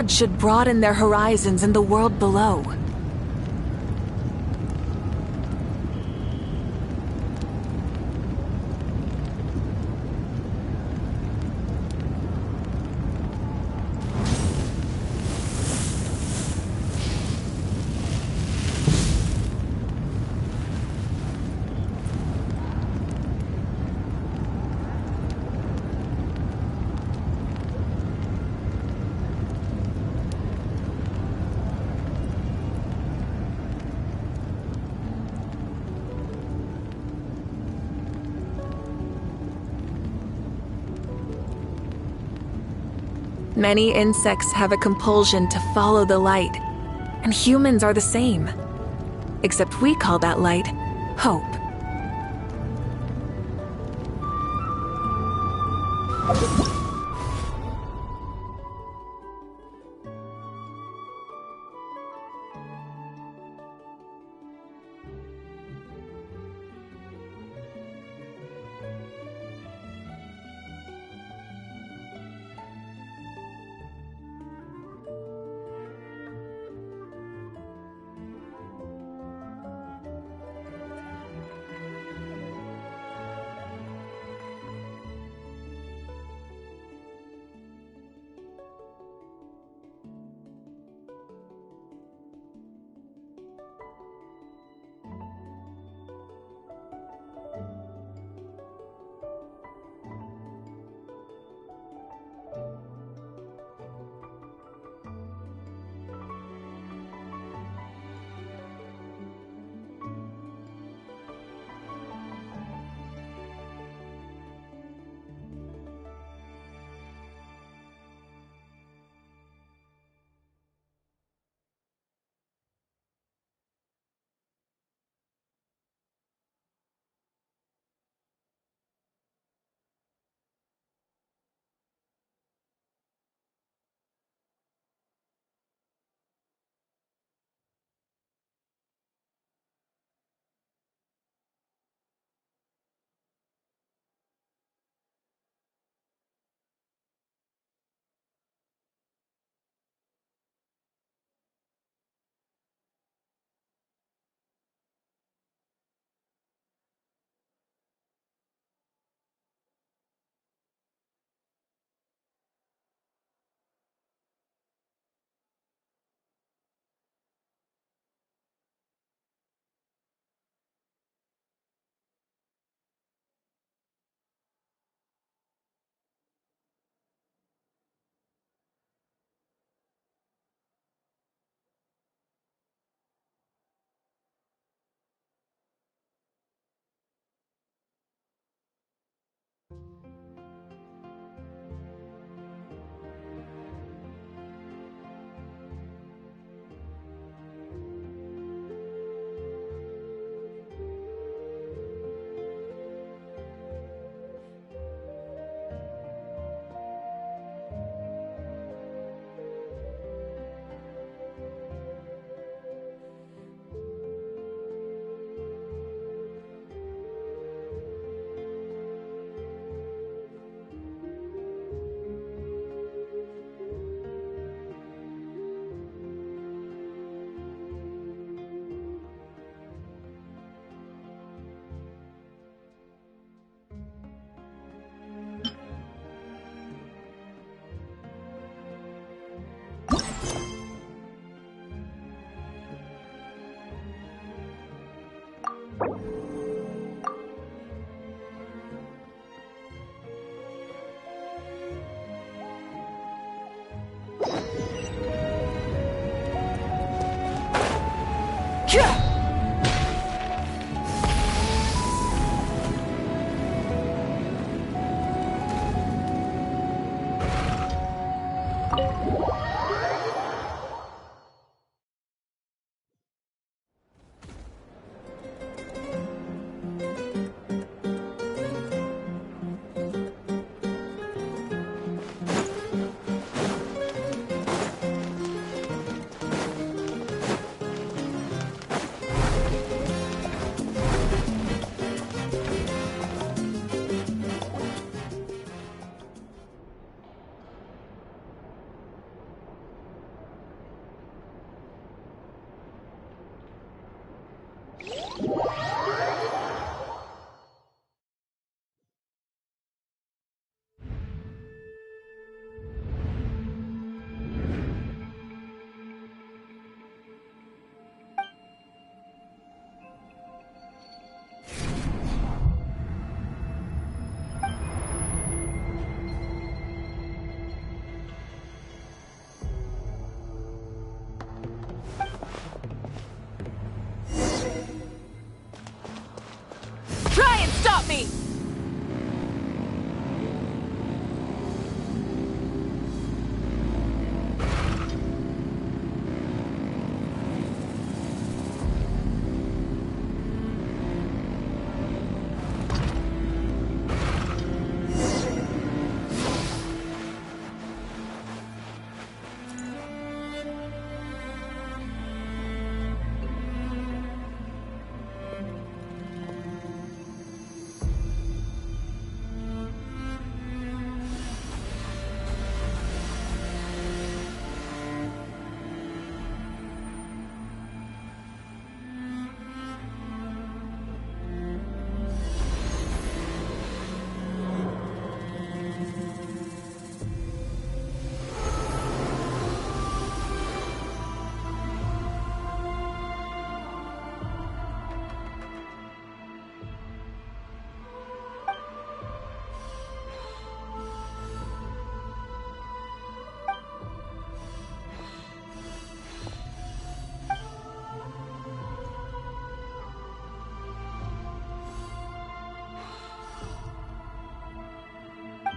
should broaden their horizons in the world below. Many insects have a compulsion to follow the light, and humans are the same. Except we call that light hope.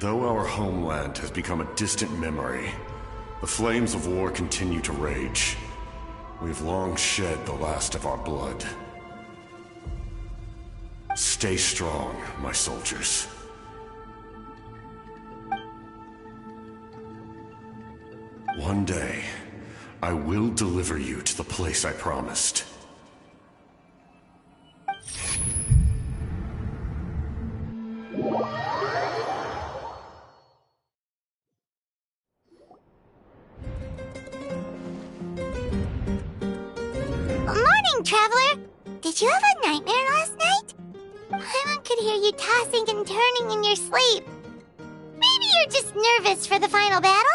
Though our homeland has become a distant memory, the flames of war continue to rage. We've long shed the last of our blood. Stay strong, my soldiers. One day, I will deliver you to the place I promised. Morning, Traveler! Did you have a nightmare last night? Paimon could hear you tossing and turning in your sleep. Maybe you're just nervous for the final battle?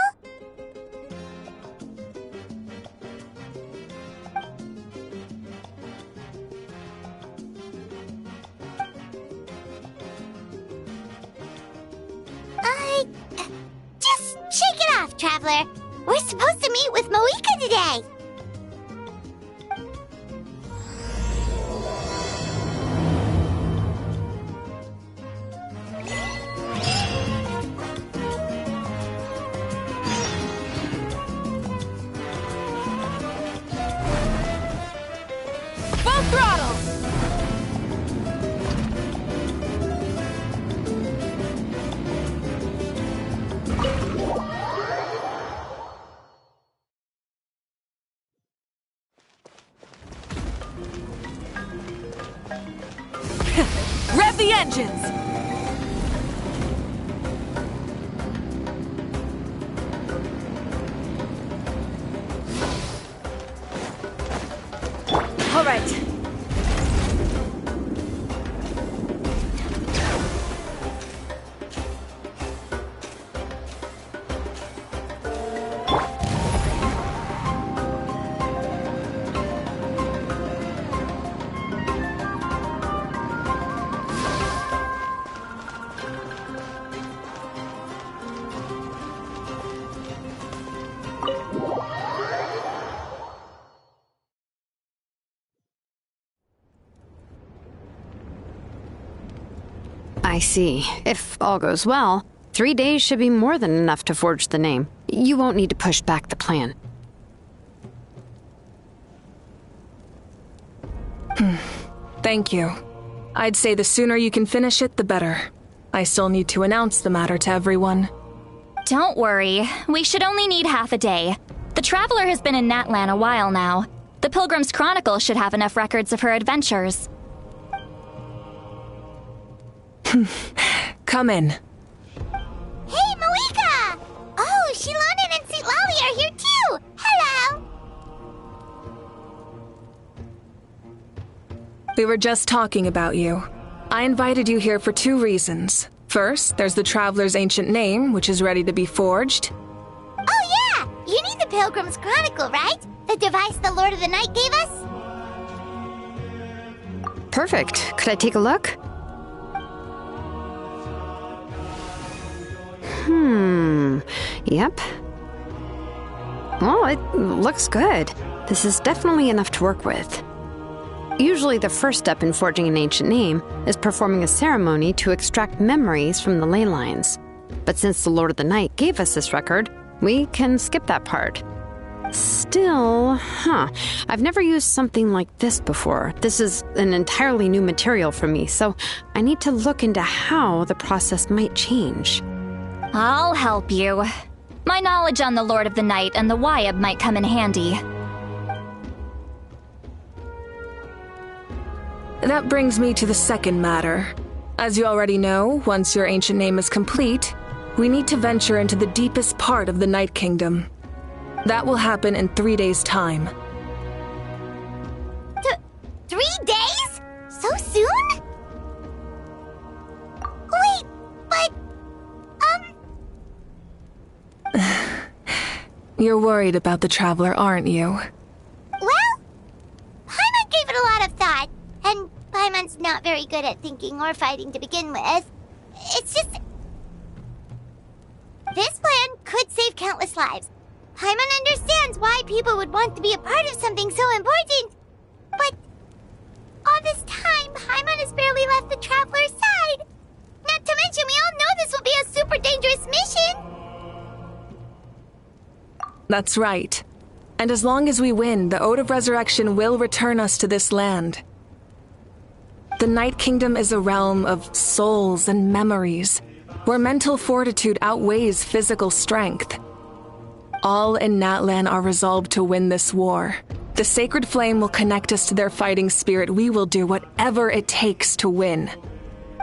Just shake it off, Traveler. We're supposed to meet with Moika today. Full throttle! Rev the engines! All right. I see. If all goes well, 3 days should be more than enough to forge the name. You won't need to push back the plan. Thank you. I'd say the sooner you can finish it, the better. I still need to announce the matter to everyone. Don't worry. We should only need half a day. The Traveler has been in Natlan a while now. The Pilgrim's Chronicle should have enough records of her adventures. Come in. Hey, Moika! Oh, Shilonen and St. Lolly are here too! Hello! We were just talking about you. I invited you here for 2 reasons. First, there's the Traveler's ancient name, which is ready to be forged. Oh yeah! You need the Pilgrim's Chronicle, right? The device the Lord of the Night gave us? Perfect. Could I take a look? Yep. Well, it looks good. This is definitely enough to work with. Usually the first step in forging an ancient name is performing a ceremony to extract memories from the ley lines. But since the Lord of the Night gave us this record, we can skip that part. Still, I've never used something like this before. This is an entirely new material for me, so I need to look into how the process might change. I'll help you. My knowledge on the Lord of the Night and the Wyab might come in handy. That brings me to the second matter. As you already know, once your ancient name is complete, we need to venture into the deepest part of the Night Kingdom. That will happen in 3 days' time. 3 days? So soon? Wait, but... You're worried about the Traveler, aren't you? Well, Paimon gave it a lot of thought, and Paimon's not very good at thinking or fighting to begin with. It's just... This plan could save countless lives. Paimon understands why people would want to be a part of something so important. But all this time, Paimon has barely left the Traveler's side. Not to mention, we all know this will be a super dangerous mission! That's right. And as long as we win, the Ode of Resurrection will return us to this land. The Night Kingdom is a realm of souls and memories, where mental fortitude outweighs physical strength. All in Natlan are resolved to win this war. The Sacred Flame will connect us to their fighting spirit. We will do whatever it takes to win.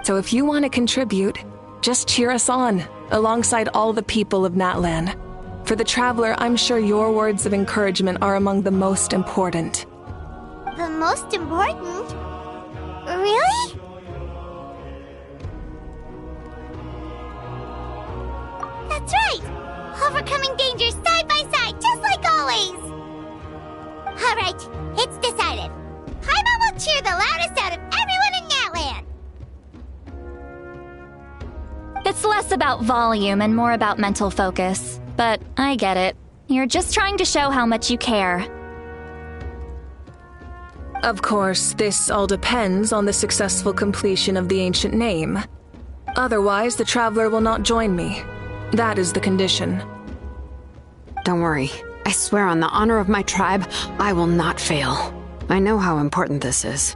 So if you want to contribute, just cheer us on, alongside all the people of Natlan. For the Traveler, I'm sure your words of encouragement are among the most important. The most important? Really? That's right! Overcoming dangers side by side, just like always! Alright, it's decided. Paimon will cheer the loudest out of everyone in Natlan! It's less about volume and more about mental focus. But I get it. You're just trying to show how much you care. Of course, this all depends on the successful completion of the ancient name. Otherwise, the Traveler will not join me. That is the condition. Don't worry. I swear on the honor of my tribe, I will not fail. I know how important this is.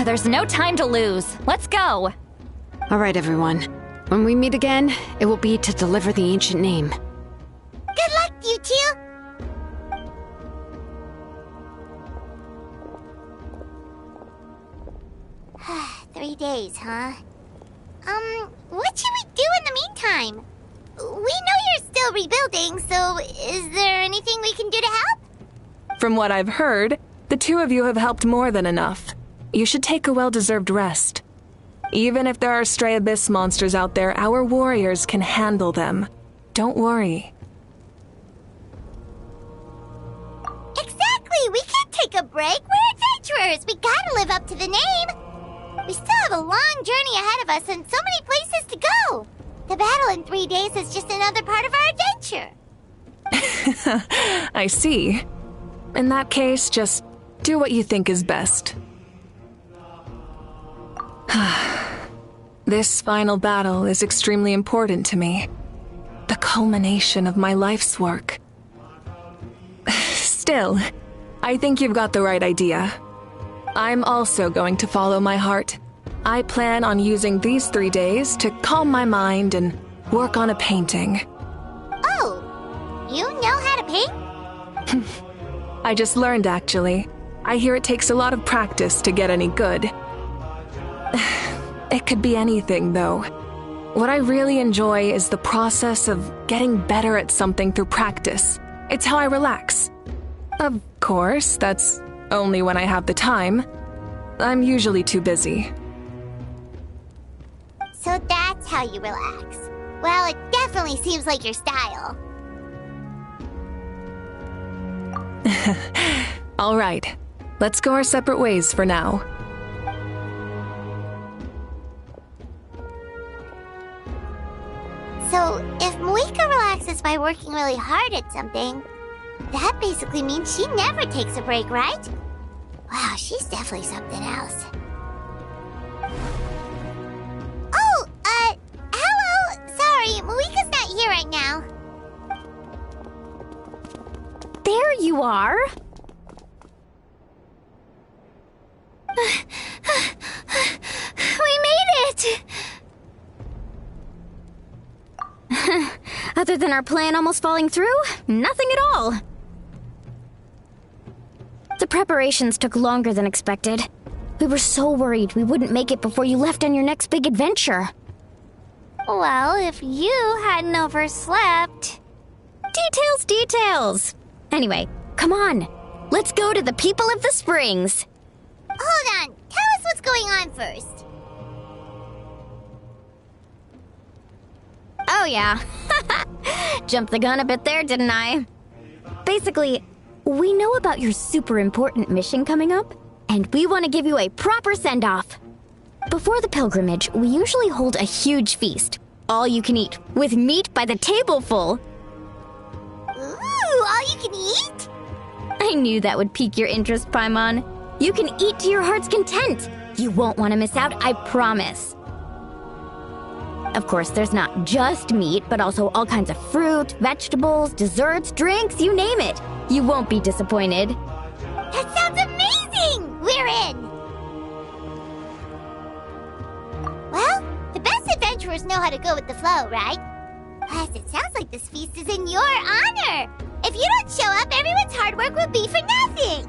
There's no time to lose. Let's go! All right, everyone. When we meet again, it will be to deliver the ancient name. Good luck, you two! 3 days, huh? What should we do in the meantime? We know you're still rebuilding, so is there anything we can do to help? From what I've heard, the two of you have helped more than enough. You should take a well-deserved rest. Even if there are stray abyss monsters out there, our warriors can handle them. Don't worry. Exactly! We can't take a break! We're adventurers! We gotta live up to the name! We still have a long journey ahead of us and so many places to go! The battle in 3 days is just another part of our adventure! I see. In that case, just do what you think is best. This final battle is extremely important to me. The culmination of my life's work. Still, I think you've got the right idea. I'm also going to follow my heart. I plan on using these 3 days to calm my mind and work on a painting. Oh, you know how to paint? I just learned, actually. I hear it takes a lot of practice to get any good. It could be anything, though. What I really enjoy is the process of getting better at something through practice. It's how I relax. Of course, that's only when I have the time. I'm usually too busy. So that's how you relax. Well, it definitely seems like your style. All right, let's go our separate ways for now. So, if Moika relaxes by working really hard at something, that basically means she never takes a break, right? Wow, she's definitely something else. Oh, hello! Sorry, Moika's not here right now. There you are! We made it! Other than our plan almost falling through, nothing at all. The preparations took longer than expected. We were so worried we wouldn't make it before you left on your next big adventure. Well, if you hadn't overslept... Details! Anyway, come on. Let's go to the people of the Springs. Hold on, tell us what's going on first. Oh yeah. Jumped the gun a bit there, didn't I? Basically, we know about your super important mission coming up, and we want to give you a proper send-off. Before the pilgrimage, we usually hold a huge feast. All you can eat, with meat by the tableful. Ooh, all you can eat? I knew that would pique your interest, Paimon. You can eat to your heart's content. You won't want to miss out, I promise. Of course, there's not just meat, but also all kinds of fruit, vegetables, desserts, drinks, you name it. You won't be disappointed. That sounds amazing! We're in! Well, the best adventurers know how to go with the flow, right? Plus, it sounds like this feast is in your honor. If you don't show up, everyone's hard work will be for nothing.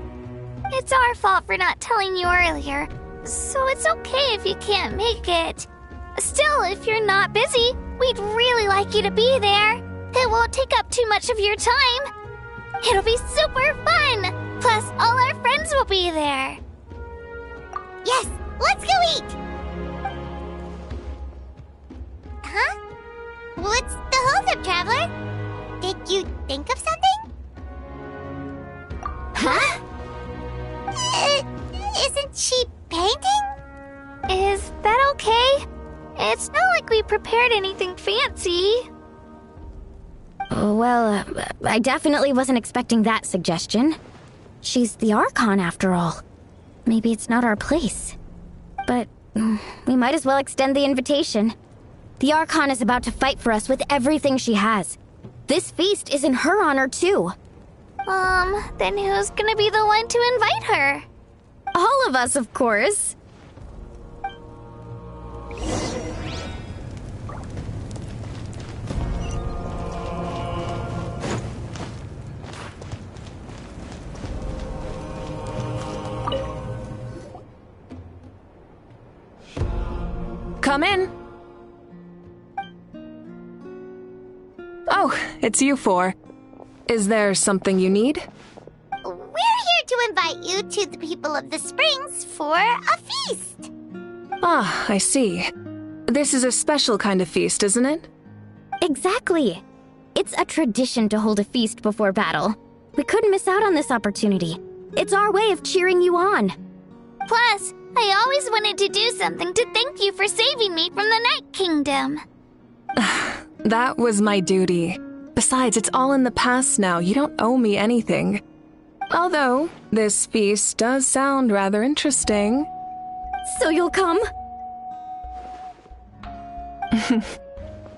It's our fault for not telling you earlier, so it's okay if you can't make it. Still, if you're not busy, we'd really like you to be there. It won't take up too much of your time. It'll be super fun! Plus, all our friends will be there. Yes, let's go eat! Huh? What's the holdup, Traveler? Did you think of something? Huh? Isn't she painting? Is that okay? It's not like we prepared anything fancy. Well, I definitely wasn't expecting that suggestion. She's the Archon, after all. Maybe it's not our place. But we might as well extend the invitation. The Archon is about to fight for us with everything she has. This feast is in her honor, too. Then who's gonna be the one to invite her? All of us, of course. Come in. Oh, it's you four. Is there something you need? We're here to invite you to the people of the Springs for a feast. Ah, I see. This is a special kind of feast, isn't it? Exactly. It's a tradition to hold a feast before battle. We couldn't miss out on this opportunity. It's our way of cheering you on. Plus, I always wanted to do something to thank you for saving me from the Night Kingdom. That was my duty. Besides, it's all in the past now. You don't owe me anything. Although, this feast does sound rather interesting. So you'll come?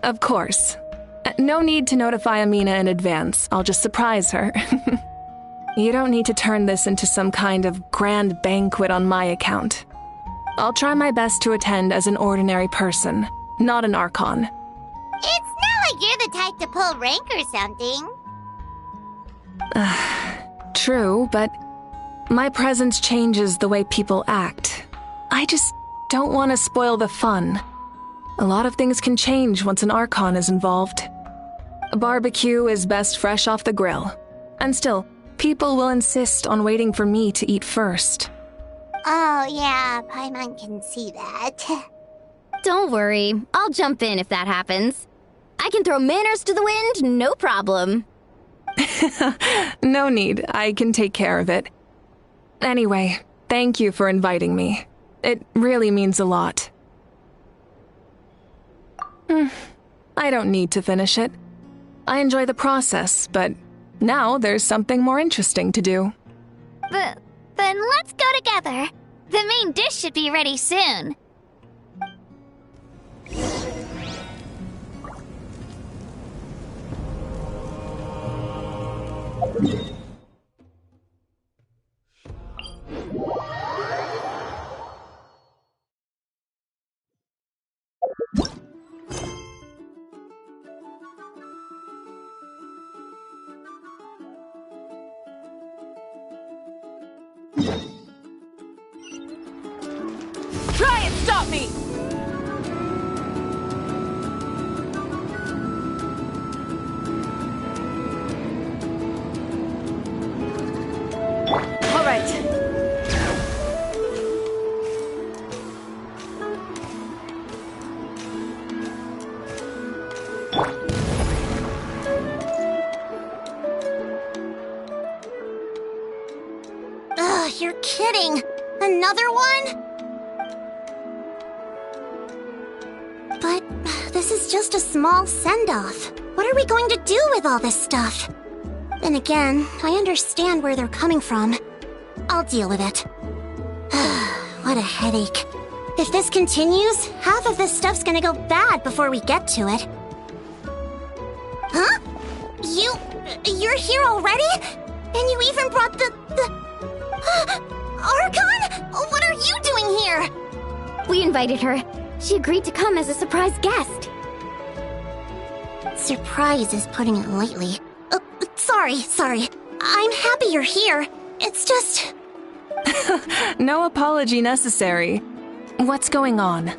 Of course. No need to notify Amina in advance. I'll just surprise her. You don't need to turn this into some kind of grand banquet on my account. I'll try my best to attend as an ordinary person, not an Archon. It's not like you're the type to pull rank or something. True, but my presence changes the way people act. I just don't want to spoil the fun. A lot of things can change once an Archon is involved. A barbecue is best fresh off the grill. And still, people will insist on waiting for me to eat first. Oh yeah, Paimon can see that. Don't worry. I'll jump in if that happens. I can throw manners to the wind, no problem. No need. I can take care of it. Anyway, thank you for inviting me. It really means a lot. I don't need to finish it. I enjoy the process, but now there's something more interesting to do. Then let's go together. The main dish should be ready soon. Try and stop me! All right. Ugh, you're kidding. Another one? But this is just a small send-off. What are we going to do with all this stuff? Then again, I understand where they're coming from. I'll deal with it. What a headache. If this continues, half of this stuff's gonna go bad before we get to it. Huh? You're here already? And you even brought the... Archon? What are you doing here? We invited her. She agreed to come as a surprise guest. Surprise is putting it lightly. Sorry. I'm happy you're here. It's just... No apology necessary. What's going on?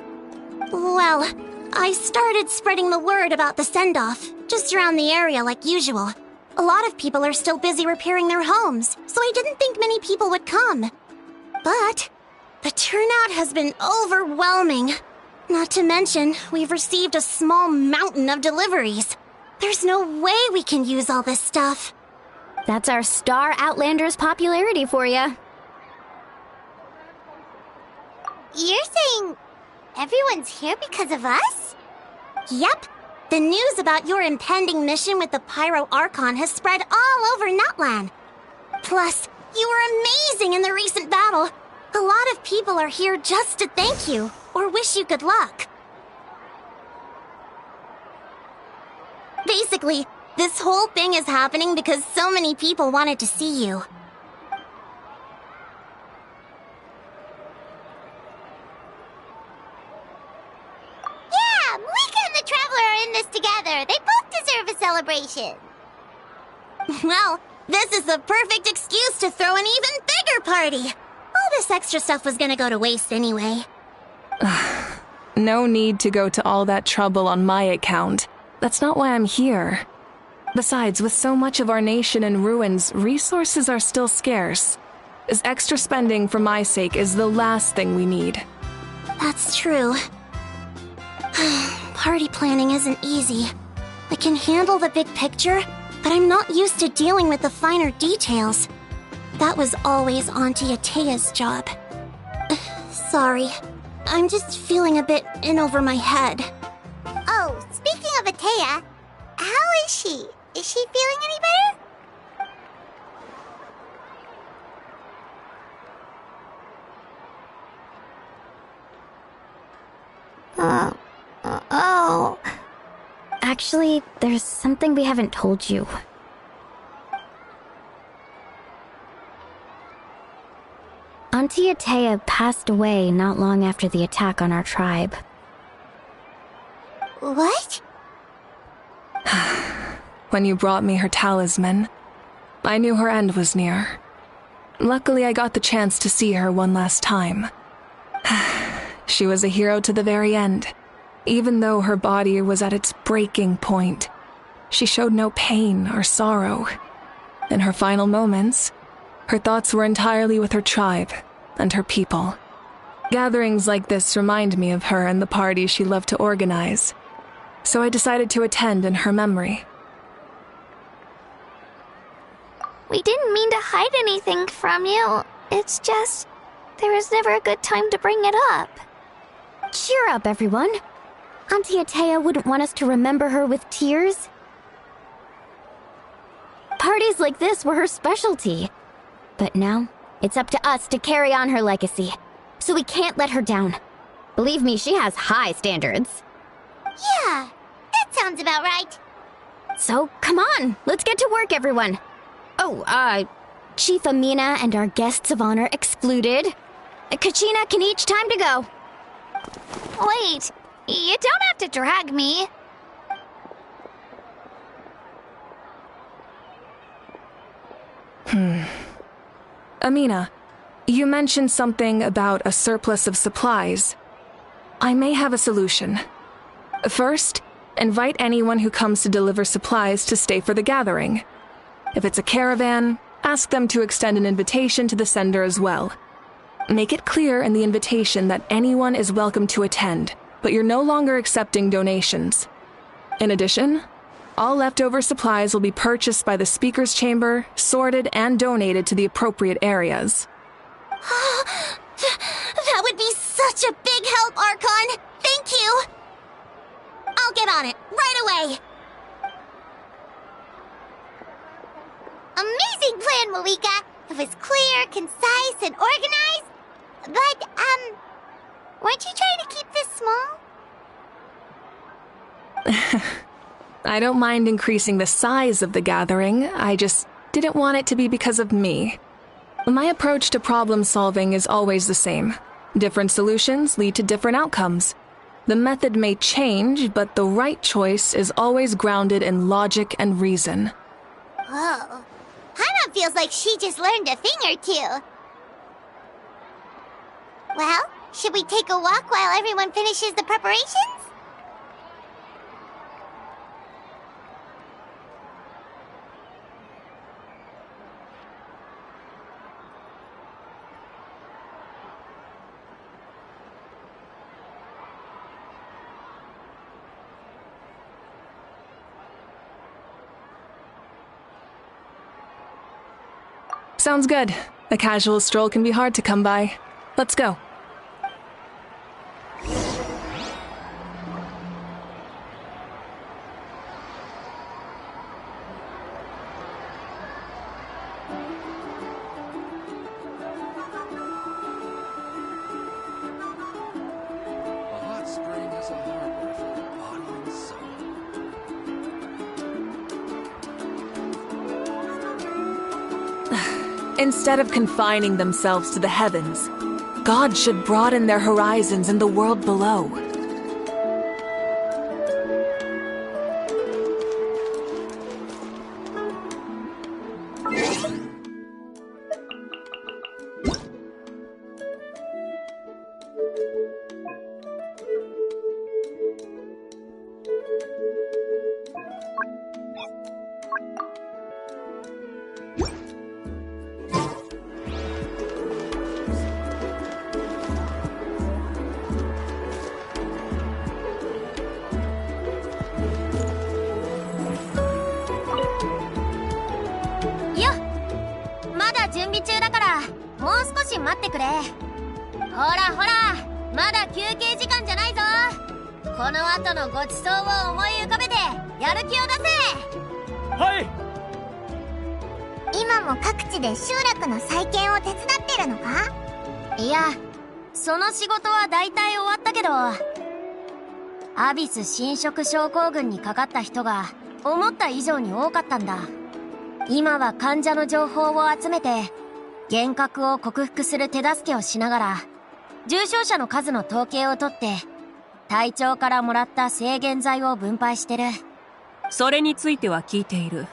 Well, I started spreading the word about the send-off, just around the area like usual. A lot of people are still busy repairing their homes, so I didn't think many people would come. But the turnout has been overwhelming. Not to mention, we've received a small mountain of deliveries. There's no way we can use all this stuff. That's our Star Outlander's popularity for you. You're saying everyone's here because of us? Yep. The news about your impending mission with the Pyro Archon has spread all over Nutland. Plus, you were amazing in the recent battle. A lot of people are here just to thank you, or wish you good luck. Basically, this whole thing is happening because so many people wanted to see you. Yeah, Malika and the Traveler are in this together. They both deserve a celebration. Well, this is the perfect excuse to throw an even bigger party. All this extra stuff was gonna go to waste anyway. No need to go to all that trouble on my account. That's not why I'm here. Besides, with so much of our nation in ruins, resources are still scarce. This extra spending for my sake is the last thing we need. That's true. Party planning isn't easy. I can handle the big picture, but I'm not used to dealing with the finer details. That was always Auntie Atea's job. Sorry. I'm just feeling a bit in over my head. Oh, speaking of Atea, how is she? Is she feeling any better? Oh. Actually, there's something we haven't told you. Auntie Atea passed away not long after the attack on our tribe. What? When you brought me her talisman, I knew her end was near. Luckily, I got the chance to see her one last time. She was a hero to the very end. Even though her body was at its breaking point, she showed no pain or sorrow. In her final moments, her thoughts were entirely with her tribe and her people. Gatherings like this remind me of her and the parties she loved to organize, so I decided to attend in her memory. We didn't mean to hide anything from you. It's just, there was never a good time to bring it up. Cheer up, everyone. Auntie Atea wouldn't want us to remember her with tears. Parties like this were her specialty. But now, it's up to us to carry on her legacy. So we can't let her down. Believe me, she has high standards. Yeah, that sounds about right. So, come on, let's get to work, everyone. Oh, Chief Amina and our guests of honor excluded. Kachina can each time to go. Wait, you don't have to drag me. Amina, you mentioned something about a surplus of supplies. I may have a solution. First, invite anyone who comes to deliver supplies to stay for the gathering. If it's a caravan, ask them to extend an invitation to the sender as well. Make it clear in the invitation that anyone is welcome to attend, but you're no longer accepting donations. In addition, all leftover supplies will be purchased by the speaker's chamber, sorted, and donated to the appropriate areas. That would be such a big help, Archon! Thank you! I'll get on it, right away! Amazing plan, Malika! It was clear, concise, and organized. But, Weren't you trying to keep this small? I don't mind increasing the size of the gathering, I just didn't want it to be because of me. My approach to problem solving is always the same. Different solutions lead to different outcomes. The method may change, but the right choice is always grounded in logic and reason. Whoa. Paimon feels like she just learned a thing or two. Well, should we take a walk while everyone finishes the preparations? Sounds good. A casual stroll can be hard to come by. Let's go. Instead of confining themselves to the heavens, God should broaden their horizons in the world below.今も各地で集落の再建を手伝ってるのか？いや、その仕事は大体終わったけど、アビス侵食症候群にかかった人が思った以上に多かったんだ。今は患者の情報を集めて幻覚を克服する手助けをしながら、重症者の数の統計を取って隊長からもらった制限剤を分配してる。それについては聞いている。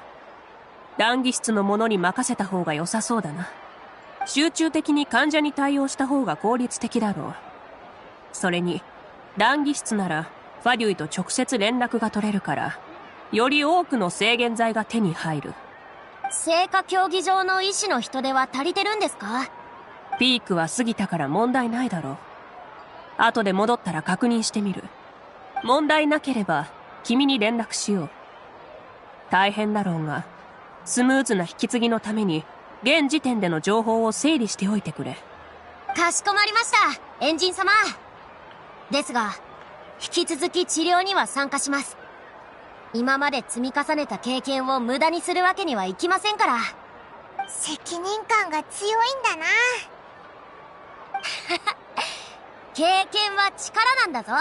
談義室の者に任せた方が良さそうだな。集中的に患者に対応した方が効率的だろう。それに談義室ならファデュイと直接連絡が取れるから、より多くの制限剤が手に入る。聖火競技場の医師の人手は足りてるんですか？ピークは過ぎたから問題ないだろう。後で戻ったら確認してみる。問題なければ君に連絡しよう。大変だろうが、スムーズな引き継ぎのために現時点での情報を整理しておいてくれ。かしこまりました、エンジン様。ですが、引き続き治療には参加します。今まで積み重ねた経験を無駄にするわけにはいきませんから。責任感が強いんだな。経験は力なんだぞ。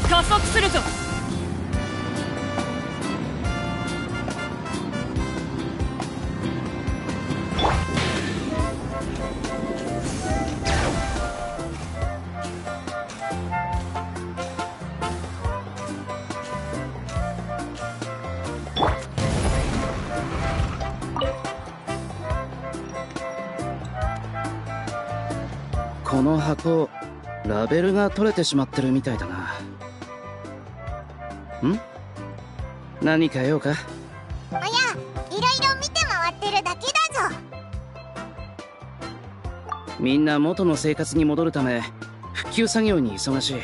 加速するぞ。この箱、ラベルが取れてしまってるみたいだな。何か用か？おや、いろいろ見て回ってるだけだぞ。みんな元の生活に戻るため復旧作業に忙しい。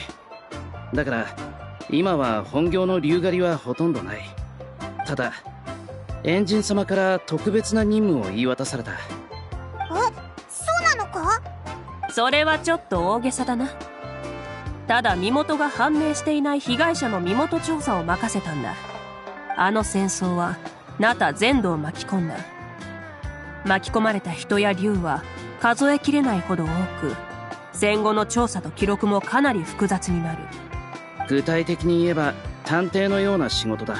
だから今は本業の竜狩りはほとんどない。ただエンジン様から特別な任務を言い渡された。そうなのか？それはちょっと大げさだな。ただ身元が判明していない被害者の身元調査を任せたんだ。あの戦争はナタ全土を巻き込んだ。巻き込まれた人や竜は数えきれないほど多く、戦後の調査と記録もかなり複雑になる。具体的に言えば探偵のような仕事だ。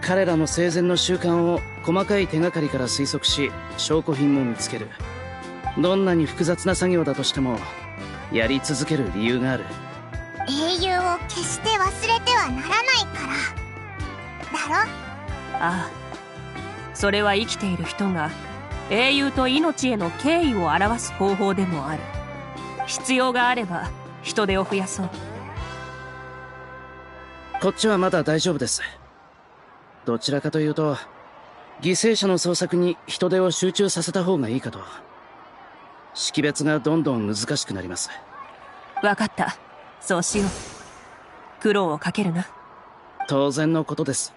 彼らの生前の習慣を細かい手がかりから推測し、証拠品も見つける。どんなに複雑な作業だとしてもやり続ける理由がある。英雄を決して忘れてはならないからだろ？ああ、それは生きている人が英雄と命への敬意を表す方法でもある。必要があれば人手を増やそう。こっちはまだ大丈夫です。どちらかというと犠牲者の捜索に人手を集中させた方がいいかと。識別がどんどん難しくなります。わかった、そうしよう。苦労をかけるな。当然のことです。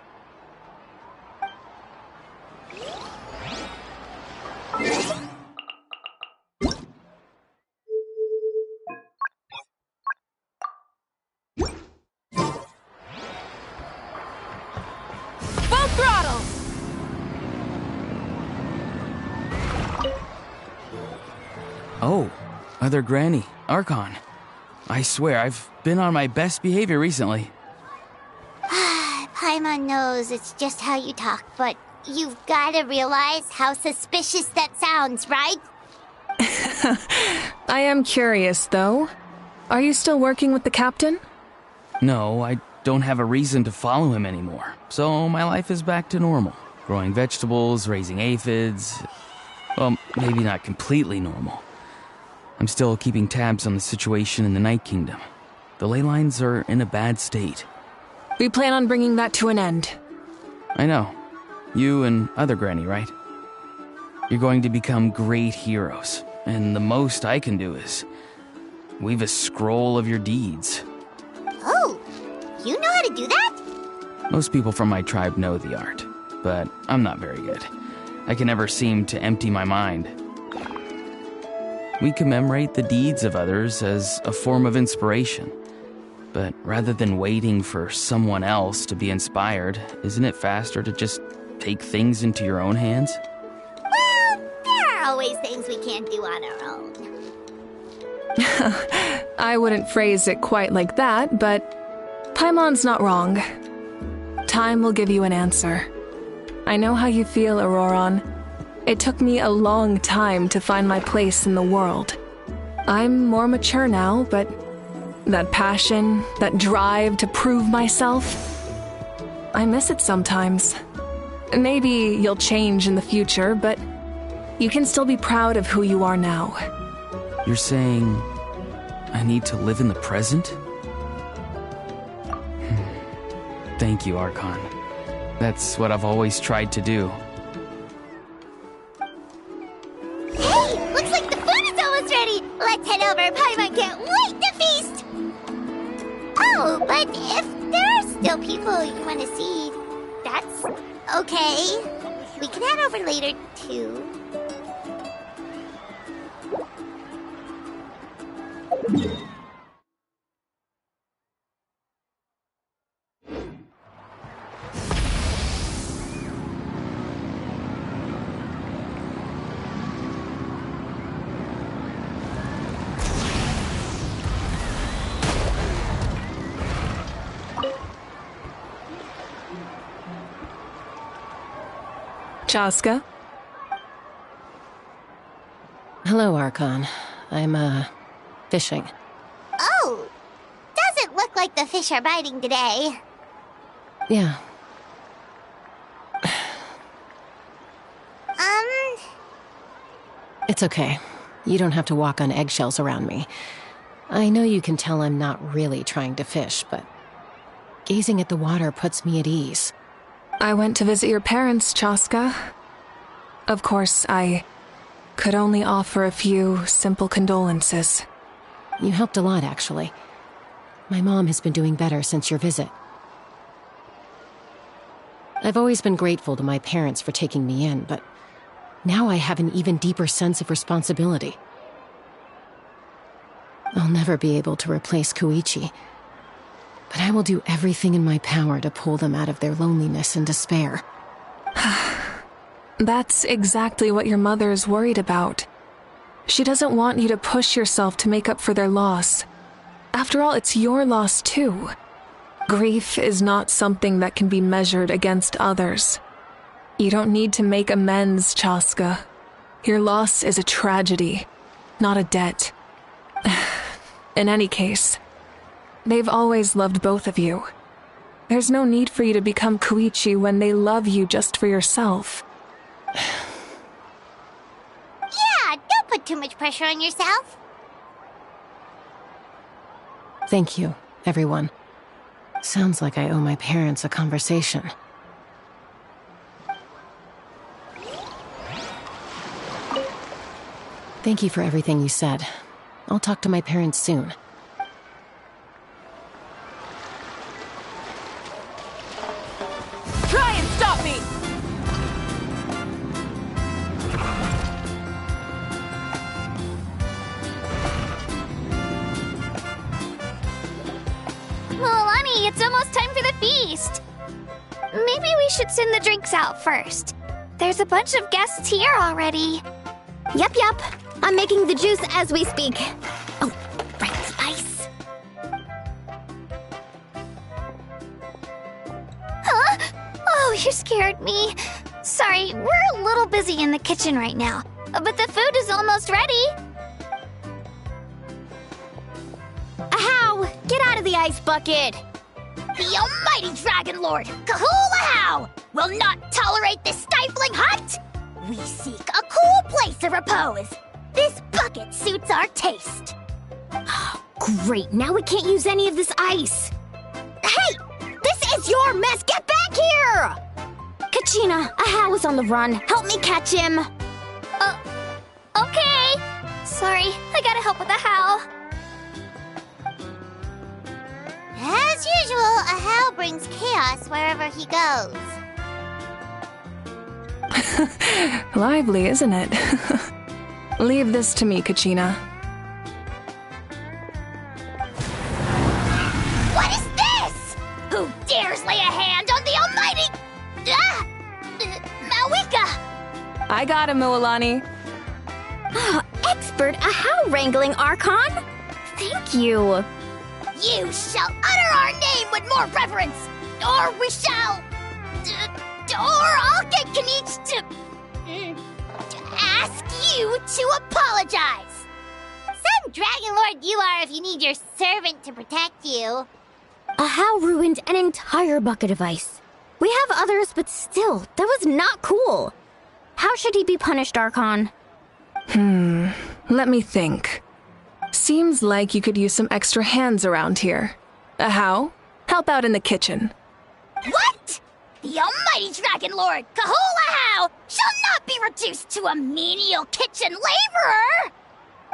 Oh, Other Granny, Archon. I swear, I've been on my best behavior recently. Paimon knows it's just how you talk, but you've gotta realize how suspicious that sounds, right? I am curious, though. Are you still working with the captain? No, I don't have a reason to follow him anymore, so my life is back to normal. Growing vegetables, raising aphids. Well, maybe not completely normal. I'm still keeping tabs on the situation in the Night Kingdom. The ley lines are in a bad state. We plan on bringing that to an end. I know. You and Other Granny, right? You're going to become great heroes, and the most I can do is weave a scroll of your deeds. Oh, you know how to do that? Most people from my tribe know the art, but I'm not very good. I can never seem to empty my mind. We commemorate the deeds of others as a form of inspiration. But rather than waiting for someone else to be inspired, isn't it faster to just take things into your own hands? Well, there are always things we can't do on our own. I wouldn't phrase it quite like that, but Paimon's not wrong. Time will give you an answer. I know how you feel, Auroron. It took me a long time to find my place in the world. I'm more mature now, but that passion, that drive to prove myself, I miss it sometimes. Maybe you'll change in the future, but you can still be proud of who you are now. You're saying I need to live in the present? Thank you, Archon. That's what I've always tried to do. Hey, looks like the food is almost ready! Let's head over, Paimon can't wait to feast! Oh, but if there are still people you want to see, that's okay. We can head over later, too. Chaska? Hello, Archon. I'm, fishing. Oh, doesn't look like the fish are biting today. Yeah. It's okay. You don't have to walk on eggshells around me. I know you can tell I'm not really trying to fish, but gazing at the water puts me at ease. I went to visit your parents, Chaska. Of course, I could only offer a few simple condolences. You helped a lot, actually. My mom has been doing better since your visit. I've always been grateful to my parents for taking me in, but now I have an even deeper sense of responsibility. I'll never be able to replace Koichi, but I will do everything in my power to pull them out of their loneliness and despair. That's exactly what your mother is worried about. She doesn't want you to push yourself to make up for their loss. After all, it's your loss too. Grief is not something that can be measured against others. You don't need to make amends, Chaska. Your loss is a tragedy, not a debt. In any case, they've always loved both of you. There's no need for you to become Koichi when they love you just for yourself. Yeah, don't put too much pressure on yourself. Thank you, everyone. Sounds like I owe my parents a conversation. Thank you for everything you said. I'll talk to my parents soon. Try and stop me! Milani, it's almost time for the feast. Maybe we should send the drinks out first. There's a bunch of guests here already. Yep. I'm making the juice as we speak. Oh, right, the ice. Huh? Oh, you scared me. Sorry, we're a little busy in the kitchen right now, but the food is almost ready. Ahow! Get out of the ice bucket! The almighty Dragon Lord, Kahulahau, will not tolerate this stifling hut! We seek a cool place of repose. This bucket suits our taste. Great, now we can't use any of this ice. Hey! This is your mess! Get back here! Kachina, Ahow is on the run. Help me catch him. Okay. Sorry, I gotta help with the how. As usual, Ahau brings chaos wherever he goes. Lively, isn't it? Leave this to me, Kachina. What is this? Who dares lay a hand on the almighty... Mawika? I got him, Moalani. Expert Ahow wrangling, Archon. Thank you. You shall utter our name with more reverence, or we shall... or I'll get Kanich to ask you to apologize. Some Dragon Lord you are if you need your servant to protect you. Ahow ruined an entire bucket of ice. We have others, but still, that was not cool. How should he be punished, Archon? Let me think. Seems like you could use some extra hands around here. Ahow, help out in the kitchen. What? The almighty Dragon Lord, Kahulahau, shall not be reduced to a menial kitchen laborer!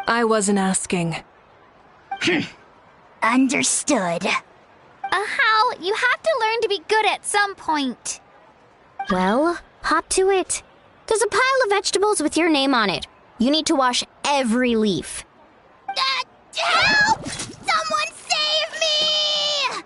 I wasn't asking. Understood. How? You have to learn to be good at some point. Well, hop to it. There's a pile of vegetables with your name on it. You need to wash every leaf. Help! Someone save me!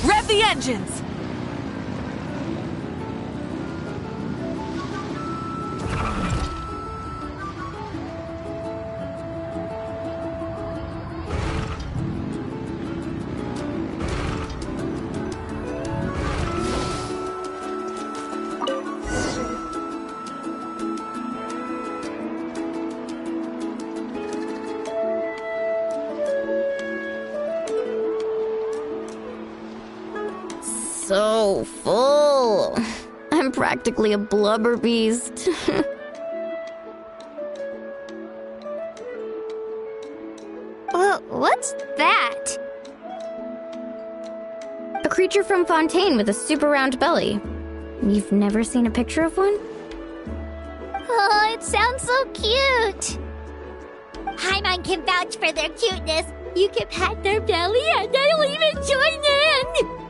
Rev the engines! So full. I'm practically a blubber beast. What's that? A creature from Fontaine with a super round belly. You've never seen a picture of one? Oh, it sounds so cute. Paimon can vouch for their cuteness. You can pat their belly and they'll even join in!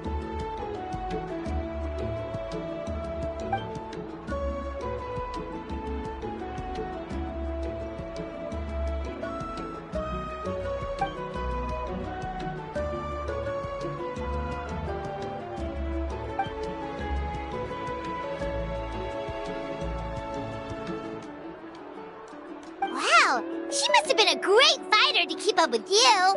Wow, she must have been a great fighter to keep up with you.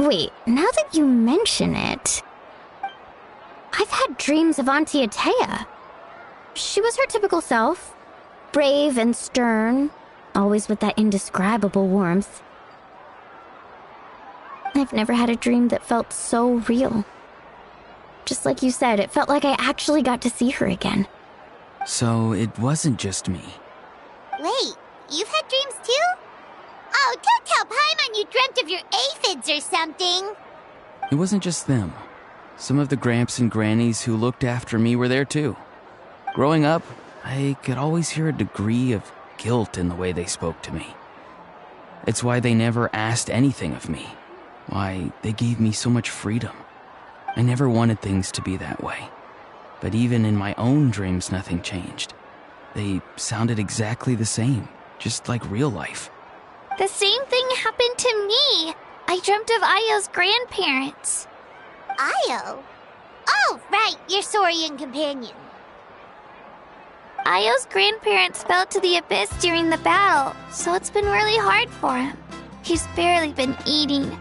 Wait, now that you mention it, I've had dreams of Auntie Atea. She was her typical self, brave and stern, always with that indescribable warmth. I've never had a dream that felt so real. Just like you said, it felt like I actually got to see her again. So it wasn't just me. Wait, you've had dreams too? Oh, don't tell Paimon you dreamt of your aphids or something. It wasn't just them. Some of the Gramps and Grannies who looked after me were there too. Growing up, I could always hear a degree of guilt in the way they spoke to me. It's why they never asked anything of me. Why they gave me so much freedom. I never wanted things to be that way. But even in my own dreams, nothing changed. They sounded exactly the same, just like real life. The same thing happened to me. I dreamt of Ayo's grandparents. Ayo? Oh, right, your Saurian companion. Ayo's grandparents fell to the abyss during the battle, so it's been really hard for him. He's barely been eating.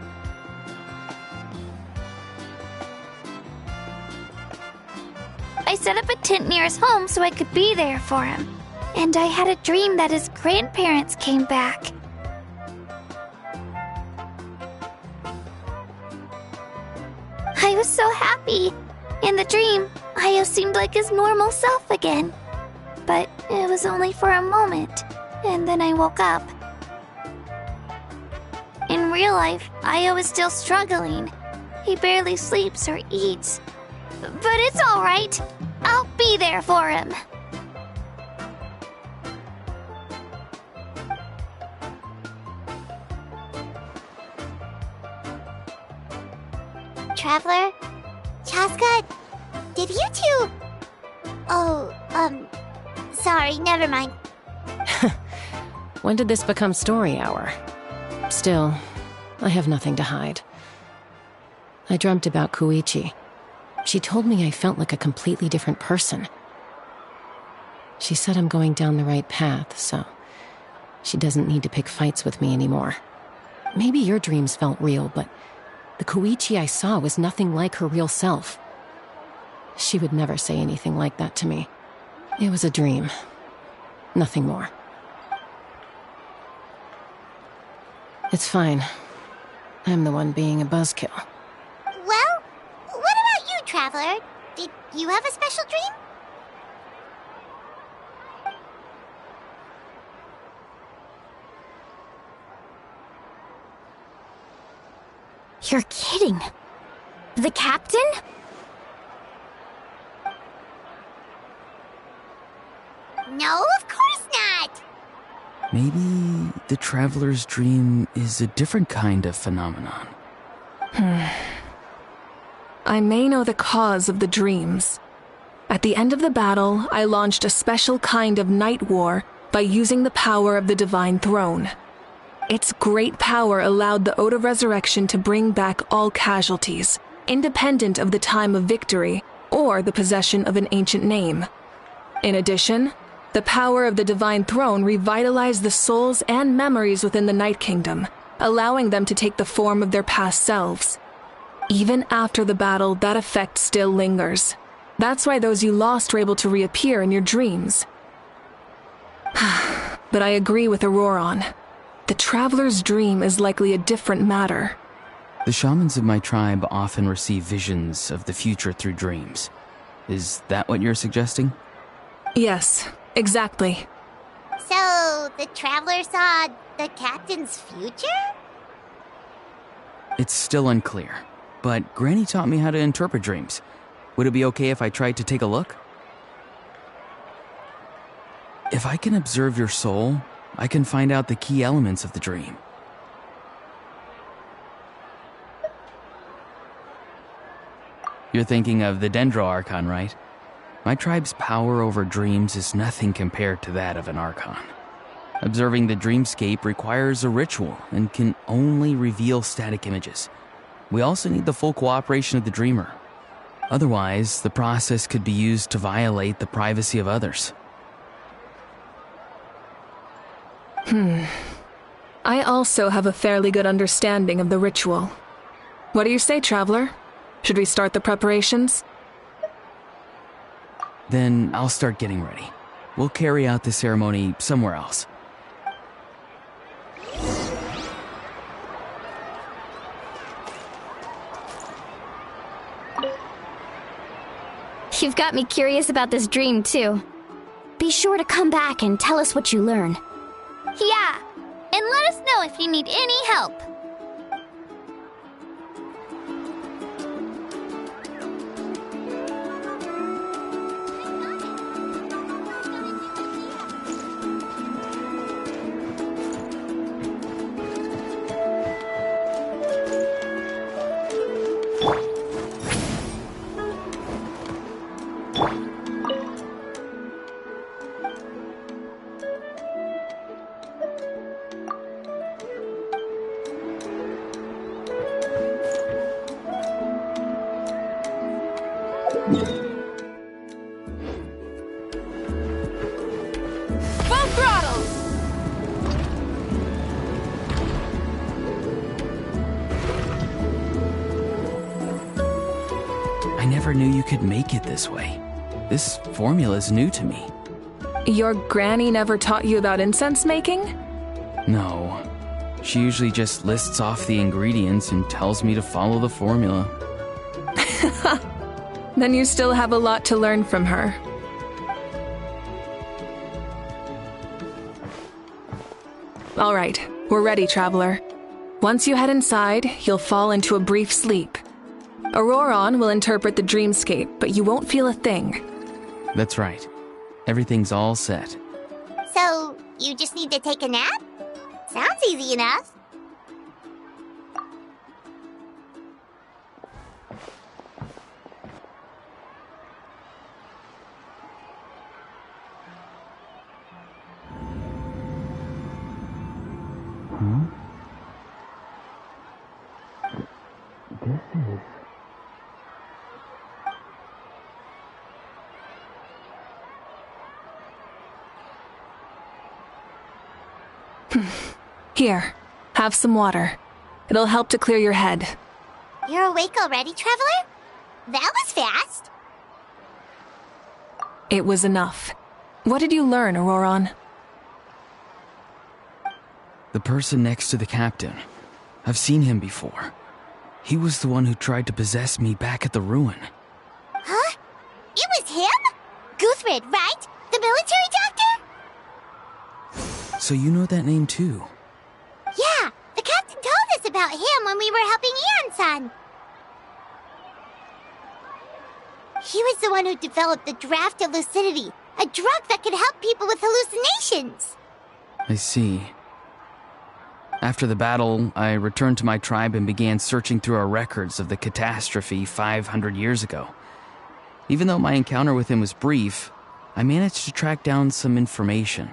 I set up a tent near his home so I could be there for him. And I had a dream that his grandparents came back. I was so happy. In the dream, Ayo seemed like his normal self again. But it was only for a moment, and then I woke up. In real life, Ayo is still struggling. He barely sleeps or eats. But it's alright. I'll be there for him. Traveler? Chaska? Did you two... Oh, sorry, never mind. When did this become story hour? Still, I have nothing to hide. I dreamt about Koichi. She told me I felt like a completely different person. She said I'm going down the right path, so she doesn't need to pick fights with me anymore. Maybe your dreams felt real, but the Koichi I saw was nothing like her real self. She would never say anything like that to me. It was a dream. Nothing more. It's fine. I'm the one being a buzzkill. Well, what about you, Traveler? Did you have a special dream? You're kidding. The captain? No, of course not! Maybe the traveler's dream is a different kind of phenomenon. I may know the cause of the dreams. At the end of the battle, I launched a special kind of night war by using the power of the Divine Throne. Its great power allowed the Ode of Resurrection to bring back all casualties, independent of the time of victory or the possession of an ancient name. In addition, the power of the Divine Throne revitalized the souls and memories within the Night Kingdom, allowing them to take the form of their past selves. Even after the battle, that effect still lingers. That's why those you lost were able to reappear in your dreams. But I agree with Auroron. The Traveler's dream is likely a different matter. The shamans of my tribe often receive visions of the future through dreams. Is that what you're suggesting? Yes, exactly. So, the Traveler saw the Captain's future? It's still unclear, but Granny taught me how to interpret dreams. Would it be okay if I tried to take a look? If I can observe your soul, I can find out the key elements of the dream. You're thinking of the Dendro Archon, right? My tribe's power over dreams is nothing compared to that of an Archon. Observing the dreamscape requires a ritual and can only reveal static images. We also need the full cooperation of the dreamer. Otherwise, the process could be used to violate the privacy of others. I also have a fairly good understanding of the ritual. What do you say, Traveler? Should we start the preparations? Then I'll start getting ready. We'll carry out the ceremony somewhere else. You've got me curious about this dream, too. Be sure to come back and tell us what you learn. Yeah, and let us know if you need any help. Full throttle! I never knew you could make it this way. This formula's new to me. Your granny never taught you about incense making? No. She usually just lists off the ingredients and tells me to follow the formula. Then you still have a lot to learn from her. All right, we're ready, Traveler. Once you head inside, you'll fall into a brief sleep. Auroron will interpret the dreamscape, but you won't feel a thing. That's right. Everything's all set. So, you just need to take a nap? Sounds easy enough. Here, have some water. It'll help to clear your head. You're awake already, Traveler? That was fast. It was enough. What did you learn, Auroron? The person next to the captain. I've seen him before. He was the one who tried to possess me back at the ruin. Huh? It was him? Guthred, right? The military doctor? So you know that name too? Yeah, the captain told us about him when we were helping Eon-san. He was the one who developed the draft of lucidity, a drug that could help people with hallucinations. I see. After the battle, I returned to my tribe and began searching through our records of the catastrophe 500 years ago. Even though my encounter with him was brief, I managed to track down some information.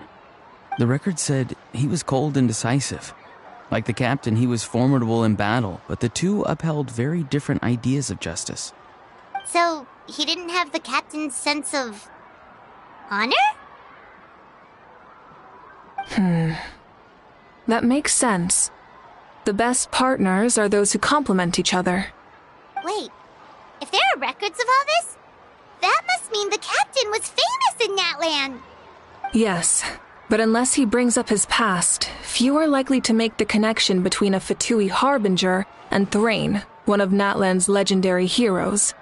The record said he was cold and decisive. Like the captain, he was formidable in battle, but the two upheld very different ideas of justice. So, he didn't have the captain's sense of honor? That makes sense. The best partners are those who complement each other. Wait, if there are records of all this, that must mean the captain was famous in that land. Yes, But unless he brings up his past, few are likely to make the connection between a Fatui harbinger and Thrain, one of Natlan's legendary heroes.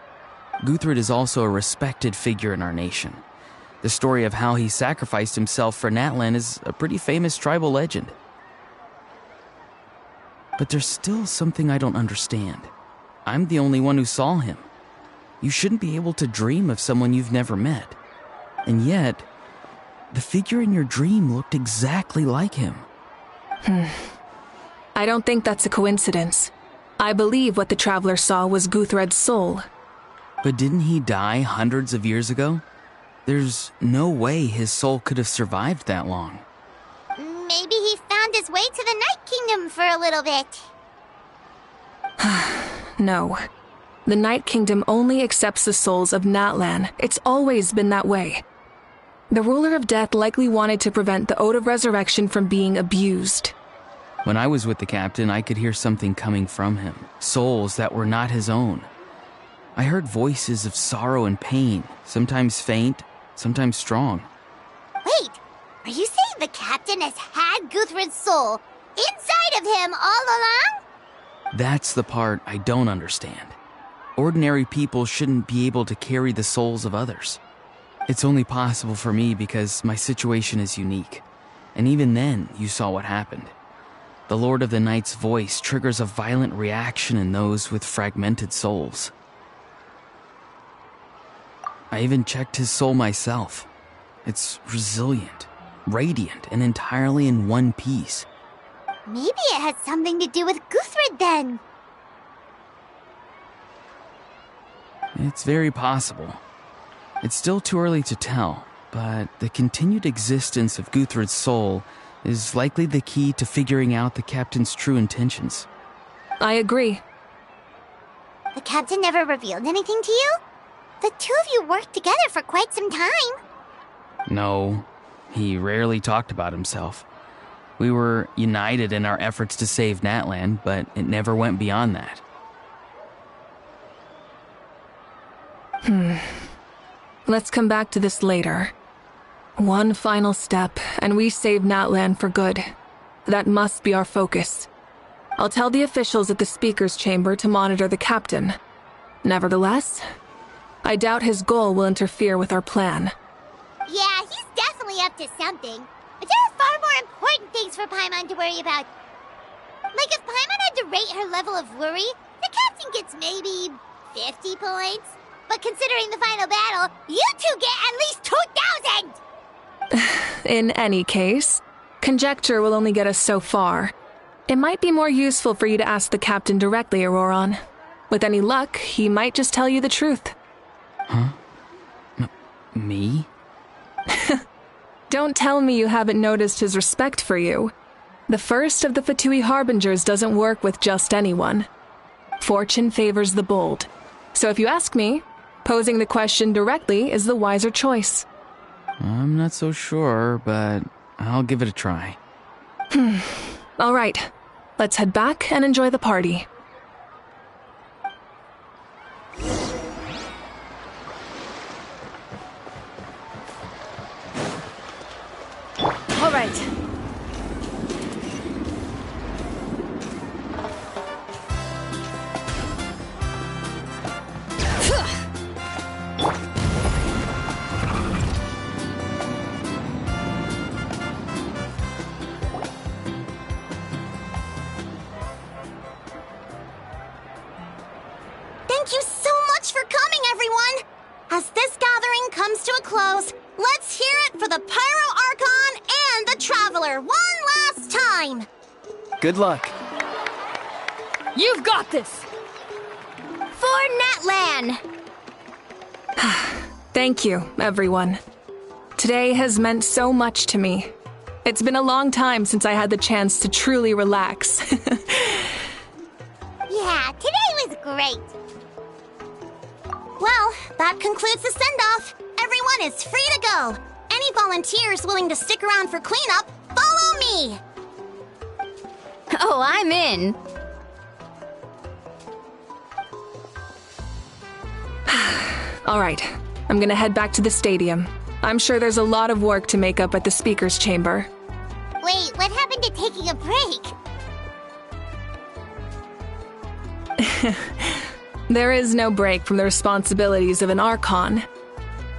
Guthred is also a respected figure in our nation. The story of how he sacrificed himself for Natlan is a pretty famous tribal legend. But there's still something I don't understand. I'm the only one who saw him. You shouldn't be able to dream of someone you've never met. And yet, the figure in your dream looked exactly like him. I don't think that's a coincidence. I believe what the traveler saw was Guthred's soul. But didn't he die hundreds of years ago? There's no way his soul could have survived that long. Maybe he found his way to the Night Kingdom for a little bit. No. The Night Kingdom only accepts the souls of Natlan. It's always been that way. The ruler of death likely wanted to prevent the Ode of Resurrection from being abused. When I was with the captain, I could hear something coming from him. Souls that were not his own. I heard voices of sorrow and pain, sometimes faint, sometimes strong. Wait, are you saying the captain has had Guthred's soul inside of him all along? That's the part I don't understand. Ordinary people shouldn't be able to carry the souls of others. It's only possible for me because my situation is unique. And even then, you saw what happened. The Lord of the Night's voice triggers a violent reaction in those with fragmented souls. I even checked his soul myself. It's resilient, radiant, and entirely in one piece. Maybe it has something to do with Guthred then. It's very possible. It's still too early to tell, but the continued existence of Guthred's soul is likely the key to figuring out the captain's true intentions. I agree. The captain never revealed anything to you? The two of you worked together for quite some time. No, he rarely talked about himself. We were united in our efforts to save Natlan, but it never went beyond that. Let's come back to this later. One final step, and we save Natlan for good. That must be our focus. I'll tell the officials at the speaker's chamber to monitor the captain. Nevertheless, I doubt his goal will interfere with our plan. Yeah, he's definitely up to something. But there are far more important things for Paimon to worry about. Like if Paimon had to rate her level of worry, the captain gets maybe 50 points. But considering the final battle, you two get at least 2,000! In any case, conjecture will only get us so far. It might be more useful for you to ask the captain directly, Auroron. With any luck, he might just tell you the truth. Huh? Me? Don't tell me you haven't noticed his respect for you. The first of the Fatui Harbingers doesn't work with just anyone. Fortune favors the bold. So if you ask me, posing the question directly is the wiser choice. I'm not so sure, but I'll give it a try. All right, let's head back and enjoy the party. All right. Thank you so much for coming, everyone! As this gathering comes to a close, let's hear it for the Pyro Archon and the Traveler one last time! Good luck. You've got this! For Natlan! Thank you, everyone. Today has meant so much to me. It's been a long time since I had the chance to truly relax. Yeah, today was great. Well, that concludes the send-off. Everyone is free to go. Any volunteers willing to stick around for cleanup, follow me! Oh, I'm in. All right, I'm gonna head back to the stadium. I'm sure there's a lot of work to make up at the speaker's chamber. Wait, what happened to taking a break? There is no break from the responsibilities of an Archon.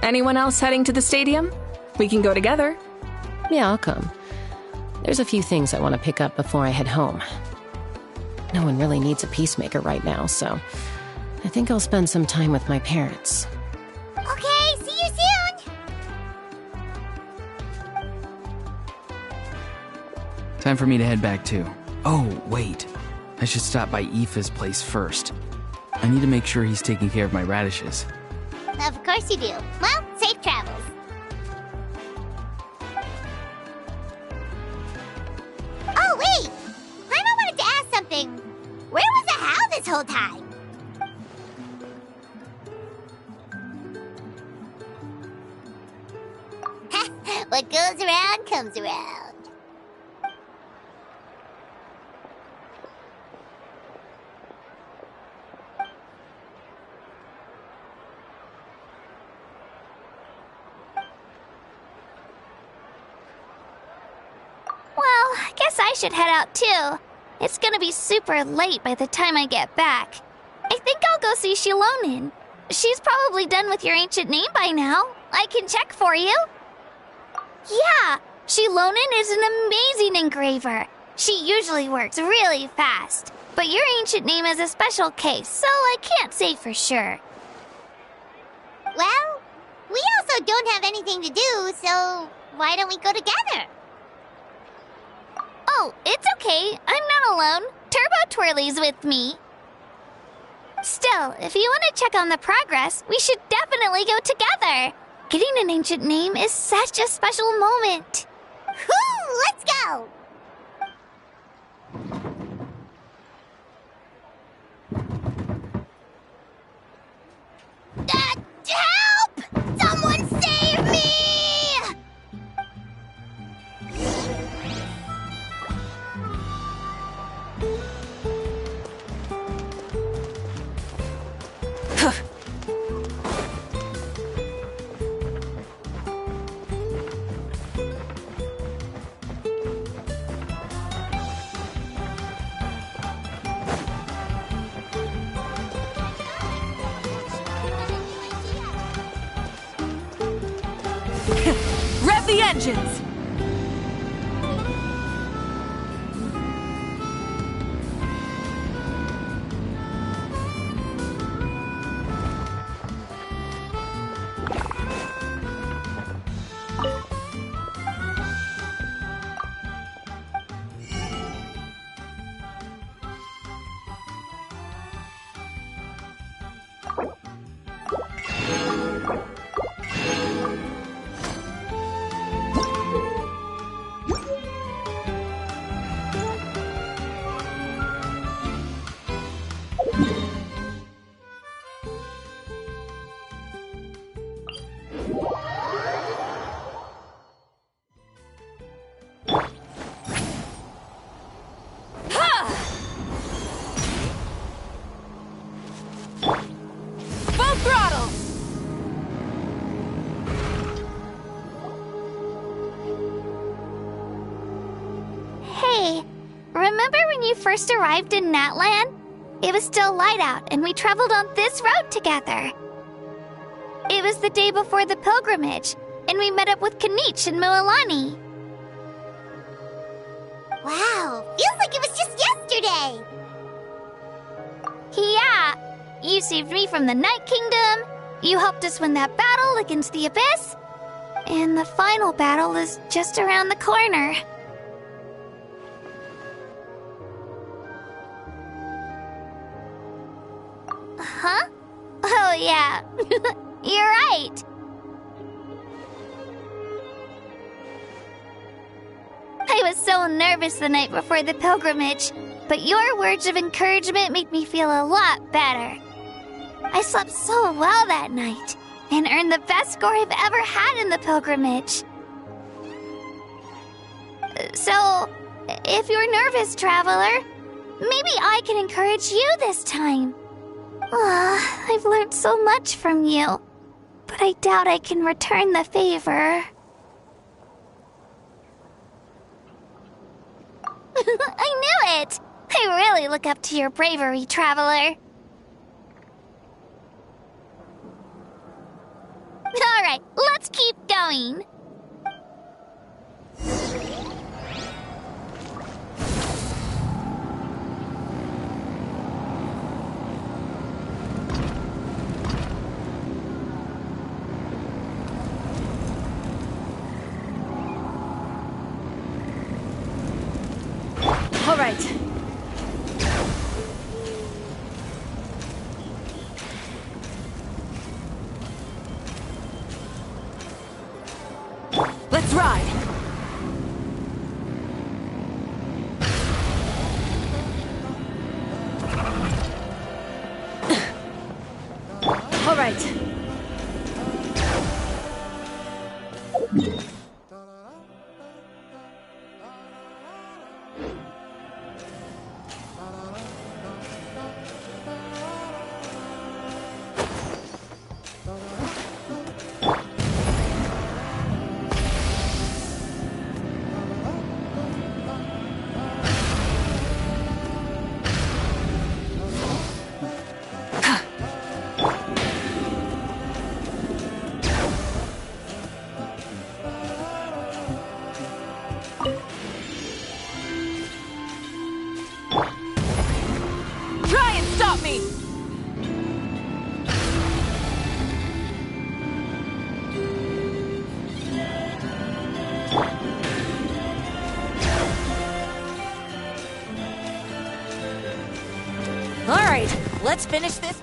Anyone else heading to the stadium? We can go together. Yeah, I'll come. There's a few things I want to pick up before I head home. No one really needs a peacemaker right now, so I think I'll spend some time with my parents. Okay, see you soon! Time for me to head back too. Oh, wait. I should stop by Aoife's place first. I need to make sure he's taking care of my radishes. Of course you do. Well, safe travels. Oh, wait! Paimon wanted to ask something. Where was the How this whole time? What goes around comes around. Well, I guess I should head out too. It's gonna be super late by the time I get back. I think I'll go see Shilonin. She's probably done with your ancient name by now. I can check for you. Yeah, Shilonin is an amazing engraver. She usually works really fast. But your ancient name is a special case, so I can't say for sure. Well, we also don't have anything to do, so why don't we go together? Oh, it's okay. I'm not alone. Turbo Twirly's with me. Still, if you want to check on the progress, we should definitely go together. Getting an ancient name is such a special moment. Whoo! Let's go! Help! Someone save me! Rev the engines! Hey, remember when you first arrived in Natlan? It was still light out, and we traveled on this road together. It was the day before the pilgrimage, and we met up with Kanich and Mualani. Wow, feels like it was just yesterday! Yeah, you saved me from the Night Kingdom, you helped us win that battle against the Abyss, and the final battle is just around the corner. Huh? Oh yeah, you're right. I was so nervous the night before the pilgrimage, but your words of encouragement made me feel a lot better. I slept so well that night, and earned the best score I've ever had in the pilgrimage. So, if you're nervous, traveler, maybe I can encourage you this time. I've learned so much from you. but I doubt I can return the favor. I knew it! I really look up to your bravery, Traveler. Alright, let's keep going. All right. Let's ride. All right. Let's finish this.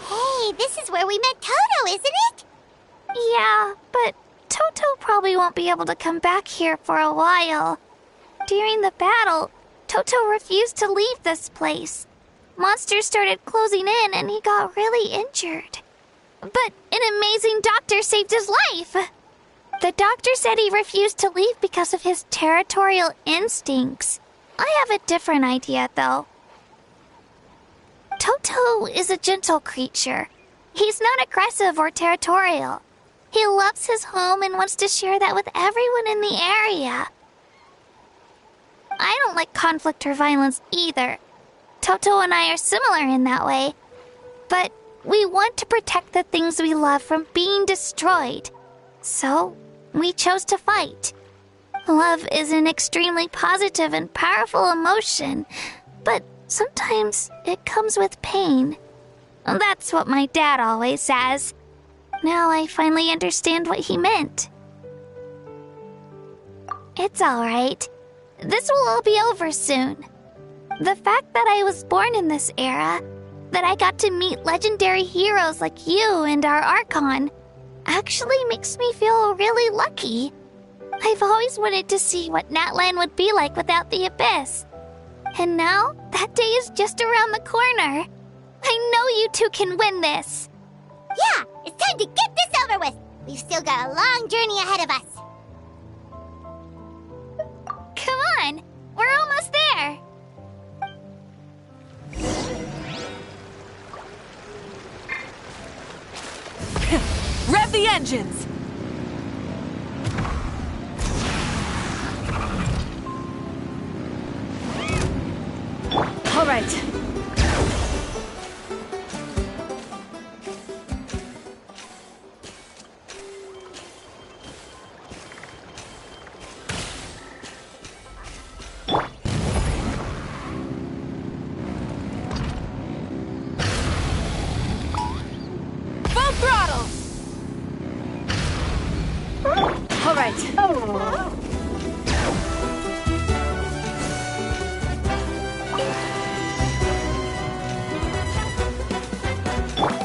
Hey, this is where we met Toto, isn't it? Yeah, but Toto probably won't be able to come back here for a while. During the battle, Toto refused to leave this place. Monsters started closing in and he got really injured. But an amazing doctor saved his life. The doctor said he refused to leave because of his territorial instincts. I have a different idea, though. Toto is a gentle creature. He's not aggressive or territorial. He loves his home and wants to share that with everyone in the area. I don't like conflict or violence either. Toto and I are similar in that way. But we want to protect the things we love from being destroyed. So, we chose to fight. Love is an extremely positive and powerful emotion, but sometimes it comes with pain. That's what my dad always says. Now I finally understand what he meant. It's alright. This will all be over soon. The fact that I was born in this era, that I got to meet legendary heroes like you and our Archon, actually makes me feel really lucky. I've always wanted to see what Natlan would be like without the Abyss. And now, that day is just around the corner. I know you two can win this. Yeah, it's time to get this over with. We've still got a long journey ahead of us. Come on, we're almost there. Rev the engines! All right. Full throttle! All right.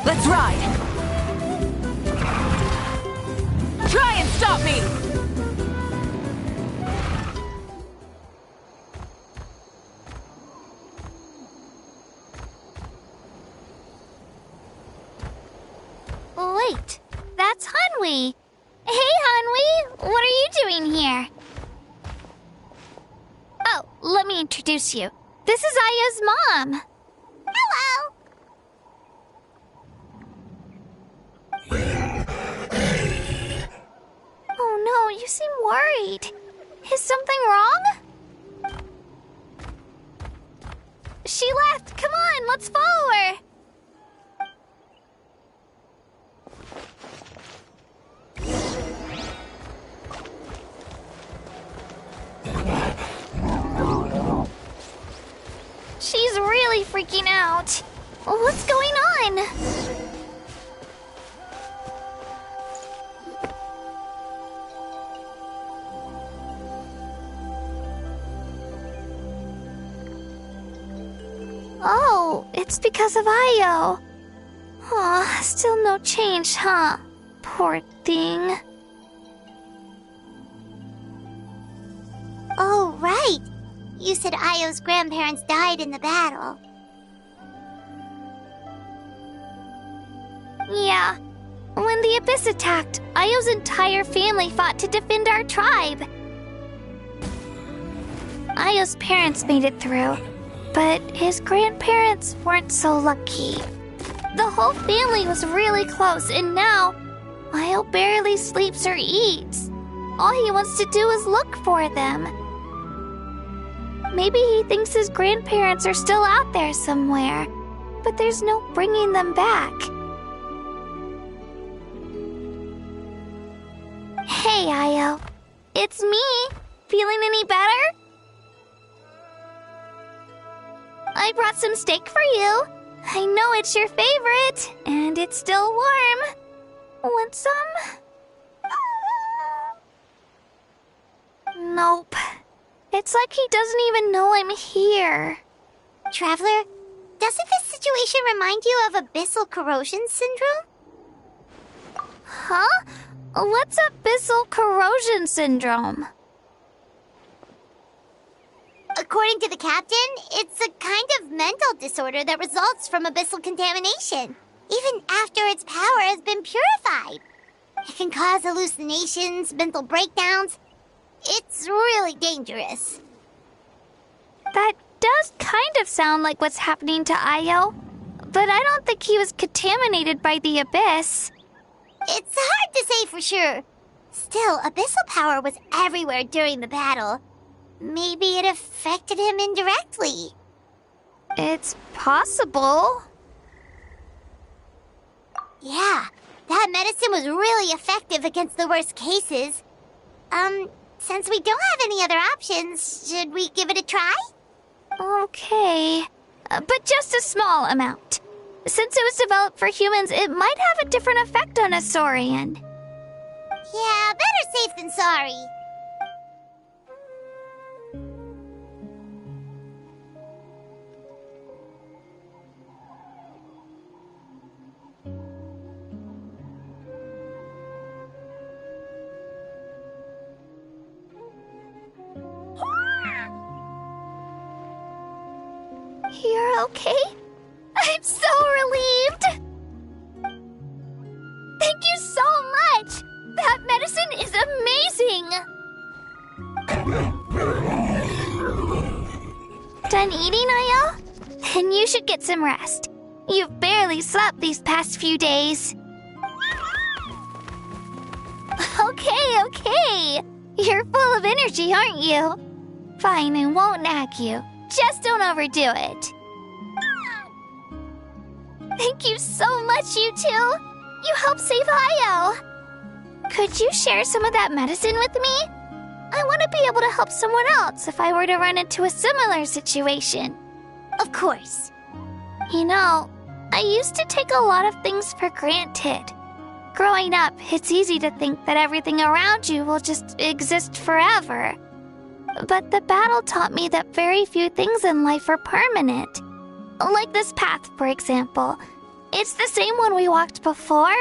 Let's ride! Try and stop me! Hanwi. Hey, Hanwi, what are you doing here? Oh, let me introduce you. This is Aya's mom. Hello! Oh no, you seem worried. Is something wrong? She left. Come on, let's follow her. She's really freaking out. What's going on? Oh, it's because of Io. Aw, still no change, huh? Poor thing. Oh, right. You said Io's grandparents died in the battle. Yeah. When the Abyss attacked, Io's entire family fought to defend our tribe. Io's parents made it through, but his grandparents weren't so lucky. The whole family was really close, and now Io barely sleeps or eats. All he wants to do is look for them. Maybe he thinks his grandparents are still out there somewhere, but there's no bringing them back. Hey, Io. It's me. Feeling any better? I brought some steak for you. I know it's your favorite, and it's still warm. Want some? Nope. It's like he doesn't even know I'm here. Traveler, doesn't this situation remind you of abyssal corrosion syndrome? Huh? What's abyssal corrosion syndrome? According to the captain, it's a kind of mental disorder that results from abyssal contamination, even after its power has been purified. It can cause hallucinations, mental breakdowns. It's really dangerous. That does kind of sound like what's happening to Io, but I don't think he was contaminated by the Abyss. It's hard to say for sure. Still, abyssal power was everywhere during the battle. Maybe it affected him indirectly. It's possible. Yeah, that medicine was really effective against the worst cases. Since we don't have any other options, should we give it a try? Okay, but just a small amount. Since it was developed for humans, it might have a different effect on a Saurian. Yeah, better safe than sorry. You're okay? I'm so relieved! Thank you so much! That medicine is amazing! Done eating, Io? Then you should get some rest. You've barely slept these past few days. Okay. You're full of energy, aren't you? Fine, I won't nag you. Just don't overdo it. Thank you so much, you two. You helped save Io. Could you share some of that medicine with me? I want to be able to help someone else if I were to run into a similar situation. Of course. You know, I used to take a lot of things for granted. Growing up, it's easy to think that everything around you will just exist forever. But the battle taught me that very few things in life are permanent. Like this path, for example. It's the same one we walked before,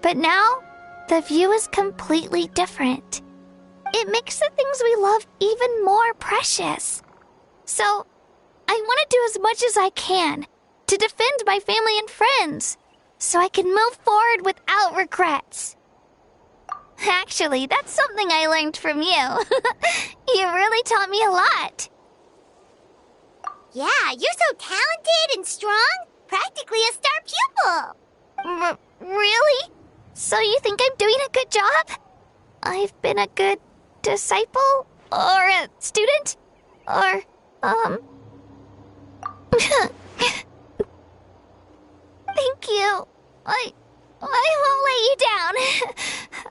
but now the view is completely different. It makes the things we love even more precious. So, I want to do as much as I can to defend my family and friends, so I can move forward without regrets. Actually, that's something I learned from you. You really taught me a lot. Yeah, you're so talented and strong. Practically a star pupil. Really? So you think I'm doing a good job? I've been a good disciple? Or a student? Or, Thank you. I won't let you down.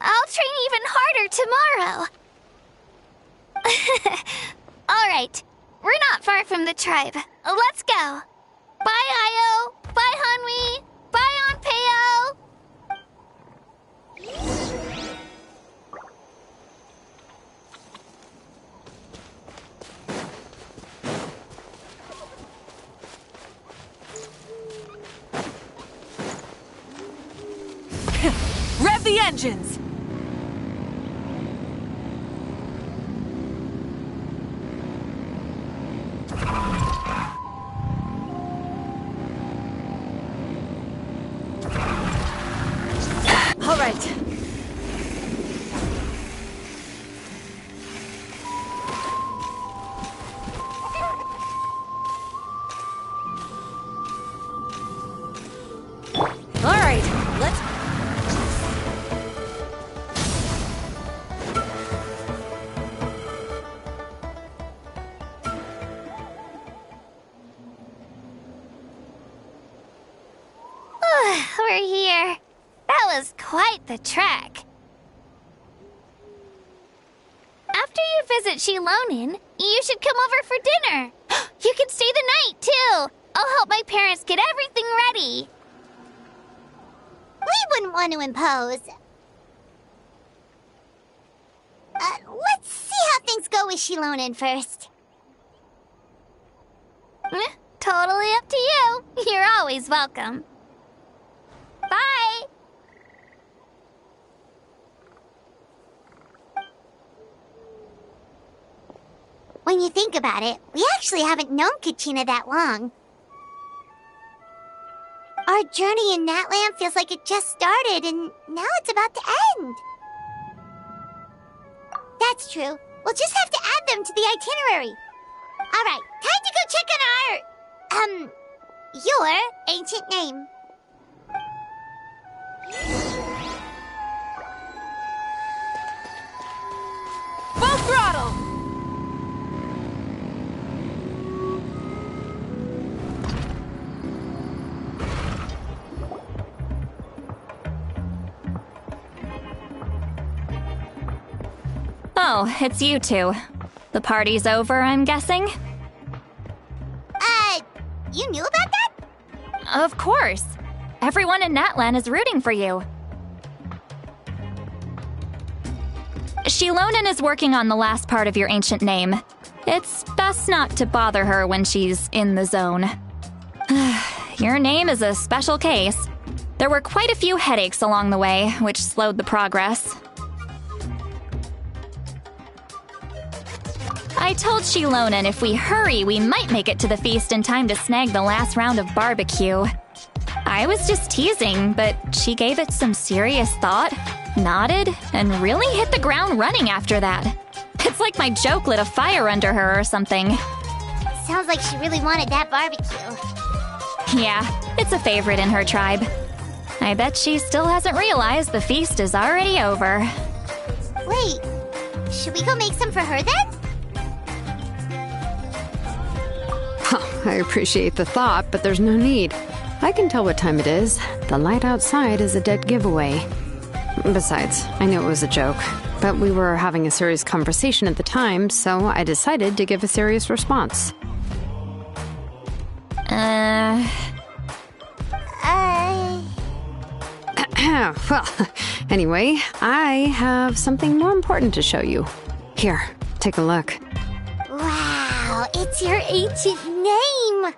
I'll train even harder tomorrow. Alright, we're not far from the tribe. Let's go. Bye, Io. Bye, Hanwi. Bye, Onpeo. Rev the engines! All right. All right, let's... We're here. That was quite the trek. After you visit Shilonin, you should come over for dinner. You can stay the night, too. I'll help my parents get everything ready. We wouldn't want to impose. Let's see how things go with Shilonin first. Totally up to you. You're always welcome. Bye! When you think about it, we actually haven't known Kachina that long. Our journey in Natland feels like it just started, and now it's about to end. That's true. We'll just have to add them to the itinerary. Alright, time to go check on your ancient name. Full throttle! Oh, it's you two. The party's over, I'm guessing? You knew about that? Of course. Everyone in Natlan is rooting for you. Shilonin is working on the last part of your ancient name. It's best not to bother her when she's in the zone. Your name is a special case. There were quite a few headaches along the way, which slowed the progress. I told Shilonin if we hurry, we might make it to the feast in time to snag the last round of barbecue. I was just teasing, but she gave it some serious thought, nodded, and really hit the ground running after that. It's like my joke lit a fire under her or something. Sounds like she really wanted that barbecue. Yeah, it's a favorite in her tribe. I bet she still hasn't realized the feast is already over. Wait, should we go make some for her then? I appreciate the thought, but there's no need. I can tell what time it is. The light outside is a dead giveaway. Besides, I knew it was a joke, but we were having a serious conversation at the time, so I decided to give a serious response. Well, anyway, I have something more important to show you. Here, take a look. Wow, it's your ancient name!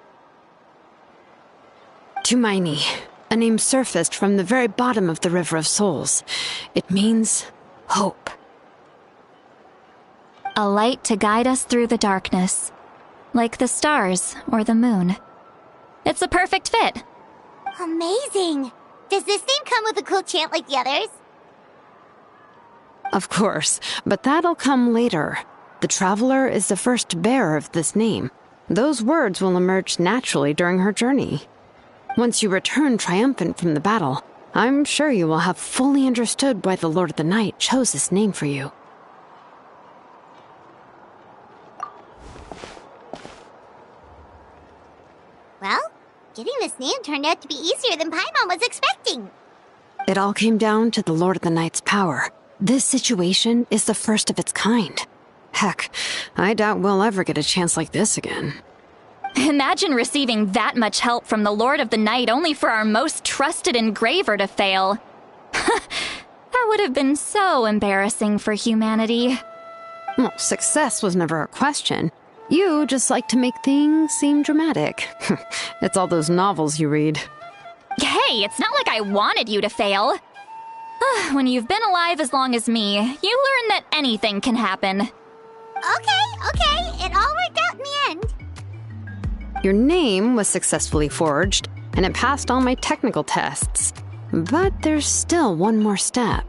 Tumaini, a name surfaced from the very bottom of the River of Souls. It means hope. A light to guide us through the darkness, like the stars or the moon. It's a perfect fit. Amazing! Does this name come with a cool chant like the others? Of course, but that'll come later. The Traveler is the first bearer of this name. Those words will emerge naturally during her journey. Once you return triumphant from the battle, I'm sure you will have fully understood why the Lord of the Night chose this name for you. Well, getting this name turned out to be easier than Paimon was expecting. It all came down to the Lord of the Night's power. This situation is the first of its kind. Heck, I doubt we'll ever get a chance like this again. Imagine receiving that much help from the Lord of the Night only for our most trusted engraver to fail. That would have been so embarrassing for humanity. Well, success was never a question. You just like to make things seem dramatic. It's all those novels you read. Hey, it's not like I wanted you to fail. When you've been alive as long as me, you learn that anything can happen. Okay, it all worked out in the end. Your name was successfully forged, and it passed all my technical tests. But there's still one more step.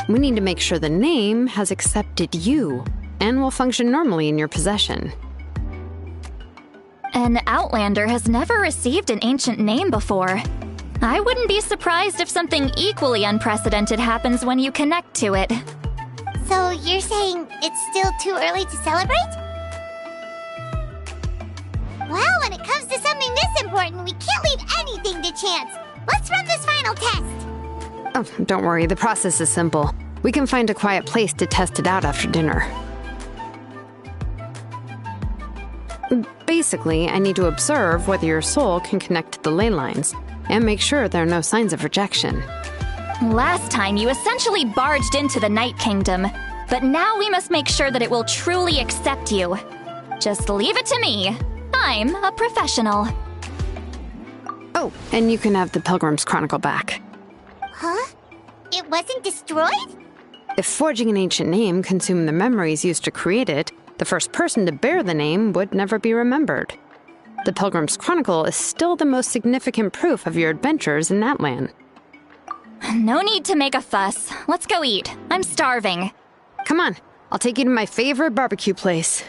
We need to make sure the name has accepted you, and will function normally in your possession. An Outlander has never received an ancient name before. I wouldn't be surprised if something equally unprecedented happens when you connect to it. So you're saying it's still too early to celebrate? Well, when it comes to something this important, we can't leave anything to chance. Let's run this final test. Oh, don't worry, the process is simple. We can find a quiet place to test it out after dinner. Basically, I need to observe whether your soul can connect to the ley lines, and make sure there are no signs of rejection. Last time, you essentially barged into the Night Kingdom, but now we must make sure that it will truly accept you. Just leave it to me. I'm a professional. Oh, and you can have the Pilgrim's Chronicle back. Huh? It wasn't destroyed? If forging an ancient name consumed the memories used to create it, the first person to bear the name would never be remembered. The Pilgrim's Chronicle is still the most significant proof of your adventures in that land. No need to make a fuss. Let's go eat. I'm starving. Come on, I'll take you to my favorite barbecue place.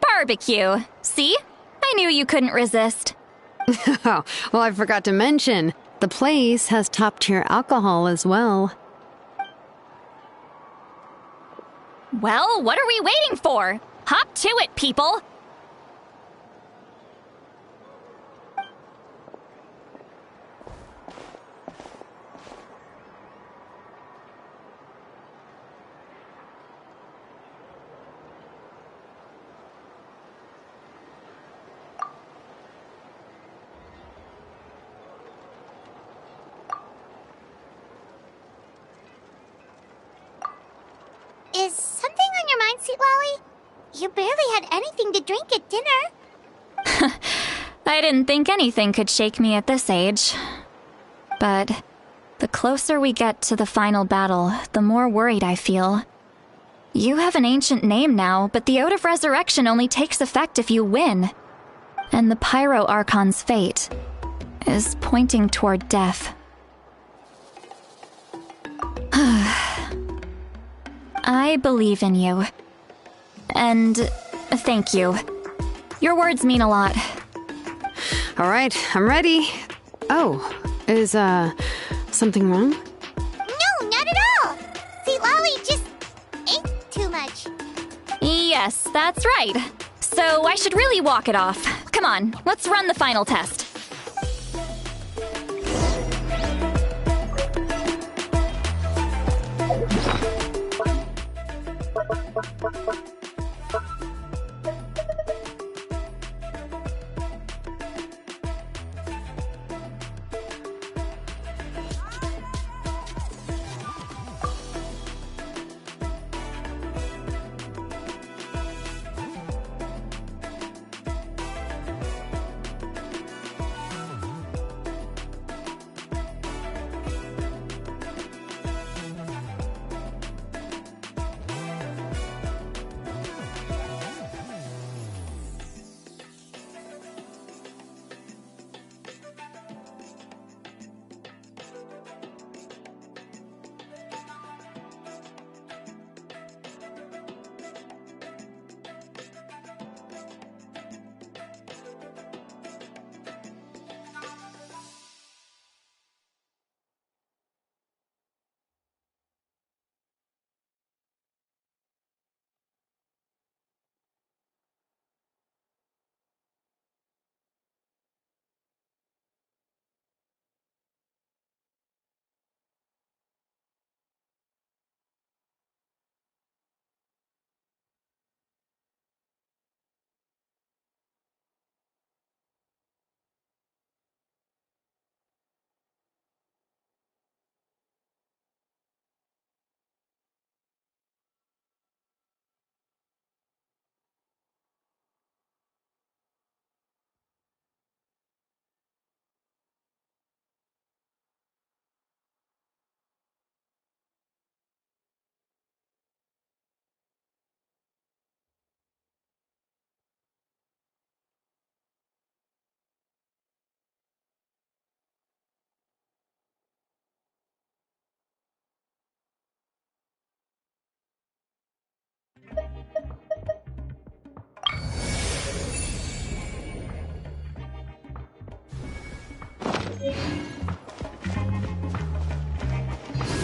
Barbecue. See? I knew you couldn't resist. Oh, well, I forgot to mention, the place has top-tier alcohol as well. Well, what are we waiting for? Hop to it, people! Is something on your mind, Sweet Lolly? You barely had anything to drink at dinner. I didn't think anything could shake me at this age. But the closer we get to the final battle, the more worried I feel. You have an ancient name now, but the Ode of Resurrection only takes effect if you win. And the Pyro Archon's fate is pointing toward death. I believe in you. And thank you. Your words mean a lot. All right, I'm ready. Oh, is, something wrong? No, not at all. Sweet Lolly just ate too much. Yes, that's right. So I should really walk it off. Come on, let's run the final test.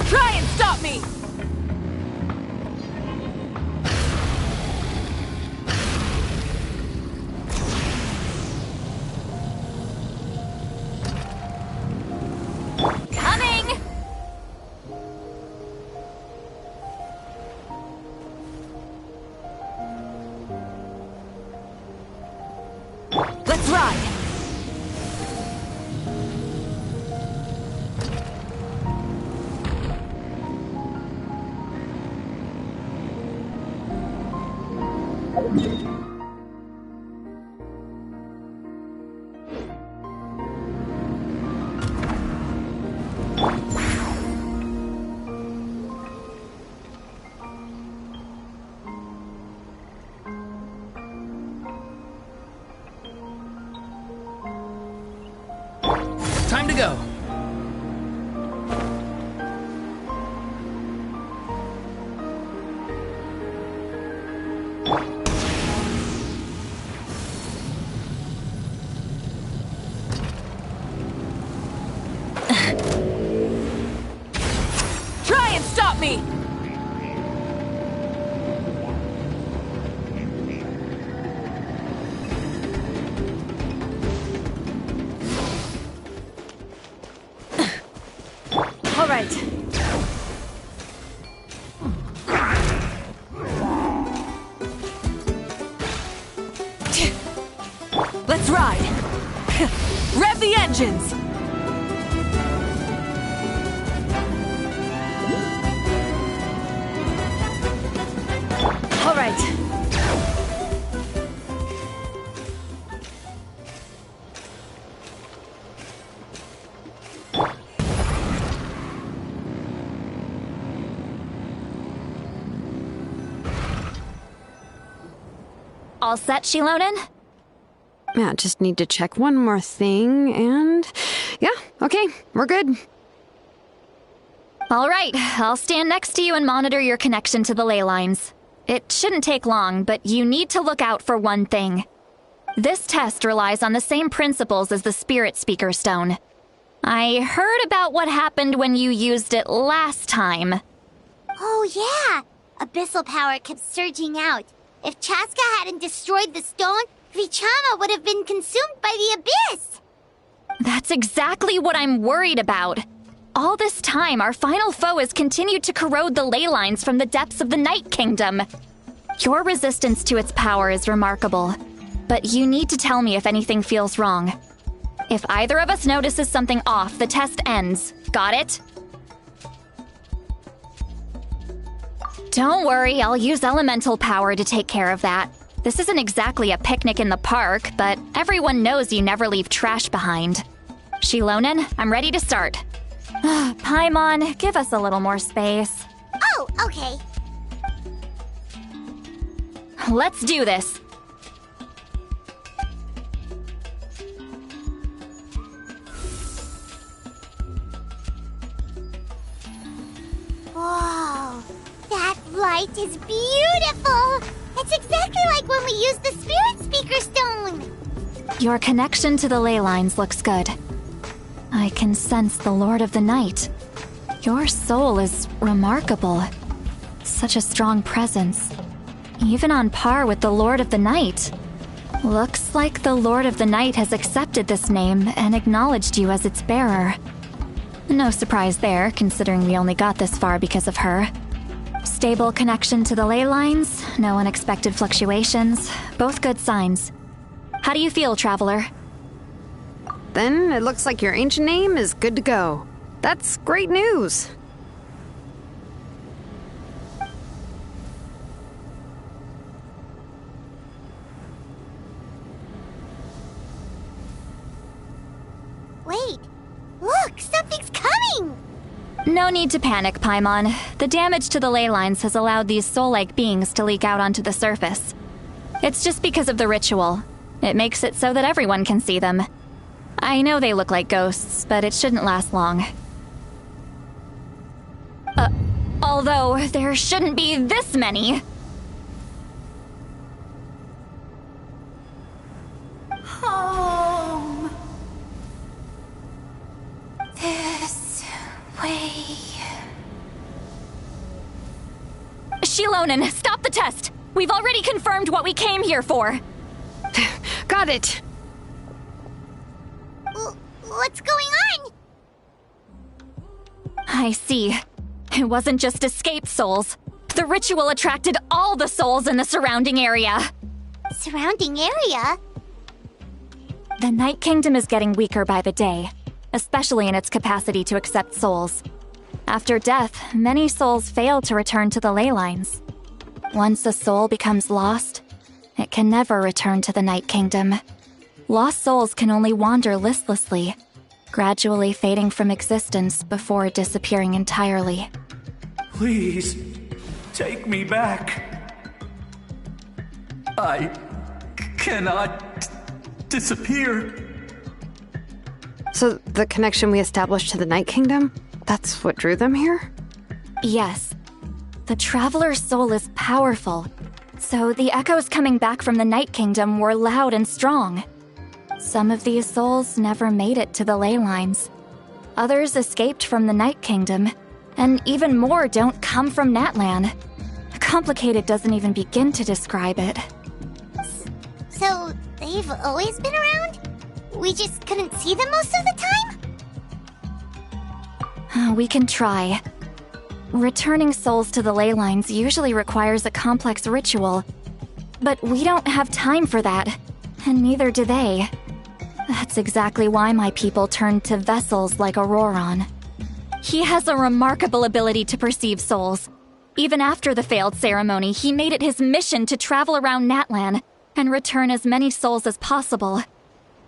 Try and stop me! Coming! Let's ride! Time to go. Try and stop me! All right. Let's ride! Rev the engines! All right. All set, Shilonen? Yeah, just need to check one more thing, and... yeah, okay, we're good. All right, I'll stand next to you and monitor your connection to the ley lines. It shouldn't take long, but you need to look out for one thing. This test relies on the same principles as the Spirit Speaker Stone. I heard about what happened when you used it last time. Oh yeah! Abyssal power kept surging out. If Chaska hadn't destroyed the stone, Vichama would have been consumed by the abyss! That's exactly what I'm worried about. All this time, our final foe has continued to corrode the ley lines from the depths of the Night Kingdom. Your resistance to its power is remarkable, but you need to tell me if anything feels wrong. If either of us notices something off, the test ends. Got it? Don't worry, I'll use elemental power to take care of that. This isn't exactly a picnic in the park, but everyone knows you never leave trash behind. Shilonen, I'm ready to start. Paimon, give us a little more space. Oh, okay. Let's do this. Whoa, that light is beautiful! It's exactly like when we used the Spirit Speaker Stone! Your connection to the ley lines looks good. I can sense the Lord of the Night. Your soul is remarkable. Such a strong presence. Even on par with the Lord of the Night. Looks like the Lord of the Night has accepted this name and acknowledged you as its bearer. No surprise there, considering we only got this far because of her. Stable connection to the ley lines, no unexpected fluctuations, both good signs. How do you feel, Traveler? Then it looks like your ancient name is good to go. That's great news. Wait, look, something's coming! No need to panic, Paimon. The damage to the ley lines has allowed these soul-like beings to leak out onto the surface. It's just because of the ritual. It makes it so that everyone can see them. I know they look like ghosts, but it shouldn't last long. Although, there shouldn't be this many. Home. Shilonen, stop the test! We've already confirmed what we came here for! Got it! What's going on? I see. It wasn't just escaped souls. The ritual attracted all the souls in the surrounding area. Surrounding area? The Night Kingdom is getting weaker by the day, especially in its capacity to accept souls. After death, many souls fail to return to the ley lines. Once a soul becomes lost, it can never return to the Night Kingdom. Lost souls can only wander listlessly, gradually fading from existence before disappearing entirely. Please, take me back. I cannot disappear. So the connection we established to the Night Kingdom, that's what drew them here? Yes. The Traveler's soul is powerful, so the echoes coming back from the Night Kingdom were loud and strong. Some of these souls never made it to the ley lines. Others escaped from the Night Kingdom, and even more don't come from Natlan. Complicated doesn't even begin to describe it. So, they've always been around? We just couldn't see them most of the time? We can try. Returning souls to the ley lines usually requires a complex ritual. But we don't have time for that, and neither do they. That's exactly why my people turned to vessels like Auroron. He has a remarkable ability to perceive souls. Even after the failed ceremony, he made it his mission to travel around Natlan and return as many souls as possible.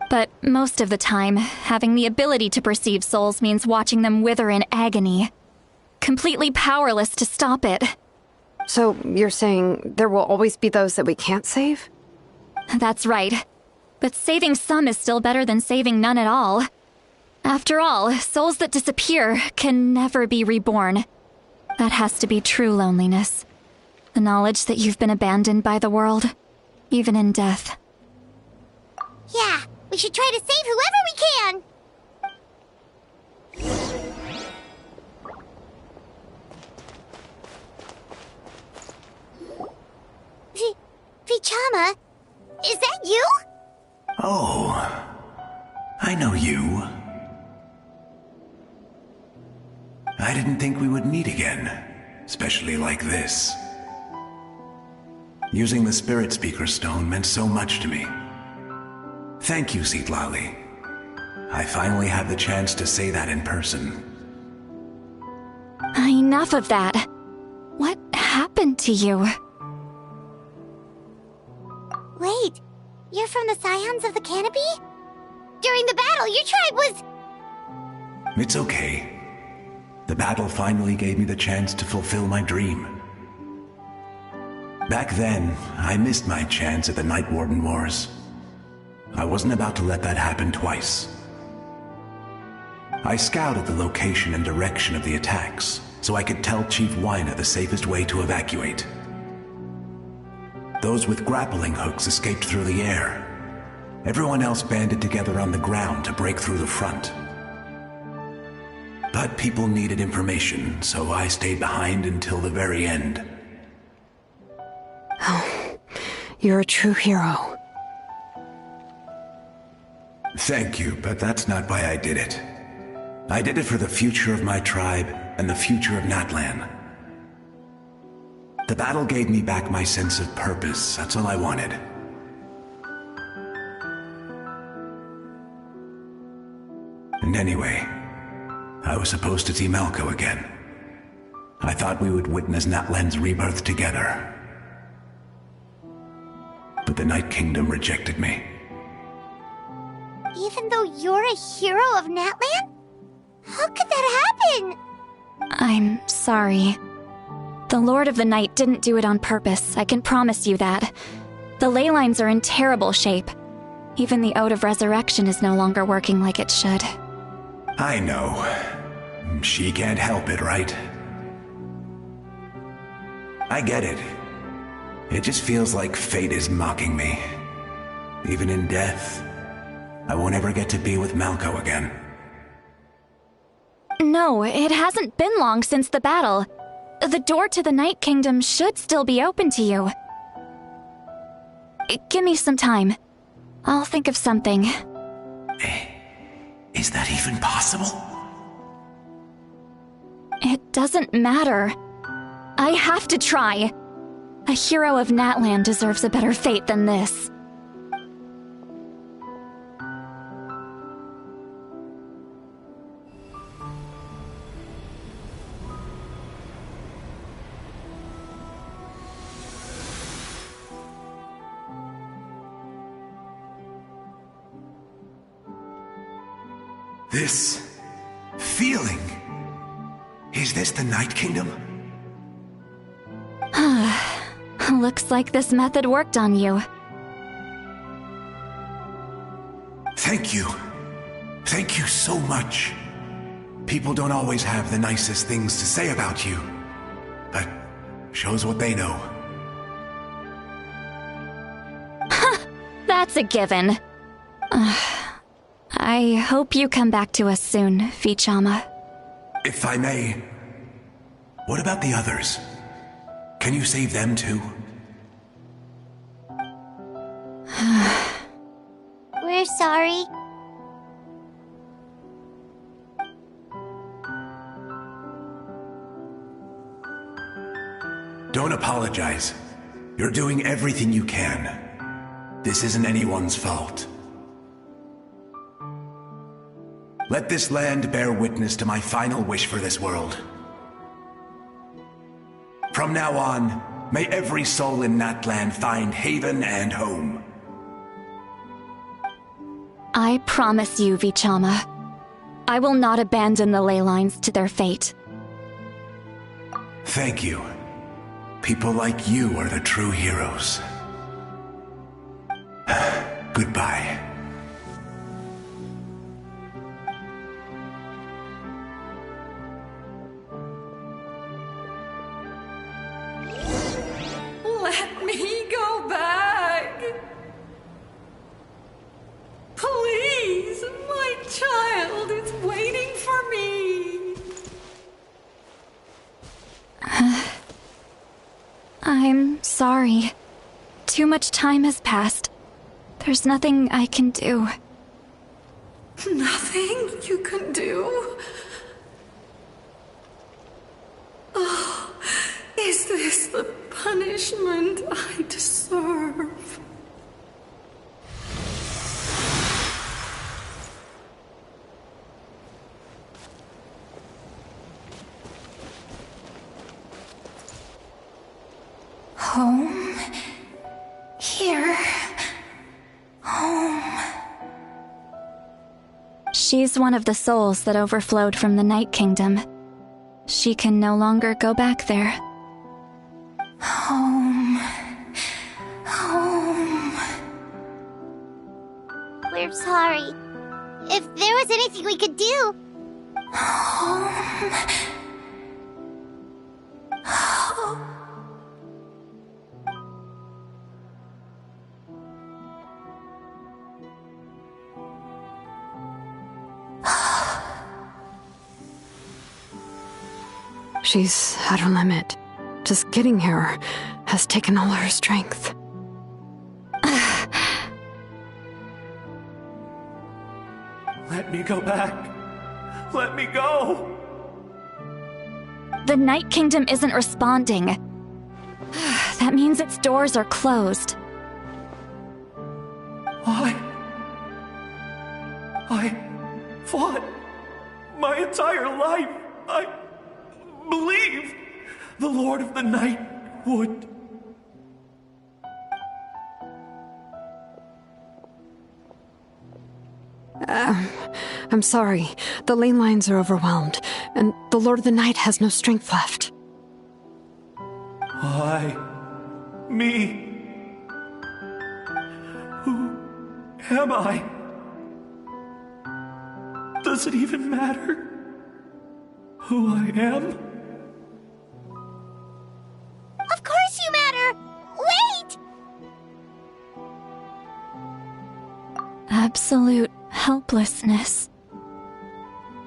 But most of the time, having the ability to perceive souls means watching them wither in agony. Completely powerless to stop it. So you're saying there will always be those that we can't save? That's right. But saving some is still better than saving none at all. After all, souls that disappear can never be reborn. That has to be true loneliness. The knowledge that you've been abandoned by the world, even in death. Yeah, we should try to save whoever we can! Vichama, is that you? Oh, I know you. I didn't think we would meet again, especially like this. Using the Spirit Speaker Stone meant so much to me. Thank you, Citlali. I finally have the chance to say that in person. Enough of that. What happened to you? Wait, you're from the Scions of the Canopy? During the battle, your tribe was... It's okay. The battle finally gave me the chance to fulfill my dream. Back then, I missed my chance at the Night Warden Wars. I wasn't about to let that happen twice. I scouted the location and direction of the attacks, so I could tell Chief Wyna the safest way to evacuate. Those with grappling hooks escaped through the air. Everyone else banded together on the ground to break through the front. But people needed information, so I stayed behind until the very end. Oh, you're a true hero. Thank you, but that's not why I did it. I did it for the future of my tribe and the future of Natlan. The battle gave me back my sense of purpose, that's all I wanted. And anyway, I was supposed to see Malco again. I thought we would witness Natlan's rebirth together. But the Night Kingdom rejected me. Even though you're a hero of Natlan? How could that happen? I'm sorry. The Lord of the Night didn't do it on purpose, I can promise you that. The ley lines are in terrible shape. Even the Ode of Resurrection is no longer working like it should. I know. She can't help it, right? I get it. It just feels like fate is mocking me. Even in death, I won't ever get to be with Malco again. No, it hasn't been long since the battle. The door to the Night Kingdom should still be open to you. Give me some time. I'll think of something. Is that even possible? It doesn't matter. I have to try. A hero of Natlan deserves a better fate than this. This feeling. Is this the Night Kingdom? Looks like this method worked on you. Thank you. Thank you so much. People don't always have the nicest things to say about you, but shows what they know. That's a given. I hope you come back to us soon, Vichama. If I may, what about the others? Can you save them too? We're sorry. Don't apologize. You're doing everything you can. This isn't anyone's fault. Let this land bear witness to my final wish for this world. From now on, may every soul in Natlan find haven and home. I promise you, Vichama. I will not abandon the ley lines to their fate. Thank you. People like you are the true heroes. Goodbye. Let me go back. Please, my child is waiting for me. I'm sorry. Too much time has passed. There's nothing I can do. Nothing you can do? Oh, is this the punishment I deserve? Home? Here? Home? She's one of the souls that overflowed from the Night Kingdom. She can no longer go back there. Home. Home. We're sorry. If there was anything we could do. Home. Home. She's at her limit. Just getting here has taken all her strength. Let me go back. Let me go. The Night Kingdom isn't responding. That means its doors are closed. I fought my entire life. I believed the Lord of the Night would. I'm sorry. The ley lines are overwhelmed, and the Lord of the Night has no strength left. Why? Me? Who am I? Does it even matter who I am? Of course you matter! Wait! Absolute helplessness.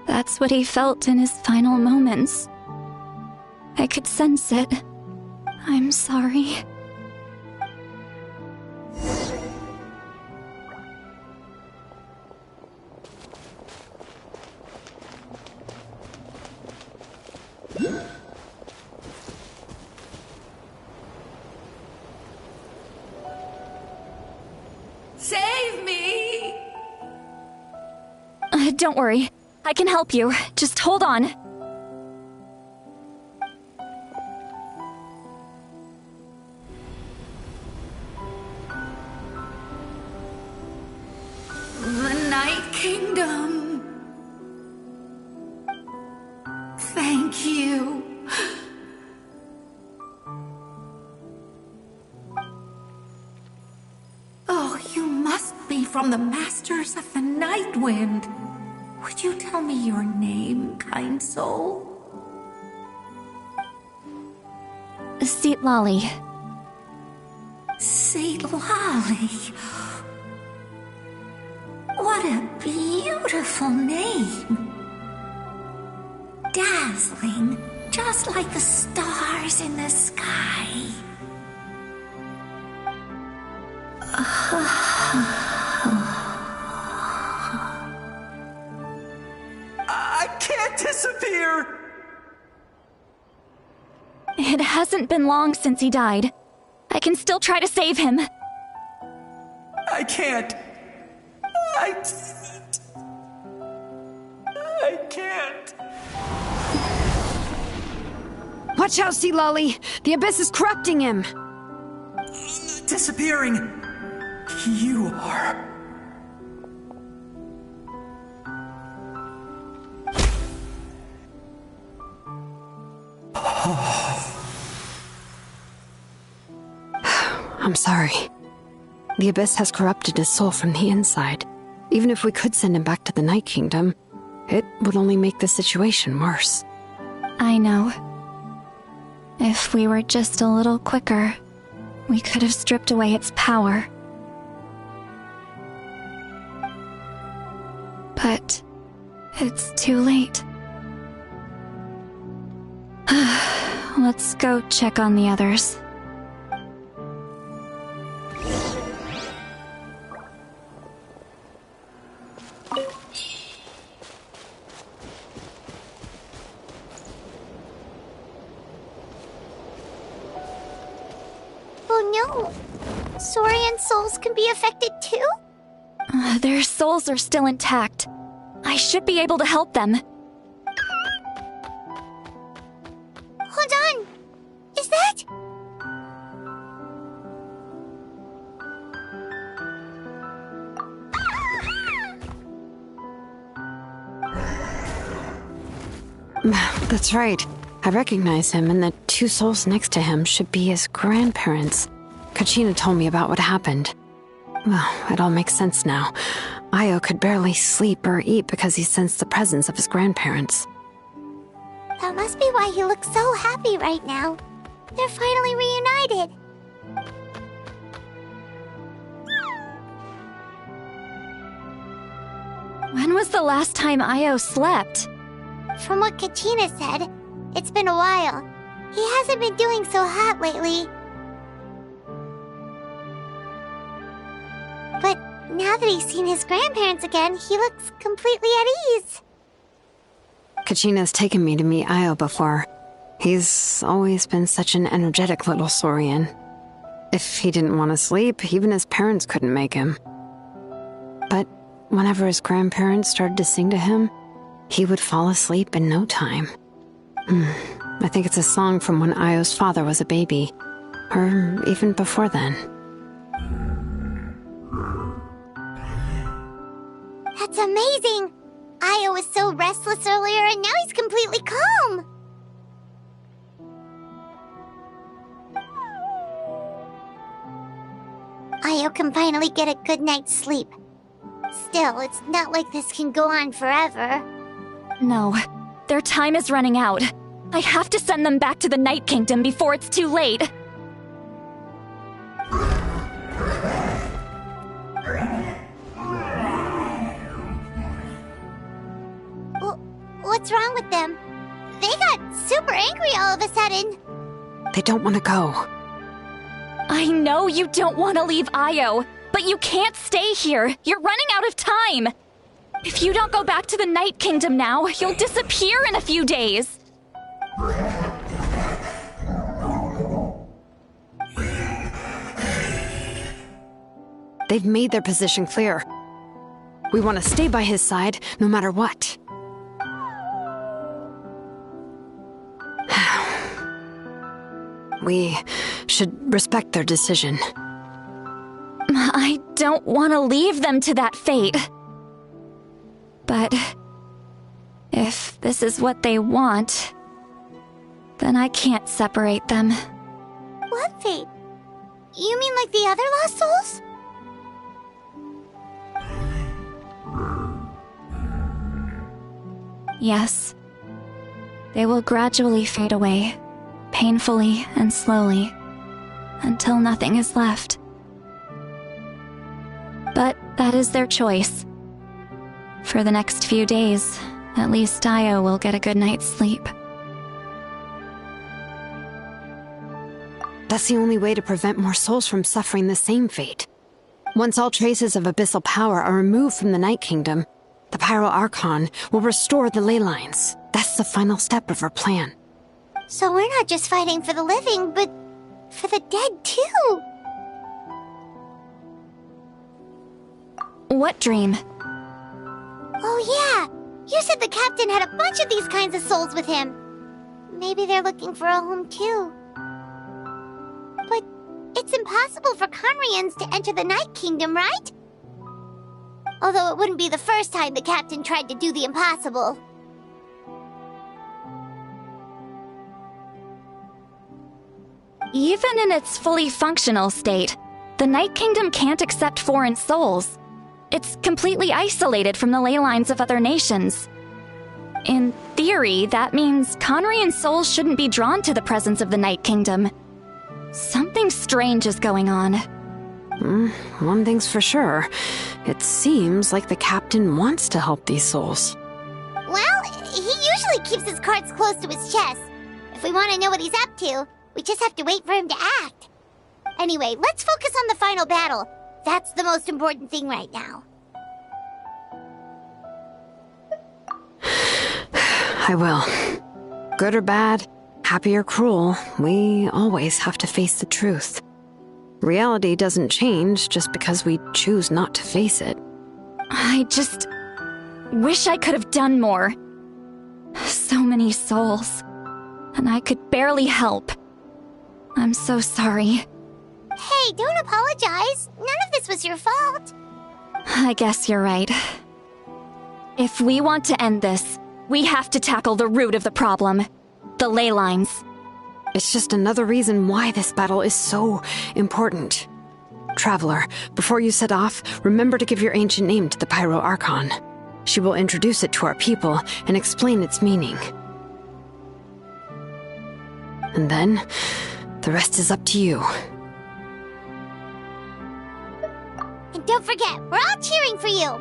That's what he felt in his final moments. I could sense it. I'm sorry. Save me! Don't worry. I can help you. Just hold on. The Night Kingdom. Thank you. Oh, you must be from the Masters of the Night Wind. Would you tell me your name, kind soul? Lolly. Lolly. What a beautiful name. Dazzling, just like the stars in the sky. I can't disappear! It hasn't been long since he died. I can still try to save him. I can't. I can't. Watch out, Sea Lolly! The Abyss is corrupting him! Disappearing. You are. I'm sorry. The Abyss has corrupted his soul from the inside. Even if we could send him back to the Night Kingdom, it would only make the situation worse. I know. If we were just a little quicker, we could have stripped away its power. But it's too late. Let's go check on the others. Oh no! Saurian souls can be affected too? Their souls are still intact. I should be able to help them. Hold on! Is that... That's right. I recognize him, and the two souls next to him should be his grandparents. Kachina told me about what happened. Well, it all makes sense now. Io could barely sleep or eat because he sensed the presence of his grandparents. That must be why he looks so happy right now. They're finally reunited. When was the last time Io slept? From what Kachina said, it's been a while. He hasn't been doing so hot lately. But now that he's seen his grandparents again, he looks completely at ease. Kachina's taken me to meet Io before. He's always been such an energetic little Saurian. If he didn't want to sleep, even his parents couldn't make him. But whenever his grandparents started to sing to him, he would fall asleep in no time. I think it's a song from when Io's father was a baby, or even before then. That's amazing! Io was so restless earlier and now he's completely calm! Io can finally get a good night's sleep. Still, it's not like this can go on forever. No, their time is running out. I have to send them back to the Night Kingdom before it's too late. What's wrong with them? They got super angry all of a sudden. They don't want to go. I know you don't want to leave Io, but you can't stay here. You're running out of time. If you don't go back to the Night Kingdom now, you'll disappear in a few days. They've made their position clear. We want to stay by his side, no matter what. We should respect their decision. I don't want to leave them to that fate. But if this is what they want, then I can't separate them. What fate? You mean like the other lost souls? Yes. They will gradually fade away, painfully and slowly, until nothing is left. But that is their choice. For the next few days, at least Io will get a good night's sleep. That's the only way to prevent more souls from suffering the same fate. Once all traces of abyssal power are removed from the Night Kingdom, the Pyro Archon will restore the ley lines. That's the final step of our plan. So we're not just fighting for the living, but for the dead too. What dream? Oh yeah, you said the captain had a bunch of these kinds of souls with him. Maybe they're looking for a home too. But it's impossible for Conrians to enter the Night Kingdom, right? Although it wouldn't be the first time the captain tried to do the impossible. Even in its fully functional state, the Night Kingdom can't accept foreign souls. It's completely isolated from the ley lines of other nations. In theory, that means Conrian souls shouldn't be drawn to the presence of the Night Kingdom. Something strange is going on. One thing's for sure. It seems like the captain wants to help these souls. Well, he usually keeps his cards close to his chest. If we want to know what he's up to, we just have to wait for him to act. Anyway, let's focus on the final battle. That's the most important thing right now. I will. Good or bad, happy or cruel, we always have to face the truth. Reality doesn't change just because we choose not to face it. I just wish I could have done more. So many souls, and I could barely help. I'm so sorry. Hey, don't apologize. None of this was your fault. I guess you're right. If we want to end this, we have to tackle the root of the problem. The ley lines. It's just another reason why this battle is so important. Traveler, before you set off, remember to give your ancient name to the Pyro Archon. She will introduce it to our people and explain its meaning. And then, the rest is up to you. And don't forget, we're all cheering for you!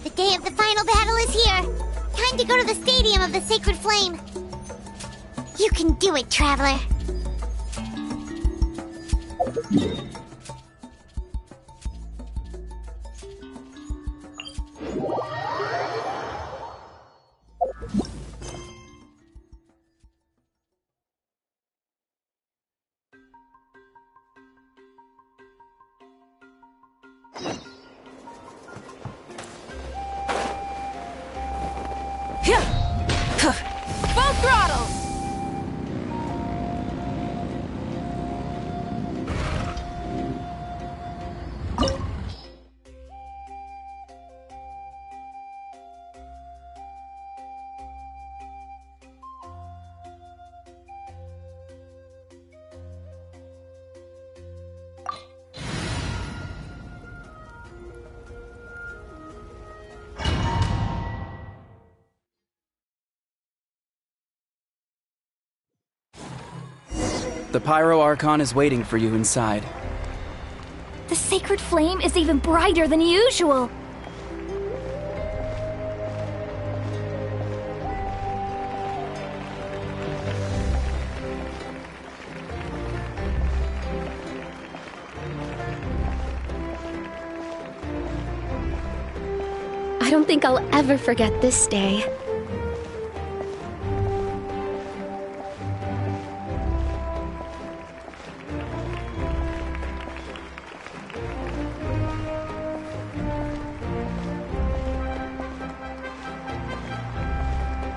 The day of the final battle is here. Time to go to the Stadium of the Sacred Flame. You can do it, Traveler. Full throttle! The Pyro Archon is waiting for you inside. The sacred flame is even brighter than usual. I don't think I'll ever forget this day.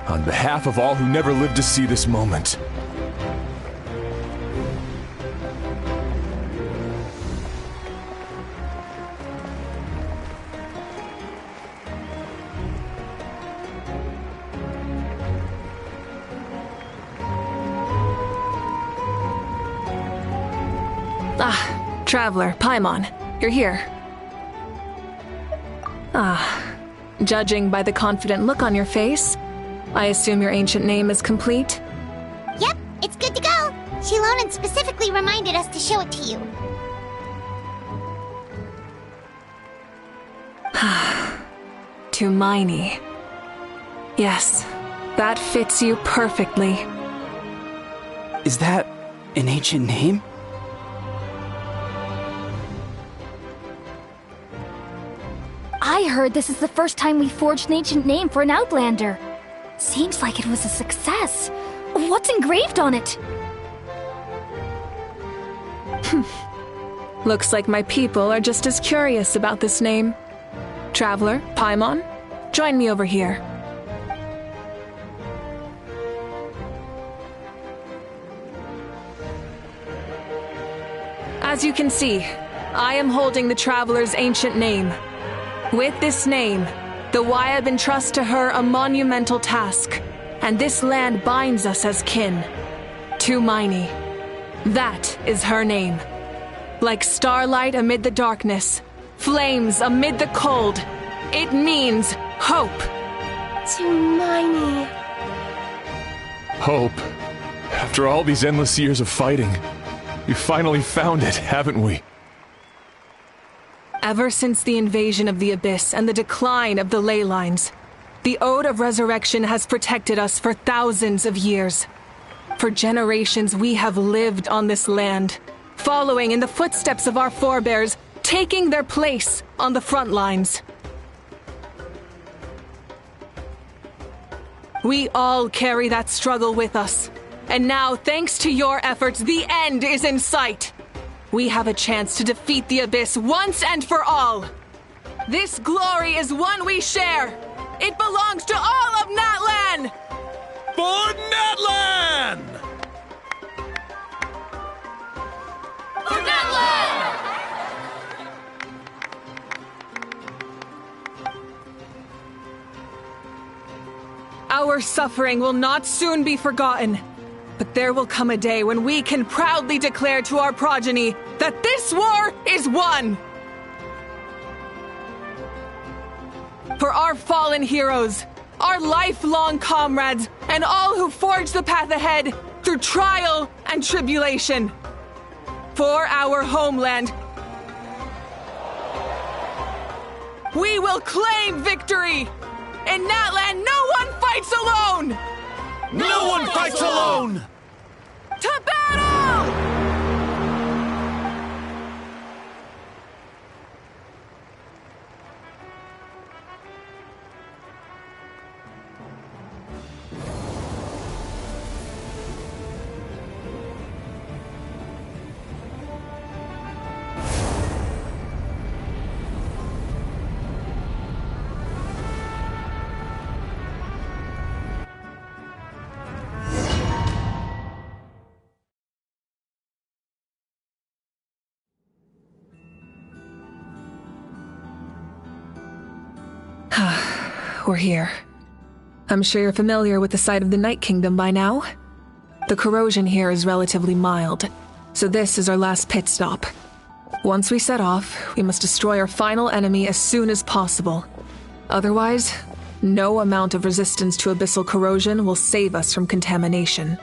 On behalf of all who never lived to see this moment. Ah, Traveler, Paimon, you're here. Ah, judging by the confident look on your face, I assume your ancient name is complete? Yep, it's good to go. Shilonen specifically reminded us to show it to you. Tumaini. Yes, that fits you perfectly. Is that an ancient name? I heard this is the first time we forged an ancient name for an Outlander. Seems like it was a success. What's engraved on it? Looks like my people are just as curious about this name. Traveler, Paimon, join me over here. As you can see, I am holding the Traveler's ancient name. With this name, the Wayab entrusts to her a monumental task, and this land binds us as kin. Tumaini. That is her name. Like starlight amid the darkness, flames amid the cold, it means hope. Tumaini. Hope. After all these endless years of fighting, we finally found it, haven't we? Ever since the invasion of the Abyss and the decline of the ley lines, the Ode of Resurrection has protected us for thousands of years. For generations we have lived on this land, following in the footsteps of our forebears, taking their place on the front lines. We all carry that struggle with us, and now, thanks to your efforts, the end is in sight. We have a chance to defeat the Abyss once and for all. This glory is one we share. It belongs to all of Natlan! For Natlan! For Natlan! Our suffering will not soon be forgotten. But there will come a day when we can proudly declare to our progeny that this war is won! For our fallen heroes, our lifelong comrades, and all who forge the path ahead through trial and tribulation. For our homeland, we will claim victory! In Natlan, no one fights alone! No one fights alone! To battle! we're here. I'm sure you're familiar with the site of the Night Kingdom by now. The corrosion here is relatively mild, so this is our last pit stop. Once we set off, we must destroy our final enemy as soon as possible. Otherwise, no amount of resistance to abyssal corrosion will save us from contamination.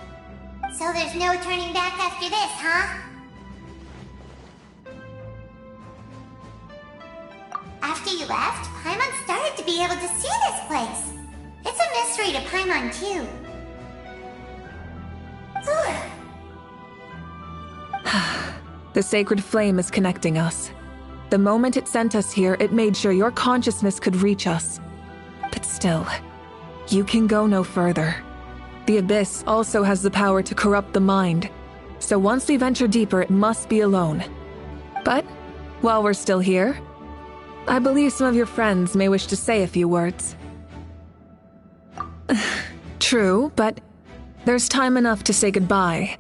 So there's no turning back after this, huh? After you left, Paimon started to be able to see this place. It's a mystery to Paimon, too. The sacred flame is connecting us. The moment it sent us here, it made sure your consciousness could reach us. But still, you can go no further. The Abyss also has the power to corrupt the mind, so once we venture deeper, it must be alone. But, while we're still here, I believe some of your friends may wish to say a few words. True, but there's time enough to say goodbye.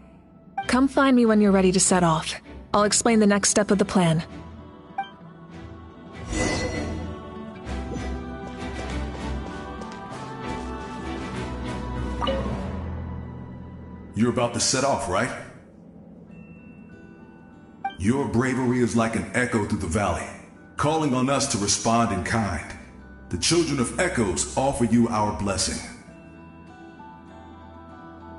Come find me when you're ready to set off. I'll explain the next step of the plan. You're about to set off, right? Your bravery is like an echo through the valley, calling on us to respond in kind. The Children of Echoes offer you our blessing.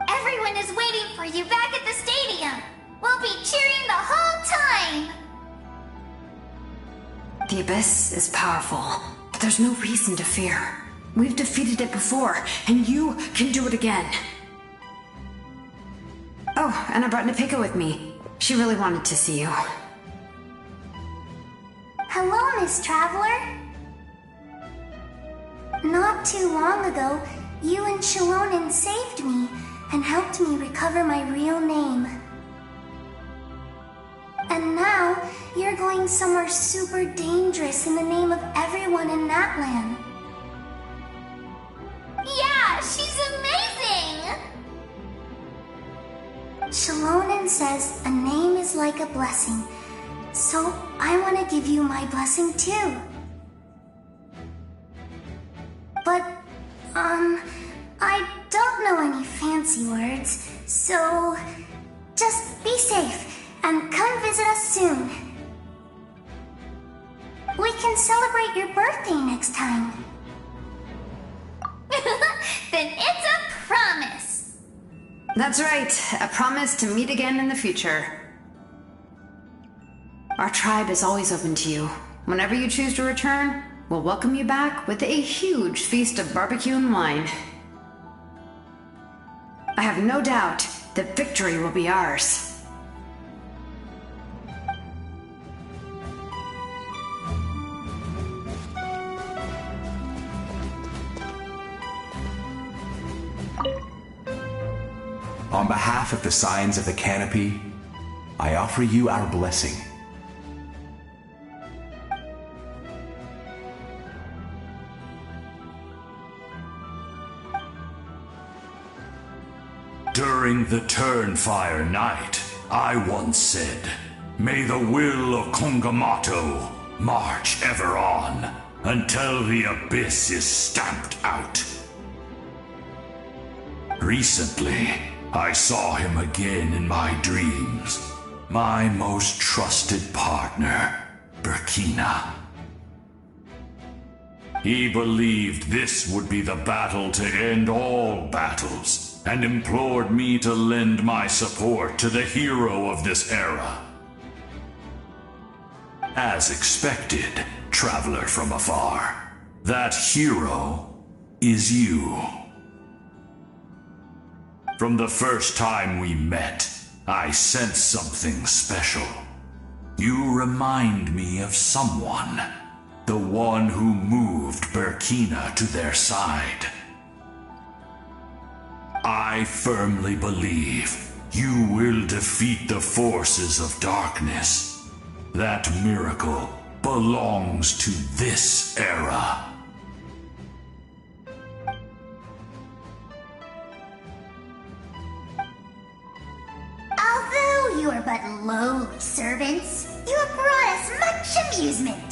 Everyone is waiting for you back at the stadium. We'll be cheering the whole time. The Abyss is powerful, but there's no reason to fear. We've defeated it before, and you can do it again. Oh, and I brought Nepika with me. She really wanted to see you. Hello, Miss Traveler. Not too long ago, you and Shalonen saved me and helped me recover my real name. And now, you're going somewhere super dangerous in the name of everyone in that land. Yeah, she's amazing! Shalonen says a name is like a blessing, so I want to give you my blessing too. But, I don't know any fancy words, so just be safe and come visit us soon. We can celebrate your birthday next time. Then it's a promise. That's right, a promise to meet again in the future. Our tribe is always open to you. Whenever you choose to return, we'll welcome you back with a huge feast of barbecue and wine. I have no doubt that victory will be ours. On behalf of the Signs of the Canopy, I offer you our blessing. During the Turnfire Night, I once said, "May the will of Kongamato march ever on, until the Abyss is stamped out." Recently, I saw him again in my dreams. My most trusted partner, Burkina. He believed this would be the battle to end all battles, and implored me to lend my support to the hero of this era. As expected, traveler from afar, that hero is you. From the first time we met, I sensed something special. You remind me of someone, the one who moved Burkina to their side. I firmly believe you will defeat the forces of darkness. That miracle belongs to this era. Although you are but lowly servants, you have brought us much amusement.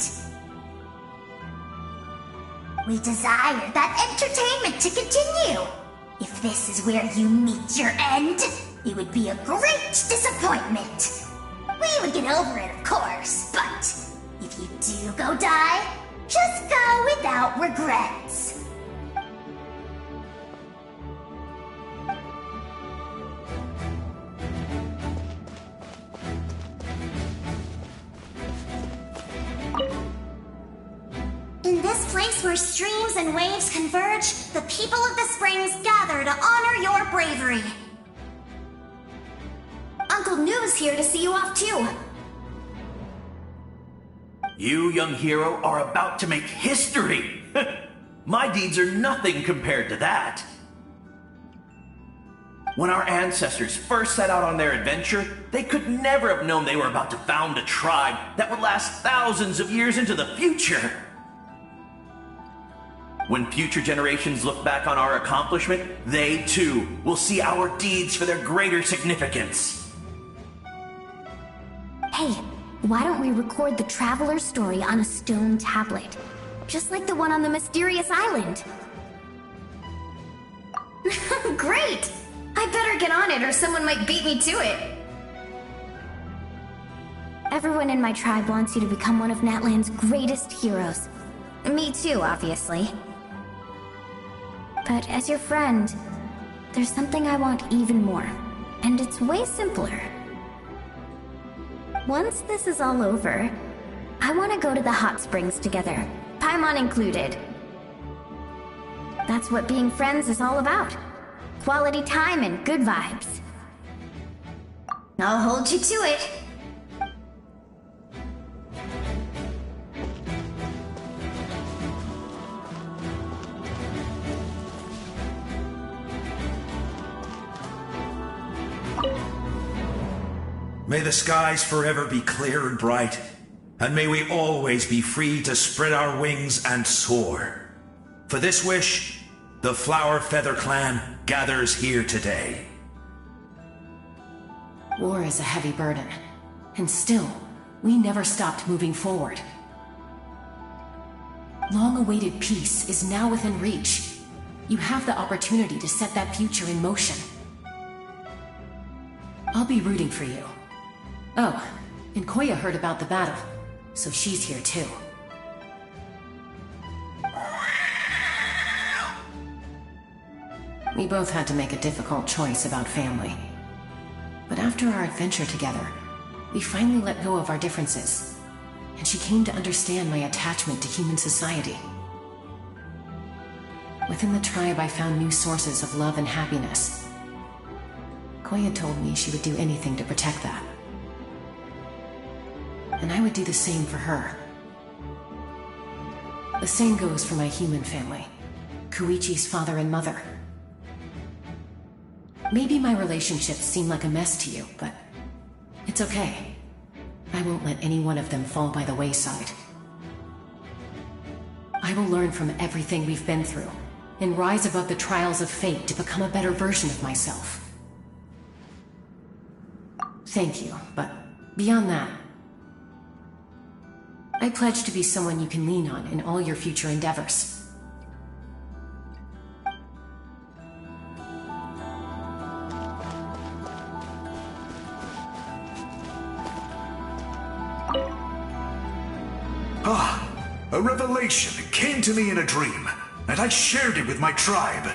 We desire that entertainment to continue. If this is where you meet your end, it would be a great disappointment. We would get over it, of course, but if you do go die, just go without regrets. In this place where streams and waves converge, the people of the springs gather to honor your bravery. Uncle Noo's here to see you off too. You, young hero, are about to make history! My deeds are nothing compared to that. When our ancestors first set out on their adventure, they could never have known they were about to found a tribe that would last thousands of years into the future. When future generations look back on our accomplishment, they too will see our deeds for their greater significance. Hey, why don't we record the traveler's story on a stone tablet? Just like the one on the mysterious island. Great! I better get on it or someone might beat me to it. Everyone in my tribe wants you to become one of Natlan's greatest heroes. Me too, obviously. But as your friend, there's something I want even more. And it's way simpler. Once this is all over, I want to go to the hot springs together, Paimon included. That's what being friends is all about. Quality time and good vibes. I'll hold you to it. May the skies forever be clear and bright, and may we always be free to spread our wings and soar. For this wish, the Flower Feather Clan gathers here today. War is a heavy burden, and still, we never stopped moving forward. Long-awaited peace is now within reach. You have the opportunity to set that future in motion. I'll be rooting for you. Oh, and Koya heard about the battle, so she's here too. We both had to make a difficult choice about family. But after our adventure together, we finally let go of our differences, and she came to understand my attachment to human society. Within the tribe, I found new sources of love and happiness. Koya told me she would do anything to protect that. And I would do the same for her. The same goes for my human family, Koichi's father and mother. Maybe my relationships seem like a mess to you, but it's okay. I won't let any one of them fall by the wayside. I will learn from everything we've been through, and rise above the trials of fate to become a better version of myself. Thank you, but beyond that, I pledge to be someone you can lean on in all your future endeavors. A revelation came to me in a dream, and I shared it with my tribe.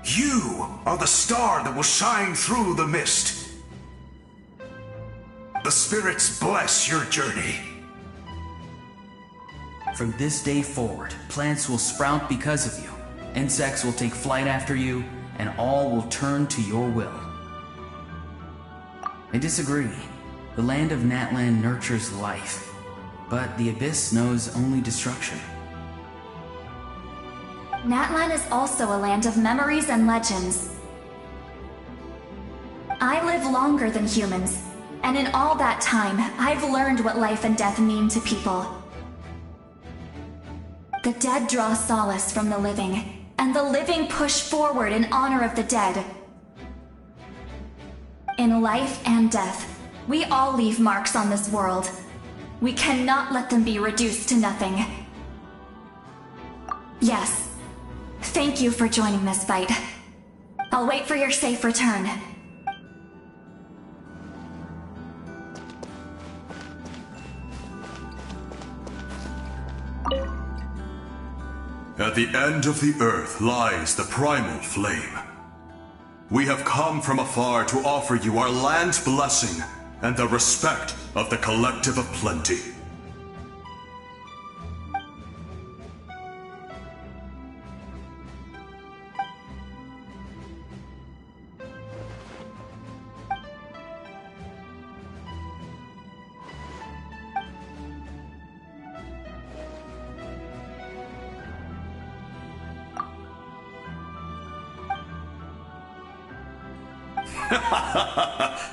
You are the star that will shine through the mist. The spirits bless your journey. From this day forward, plants will sprout because of you, insects will take flight after you, and all will turn to your will. I disagree. The land of Natlan nurtures life, but the Abyss knows only destruction. Natlan is also a land of memories and legends. I live longer than humans, and in all that time, I've learned what life and death mean to people. The dead draw solace from the living, and the living push forward in honor of the dead. In life and death, we all leave marks on this world. We cannot let them be reduced to nothing. Yes. Thank you for joining this fight. I'll wait for your safe return. At the end of the earth lies the primal flame. We have come from afar to offer you our land's blessing and the respect of the Collective of Plenty.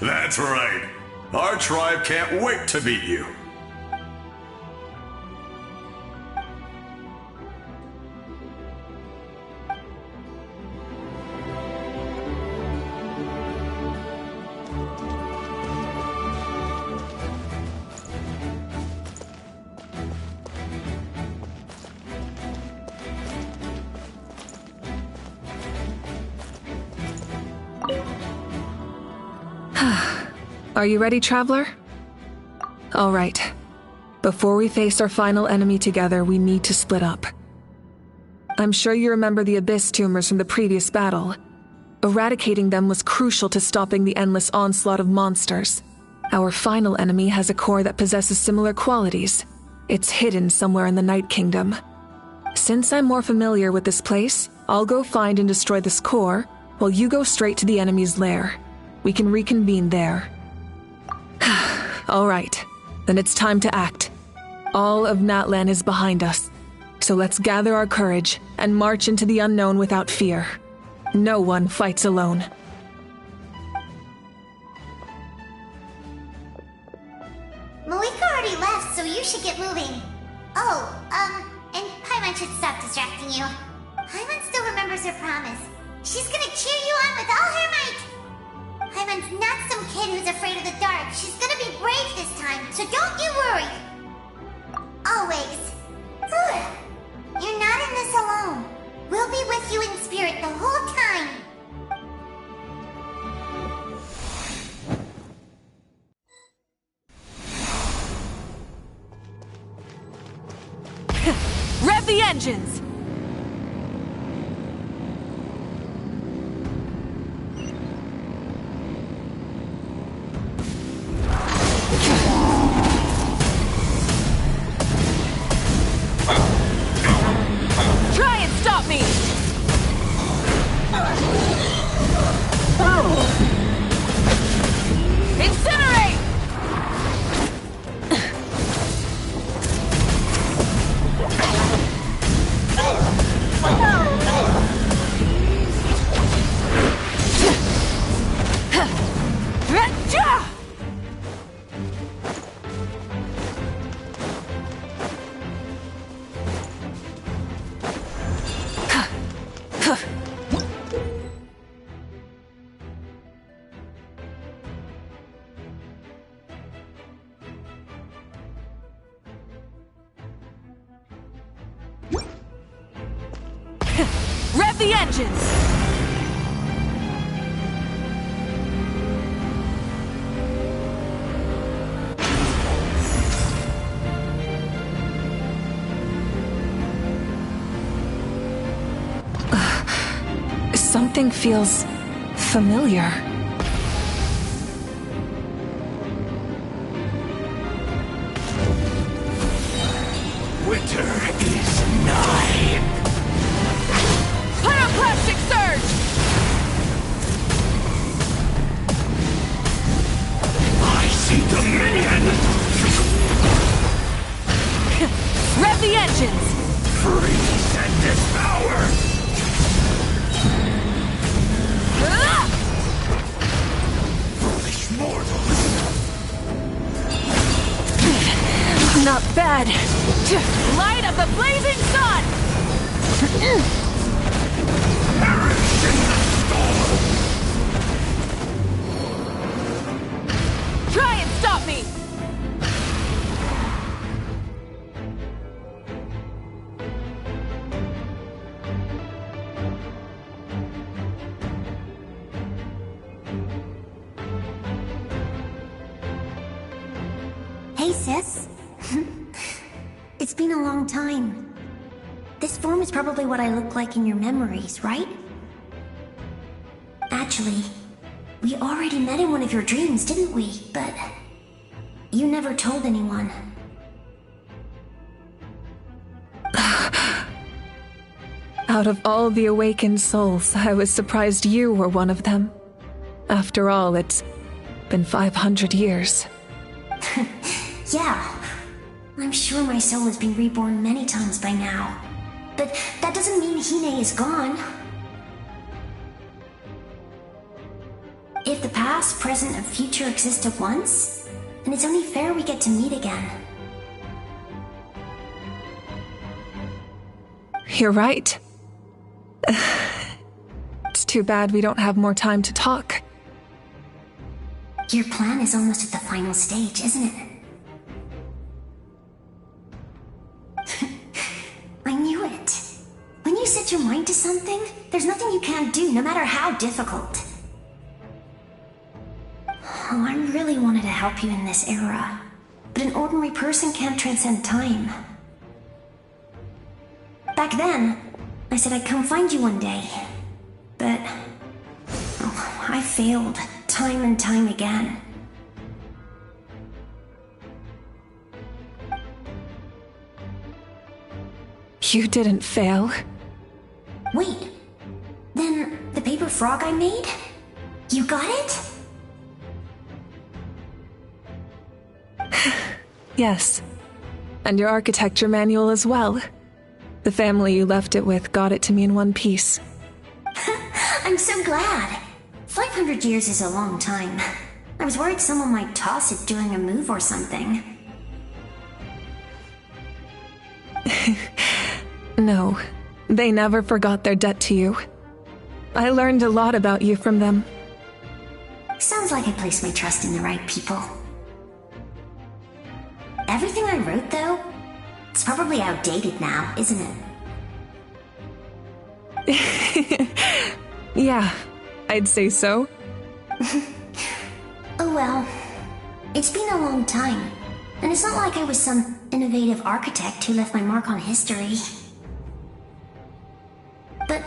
That's right. Our tribe can't wait to meet you. Are you ready, Traveler? All right. Before we face our final enemy together, we need to split up. I'm sure you remember the Abyss tumors from the previous battle. Eradicating them was crucial to stopping the endless onslaught of monsters. Our final enemy has a core that possesses similar qualities. It's hidden somewhere in the Night Kingdom. Since I'm more familiar with this place, I'll go find and destroy this core, while you go straight to the enemy's lair. We can reconvene there. All right, then it's time to act. All of Natlan is behind us, so let's gather our courage and march into the unknown without fear. No one fights alone. Malika already left, so you should get moving. Oh, and Paimon should stop distracting you. Paimon still remembers her promise. She's gonna cheer you on with all her might. Paimon's not some kid who's afraid of the dark. She's gonna be brave this time, so don't you worry. Always. You're not in this alone. We'll be with you in spirit the whole time. Rev the engines! Try and stop me! Incinerate! Rev the engines! Something feels familiar. Winter is nigh. Pyroclastic surge! I see dominion! Rev the engines! Freeze and devour! Foolish mortals! Not bad. Light of the blazing sun! Perish in the storm! Try and stop me! Hey, sis. It's been a long time. This form is probably what I look like in your memories, right? Actually, we already met in one of your dreams, didn't we? But you never told anyone. Out of all the awakened souls, I was surprised you were one of them. After all, it's been 500 years. Yeah. I'm sure my soul has been reborn many times by now. But that doesn't mean Hine is gone. If the past, present, and future exist at once, then it's only fair we get to meet again. You're right. It's too bad we don't have more time to talk. Your plan is almost at the final stage, isn't it? I knew it. When you set your mind to something, there's nothing you can't do, no matter how difficult. Oh, I really wanted to help you in this era, but an ordinary person can't transcend time. Back then, I said I'd come find you one day, but I failed time and time again. You didn't fail. Wait, then the paper frog I made? You got it? Yes. And your architecture manual as well. The family you left it with got it to me in one piece. I'm so glad. 500 years is a long time. I was worried someone might toss it during a move or something. No, they never forgot their debt to you. I learned a lot about you from them. Sounds like I placed my trust in the right people. Everything I wrote, though, it's probably outdated now, isn't it? Yeah, I'd say so. Oh well, it's been a long time, and it's not like I was some innovative architect who left my mark on history. But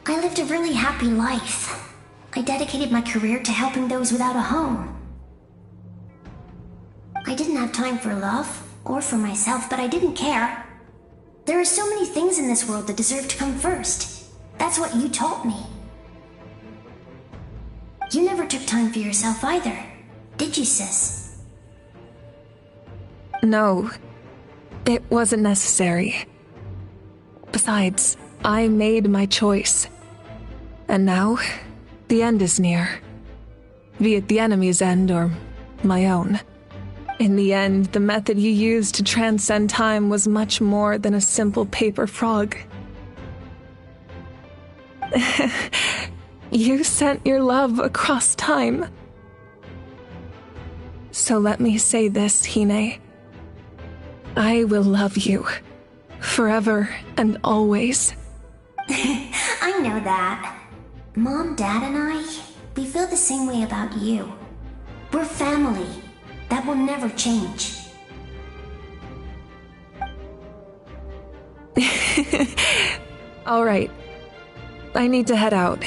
I lived a really happy life. I dedicated my career to helping those without a home. I didn't have time for love, or for myself, but I didn't care. There are so many things in this world that deserve to come first. That's what you taught me. You never took time for yourself either, did you, sis? No, it wasn't necessary. Besides, I made my choice. And now, the end is near. Be it the enemy's end or my own. In the end, the method you used to transcend time was much more than a simple paper frog. You sent your love across time. So let me say this, Hine. I will love you. Forever and always. I know that. Mom, Dad, and I, we feel the same way about you. We're family. That will never change. All right. I need to head out.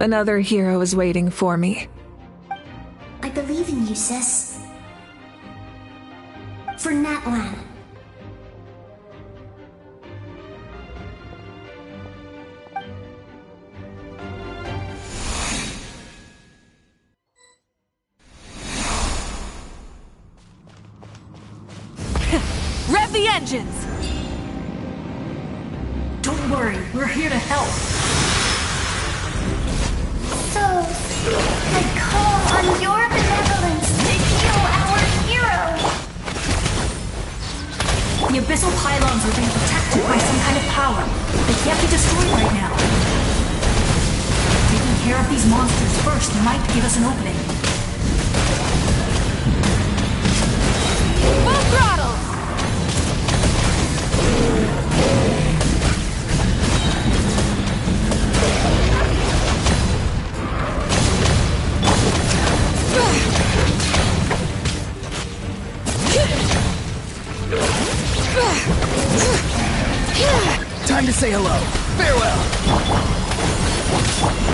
Another hero is waiting for me. I believe in you, sis. For Natlan. Rev the engines! Don't worry, we're here to help. So, I call on your benevolence to heal our hero. The abyssal pylons are being protected by some kind of power. They can't be destroyed right now. Taking care of these monsters first might give us an opening. Full throttle! say hello. Farewell!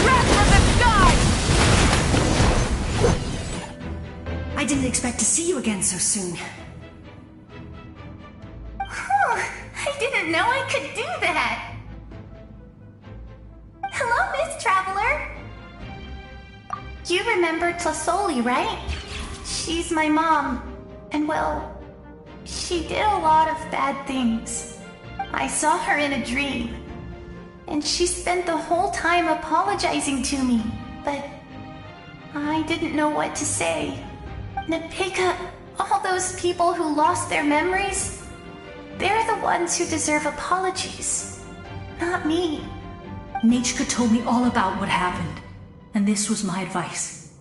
Wrath of the sky! I didn't expect to see you again so soon. I didn't know I could do that. Hello, Miss Traveler. You remember Tlasoli, right? She's my mom, and well, she did a lot of bad things. I saw her in a dream, and she spent the whole time apologizing to me, but I didn't know what to say. Nepika, all those people who lost their memories, they're the ones who deserve apologies, not me. Nachka told me all about what happened, and this was my advice.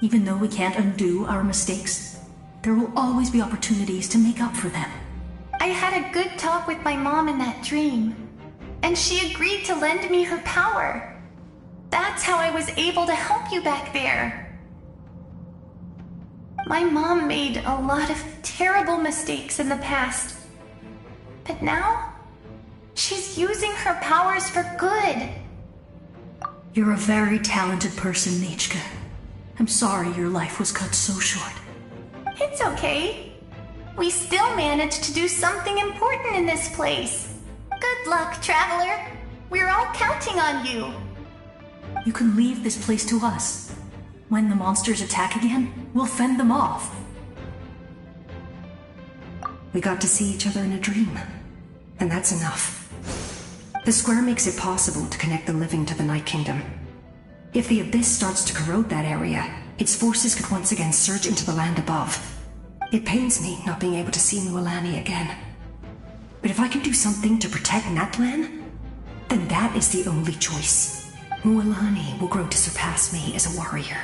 Even though we can't undo our mistakes, there will always be opportunities to make up for them. I had a good talk with my mom in that dream, and she agreed to lend me her power. That's how I was able to help you back there. My mom made a lot of terrible mistakes in the past, but now she's using her powers for good. You're a very talented person, Nachka. I'm sorry your life was cut so short. It's okay. We still managed to do something important in this place. Good luck, Traveler. We're all counting on you. You can leave this place to us. When the monsters attack again, we'll fend them off. We got to see each other in a dream, and that's enough. The square makes it possible to connect the living to the Night Kingdom. If the Abyss starts to corrode that area, its forces could once again surge into the land above. It pains me not being able to see Mualani again. But if I can do something to protect Natlan, then that is the only choice. Mualani will grow to surpass me as a warrior,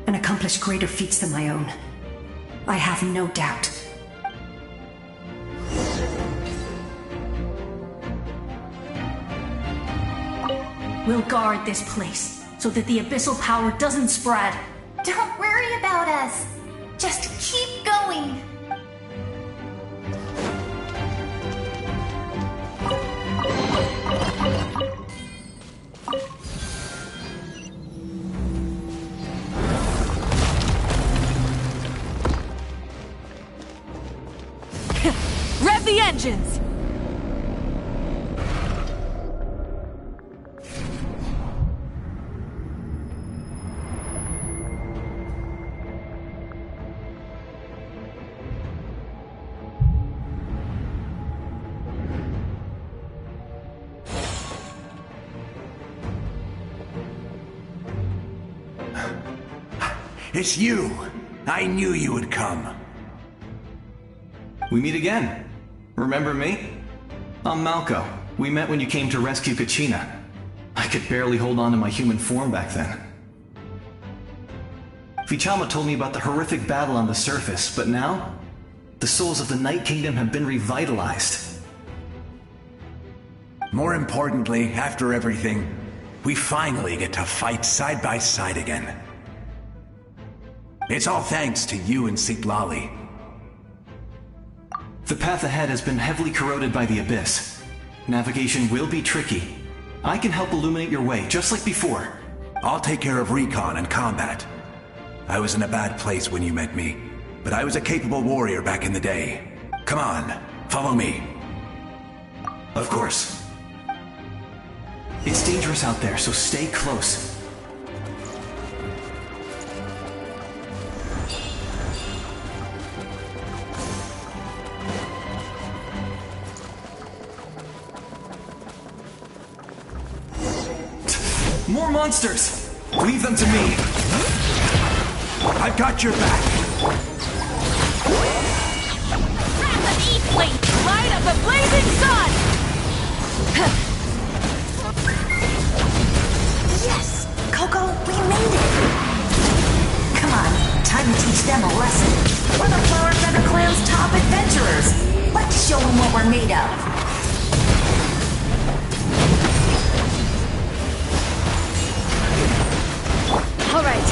and accomplish greater feats than my own. I have no doubt. We'll guard this place, so that the abyssal power doesn't spread. Don't worry about us. Just keep going. Rev the engines! It's you! I knew you would come. We meet again. Remember me? I'm Malco. We met when you came to rescue Kachina. I could barely hold on to my human form back then. Vichama told me about the horrific battle on the surface, but now, the souls of the Night Kingdom have been revitalized. More importantly, after everything, we finally get to fight side by side again. It's all thanks to you and Sitlali. The path ahead has been heavily corroded by the Abyss. Navigation will be tricky. I can help illuminate your way, just like before. I'll take care of recon and combat. I was in a bad place when you met me, but I was a capable warrior back in the day. Come on, follow me. Of course. It's dangerous out there, so stay close. More monsters! Leave them to me! I've got your back! Wrath of Eastling! Light of the blazing sun! Yes! Coco, we made it! Come on, time to teach them a lesson. We're the Flower Feather Clan's top adventurers! Let's show them what we're made of! All right.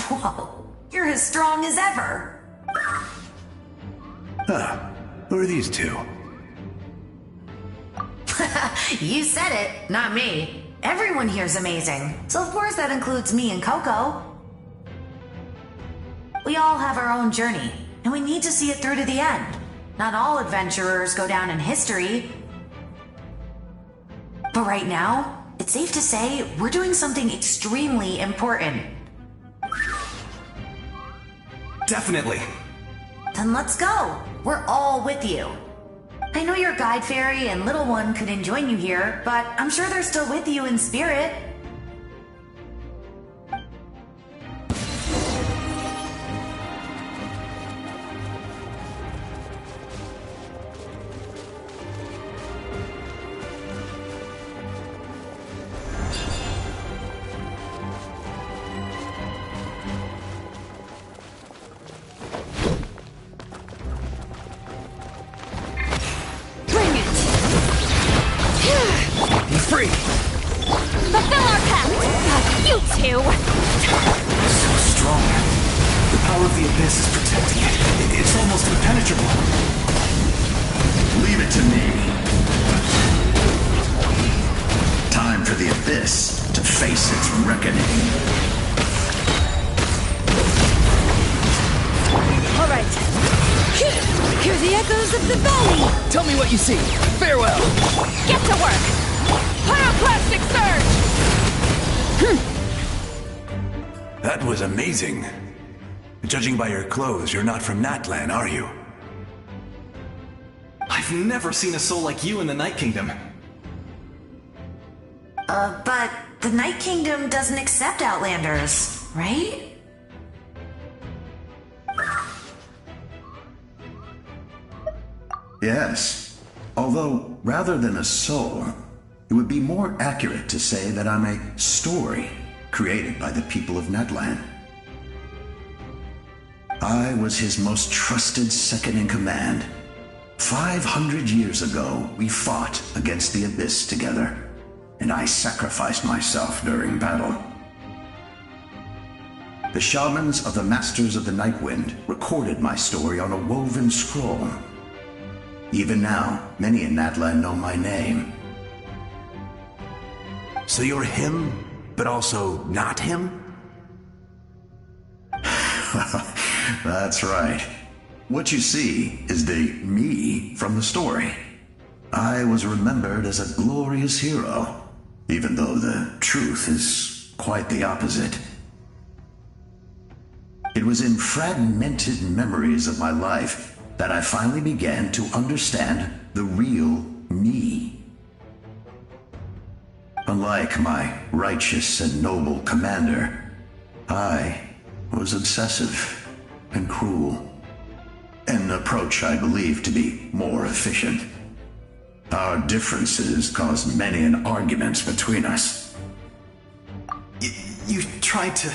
Whoa, you're as strong as ever. Huh, who are these two? You said it, not me. Everyone here's amazing, so of course that includes me and Coco. We all have our own journey, and we need to see it through to the end. Not all adventurers go down in history. But right now, it's safe to say we're doing something extremely important. Definitely. Then let's go. We're all with you. I know your guide fairy and little one couldn't join you here, but I'm sure they're still with you in spirit. Fulfill our pact! You two! So strong. The power of the Abyss is protecting it. It's almost impenetrable. Leave it to me. Time for the Abyss to face its reckoning. All right. Hear the echoes of the valley. Tell me what you see. Farewell. Get to work! Pyroclastic surge! That was amazing. Judging by your clothes, you're not from Natlan, are you? I've never seen a soul like you in the Night Kingdom. But the Night Kingdom doesn't accept Outlanders, right? Yes. Although, rather than a soul, it would be more accurate to say that I'm a story created by the people of Natlan. I was his most trusted second-in-command. 500 years ago, we fought against the Abyss together, and I sacrificed myself during battle. The shamans of the Masters of the Nightwind recorded my story on a woven scroll. Even now, many in Natlan know my name. So you're him, but also not him? That's right. What you see is the me from the story. I was remembered as a glorious hero, even though the truth is quite the opposite. It was in fragmented memories of my life that I finally began to understand the real me. Unlike my righteous and noble commander, I was obsessive and cruel. An approach I believe to be more efficient. Our differences caused many an arguments between us. You tried to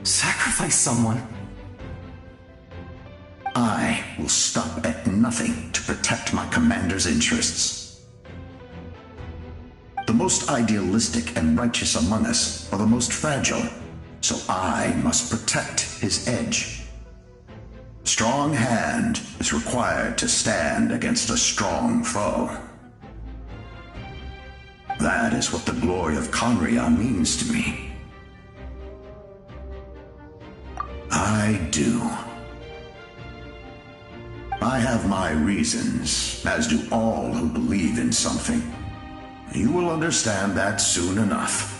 sacrifice someone? I will stop at nothing to protect my commander's interests. The most idealistic and righteous among us are the most fragile, so I must protect his edge. Strong hand is required to stand against a strong foe. That is what the glory of Conria means to me. I do. I have my reasons, as do all who believe in something. You will understand that soon enough.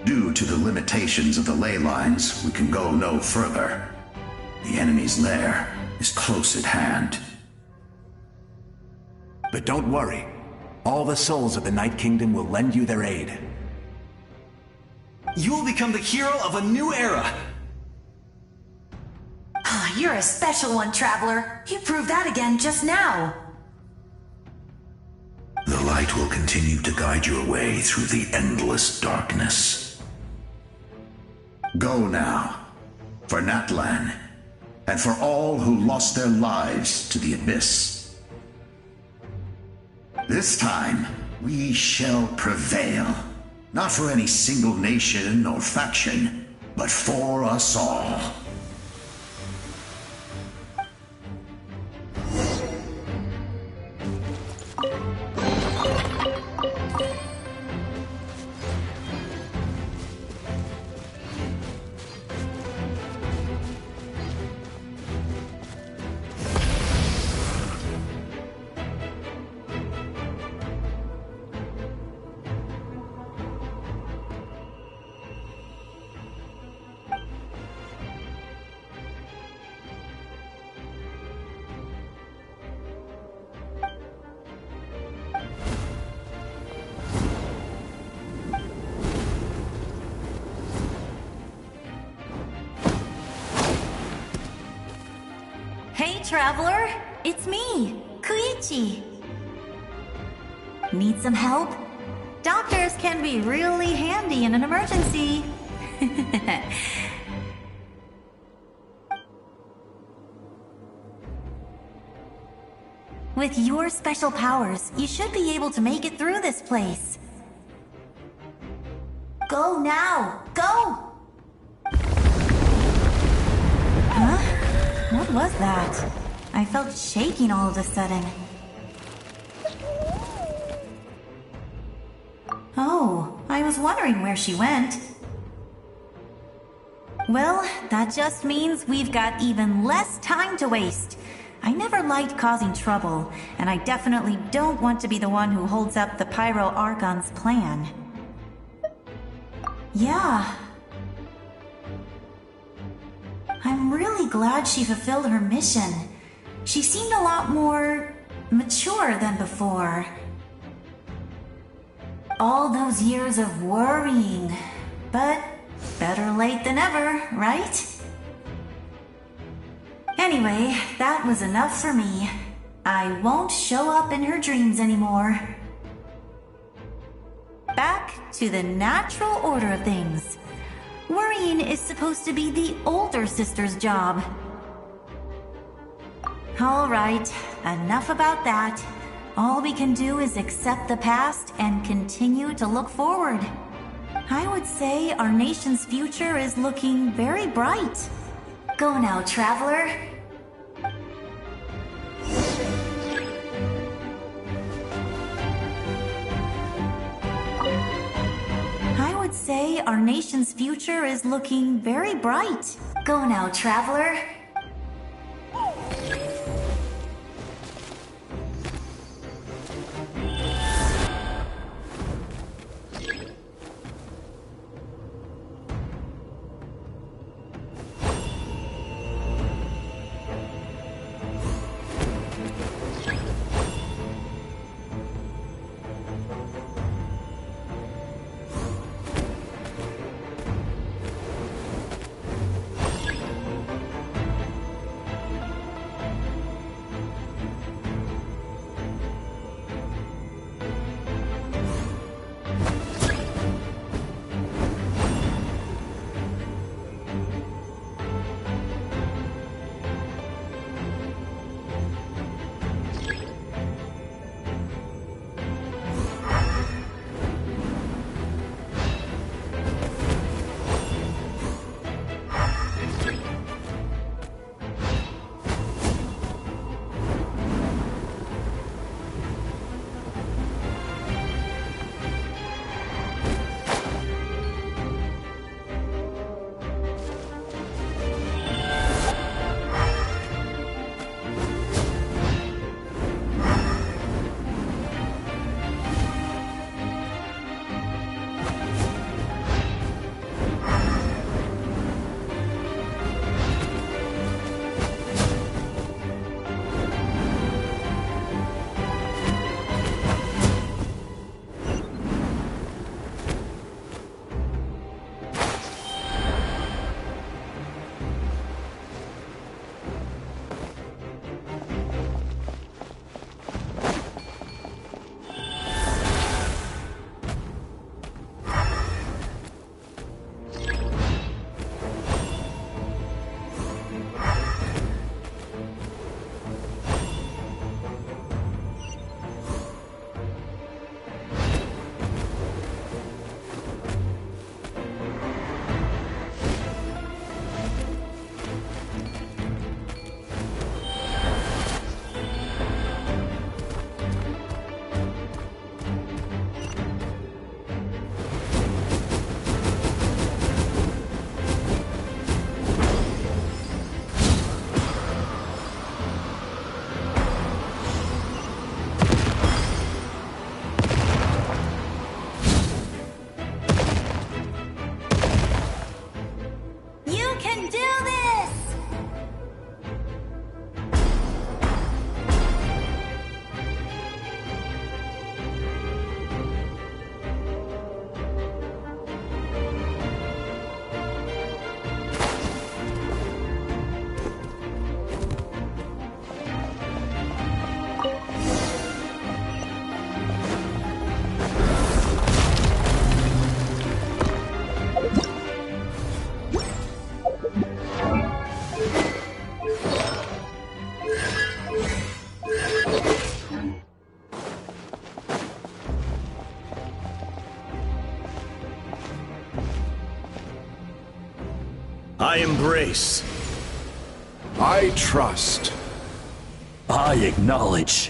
Due to the limitations of the ley lines, we can go no further. The enemy's lair is close at hand. But don't worry. All the souls of the Night Kingdom will lend you their aid. You will become the hero of a new era! You're a special one, Traveler. You proved that again just now. The light will continue to guide your way through the endless darkness. Go now, for Natlan, and for all who lost their lives to the Abyss. This time, we shall prevail. Not for any single nation or faction, but for us all. Traveler. It's me, Koichi. Need some help? Doctors can be really handy in an emergency. With your special powers, you should be able to make it through this place. Go now! Go! Huh? What was that? I felt shaking all of a sudden. Oh, I was wondering where she went. Well, that just means we've got even less time to waste. I never liked causing trouble, and I definitely don't want to be the one who holds up the Pyro Archon's plan. Yeah. I'm really glad she fulfilled her mission. She seemed a lot more mature than before. All those years of worrying, but better late than ever, right? Anyway, that was enough for me. I won't show up in her dreams anymore. Back to the natural order of things. Worrying is supposed to be the older sister's job. All right, enough about that. All we can do is accept the past and continue to look forward. I would say our nation's future is looking very bright. Go now, Traveler. I would say our nation's future is looking very bright. Go now, Traveler. I embrace. I trust. I acknowledge.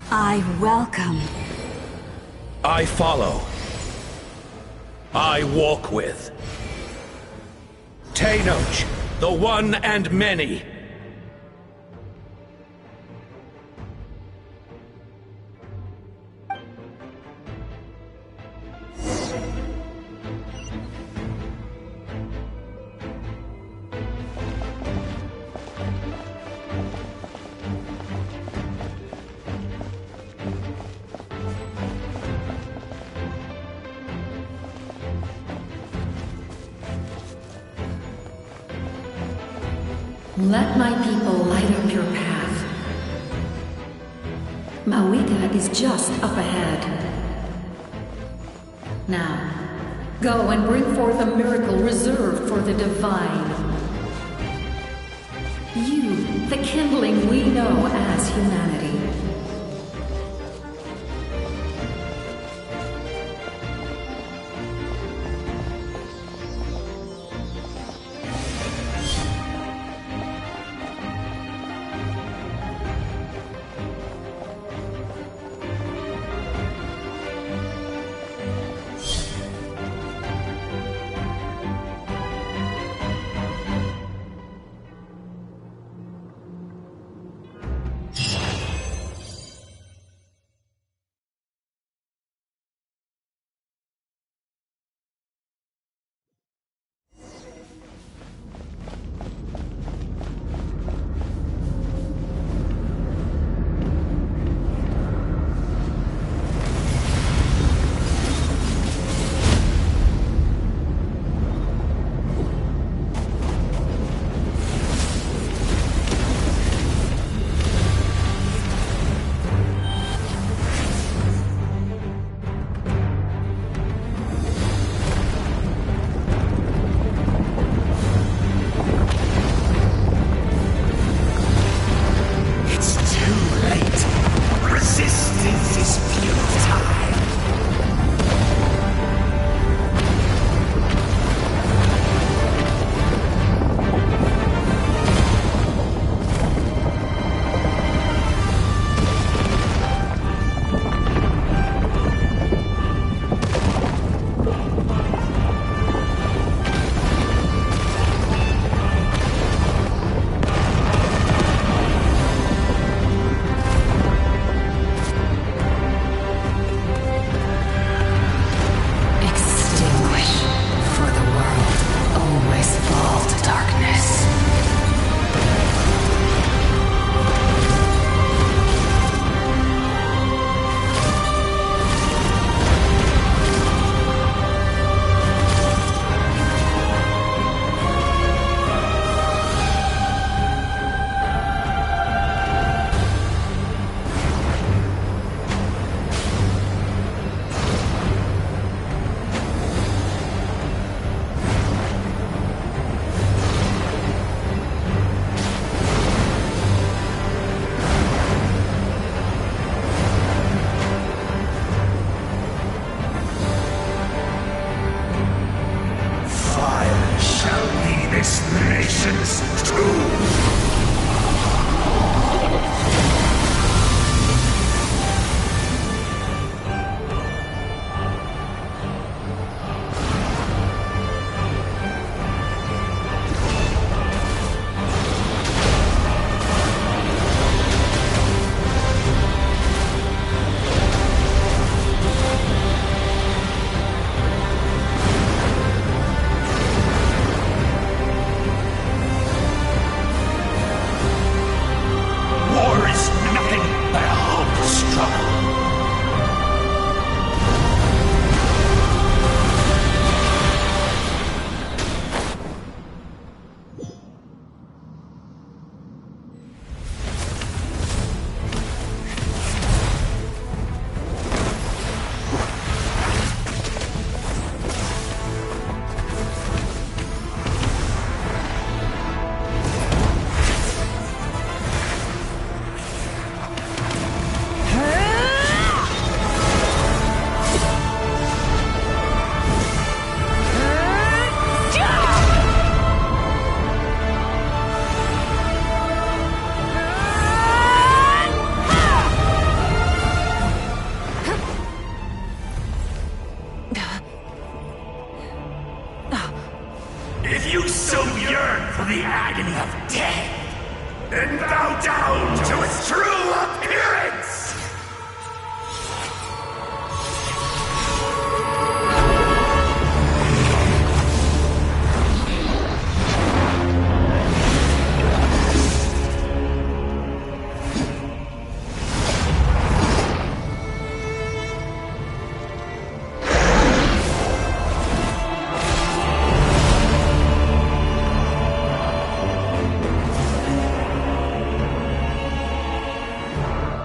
I welcome. I follow. I walk with. Tenoch, the one and many. Let my people light up your path. Mawika is just up ahead. Now, go and bring forth a miracle reserved for the divine. You, the kindling we know as humanity.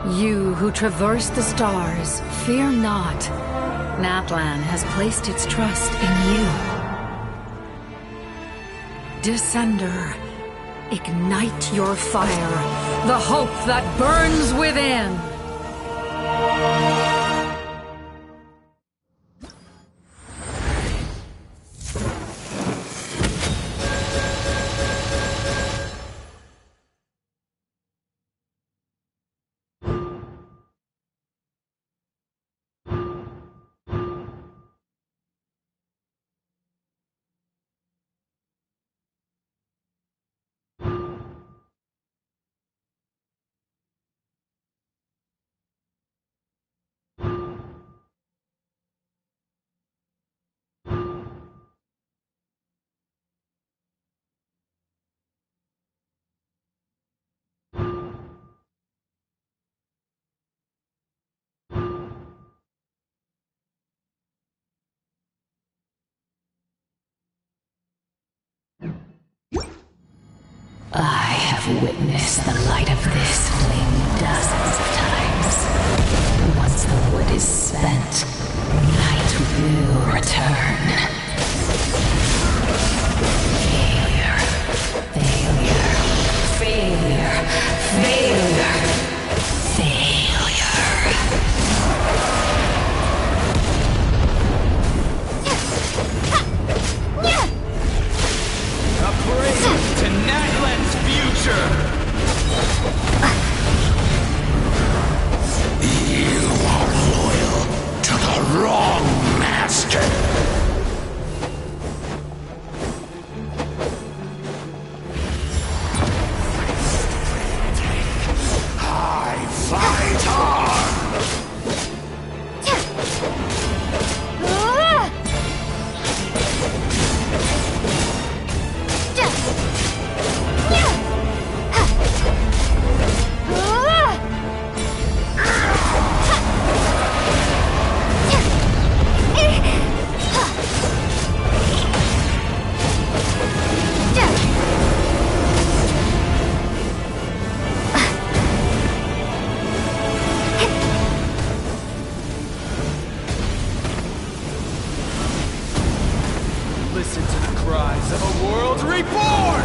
You who traverse the stars, fear not. Natlan has placed its trust in you. Descender, ignite your fire, the hope that burns within! I have witnessed the light of this flame dozens of times. Once the wood is spent, night will return. Failure. Failure. Failure. Failure. A praise to Natlan's future! You are loyal to the wrong master. I fight on! Listen to the cries of a world reborn!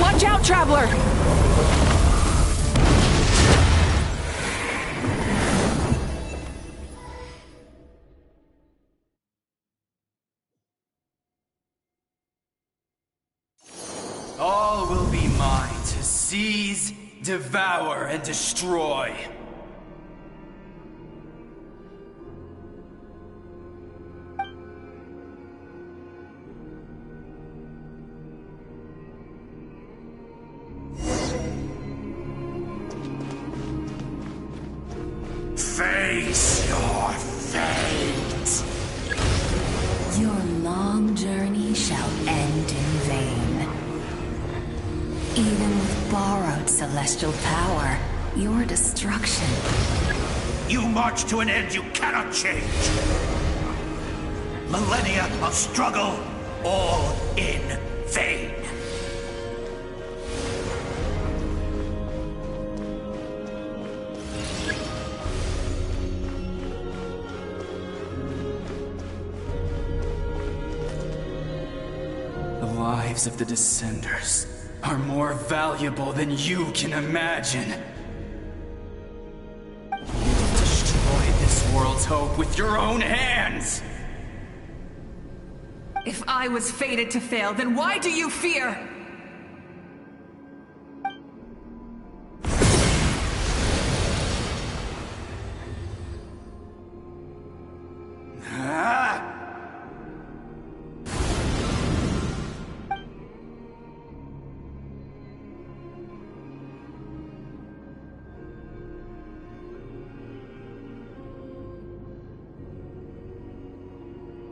Watch out, Traveler! All will be mine to seize, devour, and destroy. Face your fate. Your long journey shall end in vain. Even with borrowed celestial power, your destruction. You march to an end you cannot change. Millennia of struggle, all in vain. The lives of the Descenders are more valuable than you can imagine. You destroyed this world's hope with your own hands! If I was fated to fail, then why do you fear?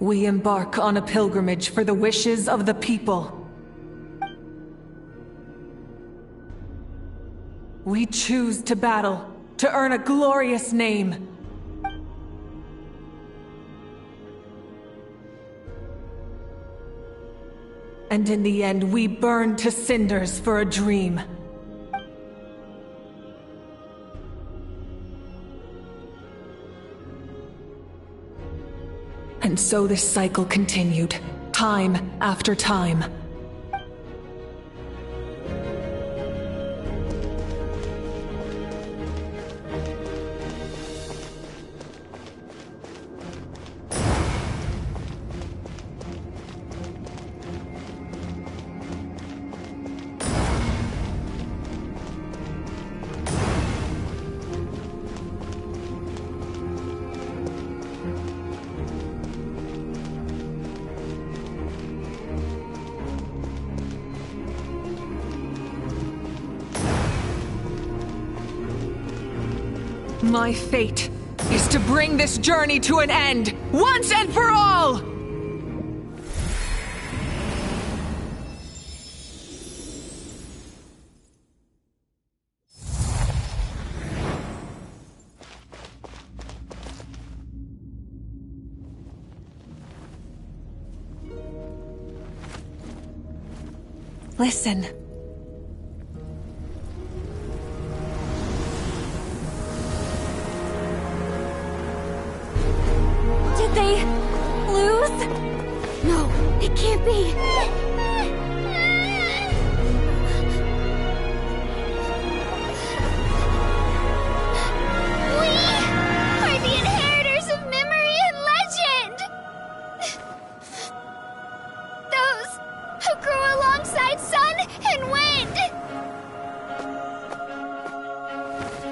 We embark on a pilgrimage for the wishes of the people. We choose to battle, to earn a glorious name. And in the end, we burn to cinders for a dream. And so this cycle continued, time after time. My fate is to bring this journey to an end, once and for all! Listen. Did they lose? No, it can't be. We are the inheritors of memory and legend. Those who grew alongside sun and wind.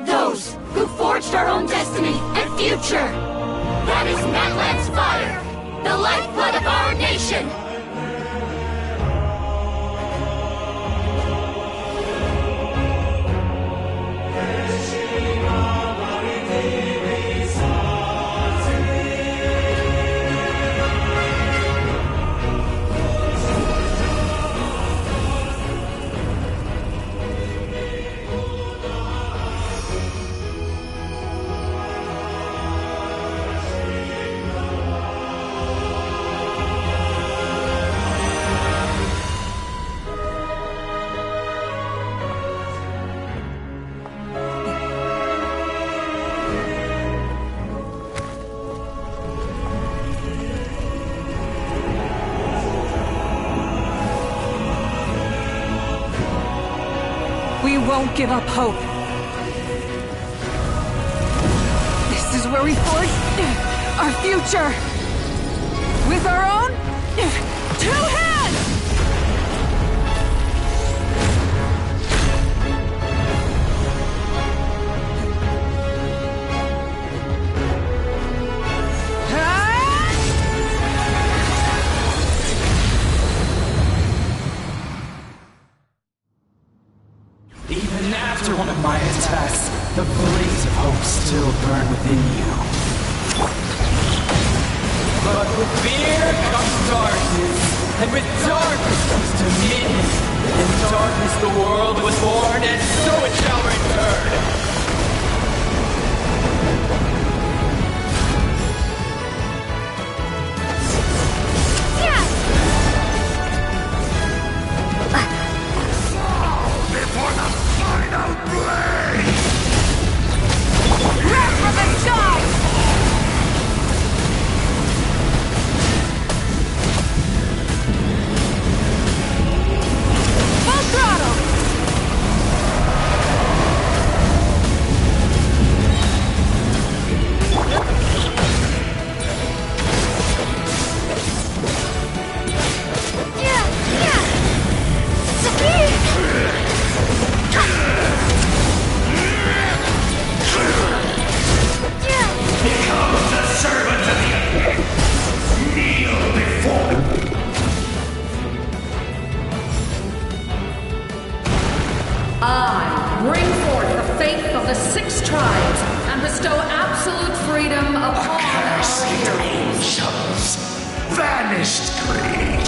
Those who forged our own destiny and future. That is Matland's fire, the lifeblood of our nation! We won't give up hope. This is where we forge our future. With our own 2 hands! Even after one of my attacks, the blaze of hope still burned within you. But with fear comes darkness, and with darkness comes dominion. In darkness the world was born, and so it shall return. Before the final blade! Wrath from the sky! Full throttle! Become the servant of the earth. Kneel before. I bring forth the faith of the 6 tribes and bestow absolute freedom upon our heroes. Angels, vanished green.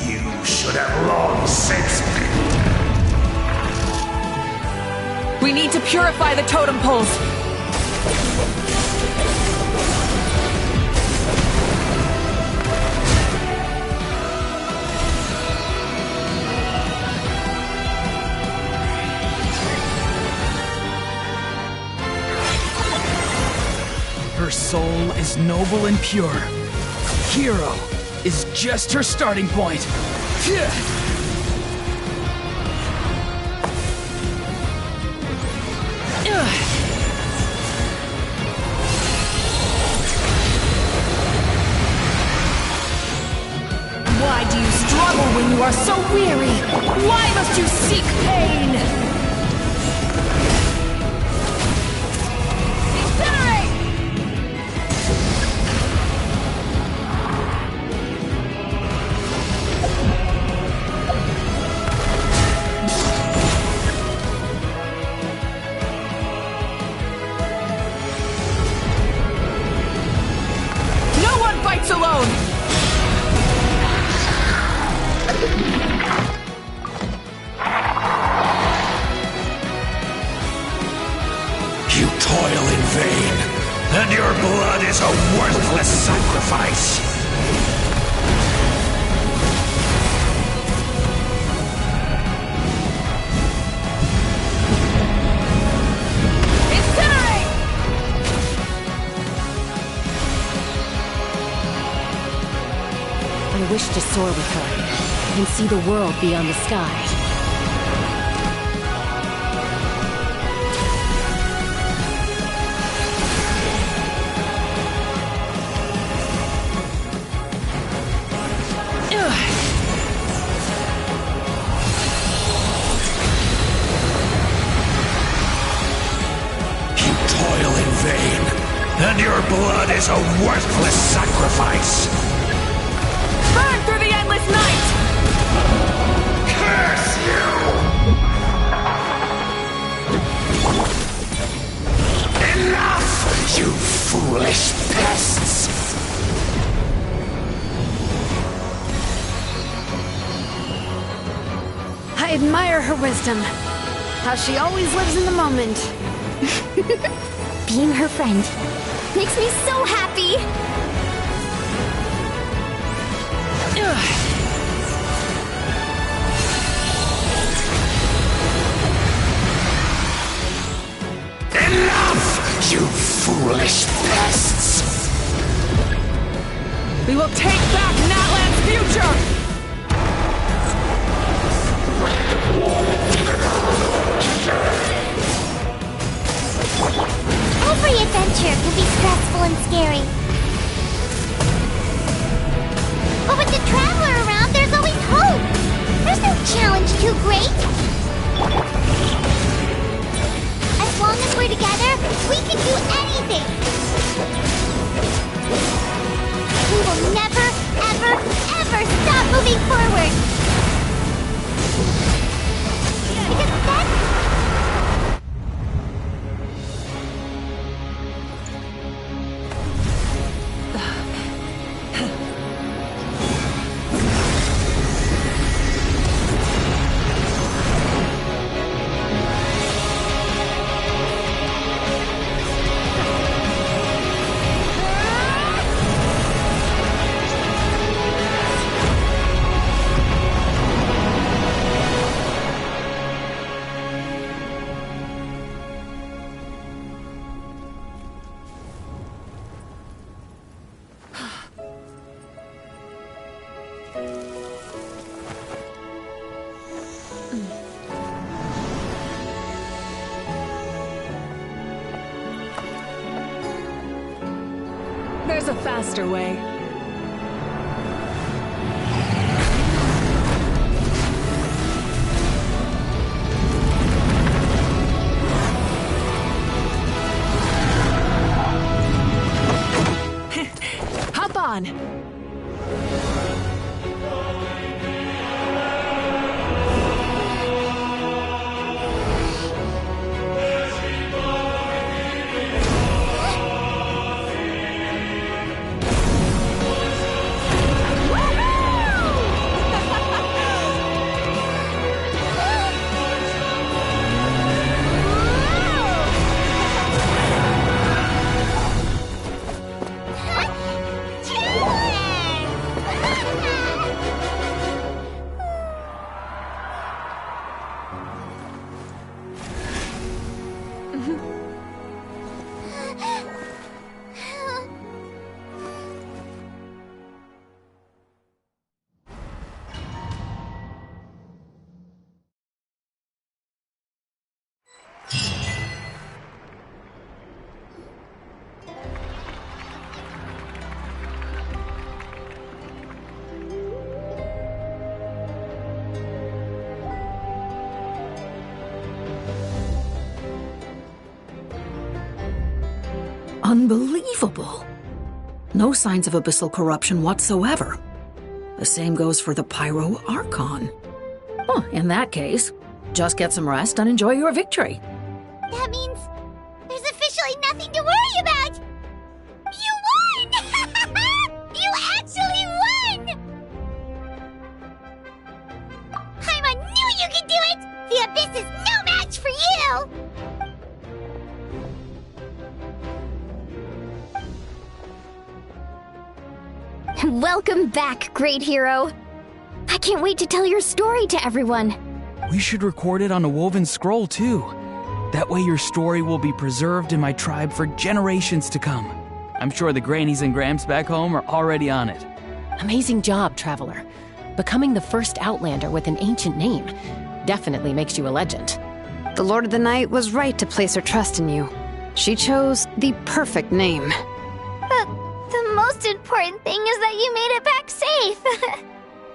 You should have long since been. We need to purify the totem poles. Her soul is noble and pure. Hero is just her starting point. Why do you struggle when you are so weary? Why must you seek pain? Incinerate! No one fights alone! You toil in vain, and your blood is a worthless sacrifice. Incinerate! I wish to soar with her and see the world beyond the sky. You toil in vain, and your blood is a worthless sacrifice. Burn through the endless night! Curse you! Enough, you foolish pests! I admire her wisdom. How she always lives in the moment. Being her friend makes me so happy. Enough, you foolish pests! We will take back Natlan's future! Every adventure can be stressful and scary. But with the Traveler around, there's always hope! There's no challenge too great! As long as we're together, we can do anything! We will never, ever, ever stop moving forward! Because that's... There's a faster way. Hop on! Unbelievable. No signs of abyssal corruption whatsoever. The same goes for the Pyro Archon. Well, in that case, just get some rest and enjoy your victory. That means there's officially nothing to worry about! You won! You actually won! Paimon knew you could do it! The Abyss is no match for you! Welcome back, great hero. I can't wait to tell your story to everyone. We should record it on a woven scroll, too. That way your story will be preserved in my tribe for generations to come. I'm sure the Grannies and Gramps back home are already on it. Amazing job, Traveler. Becoming the first Outlander with an ancient name definitely makes you a legend. The Lord of the Night was right to place her trust in you. She chose the perfect name. The most important thing is that you made it back safe.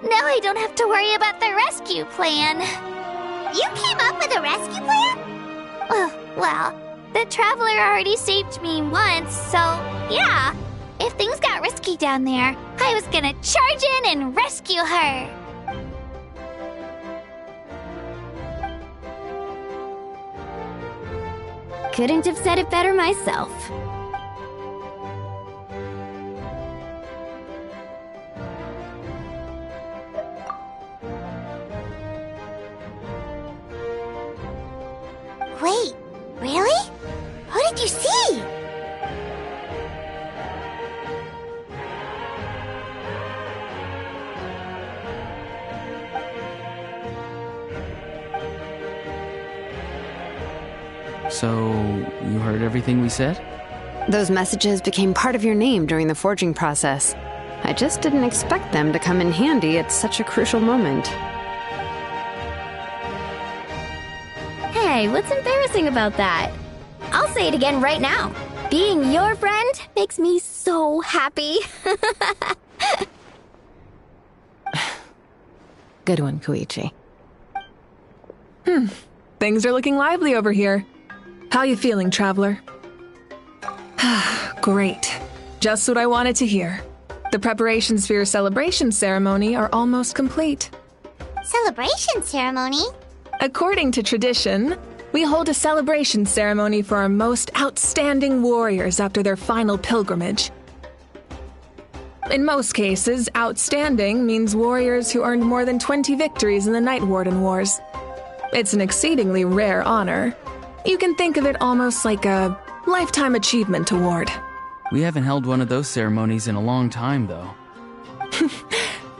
Now I don't have to worry about the rescue plan. You came up with a rescue plan? Well, the Traveler already saved me once, so yeah. If things got risky down there, I was gonna charge in and rescue her. Couldn't have said it better myself. Wait, really? Who did you see? So, you heard everything we said? Those messages became part of your name during the forging process. I just didn't expect them to come in handy at such a crucial moment. Hey, what's embarrassing about that? I'll say it again right now. Being your friend makes me so happy. Good one, Koichi. Things are looking lively over here. How you feeling, Traveler? Great. Just what I wanted to hear. The preparations for your celebration ceremony are almost complete. Celebration ceremony? According to tradition, we hold a celebration ceremony for our most outstanding warriors after their final pilgrimage. In most cases, outstanding means warriors who earned more than 20 victories in the Night Warden Wars. It's an exceedingly rare honor. You can think of it almost like a lifetime achievement award. We haven't held one of those ceremonies in a long time, though.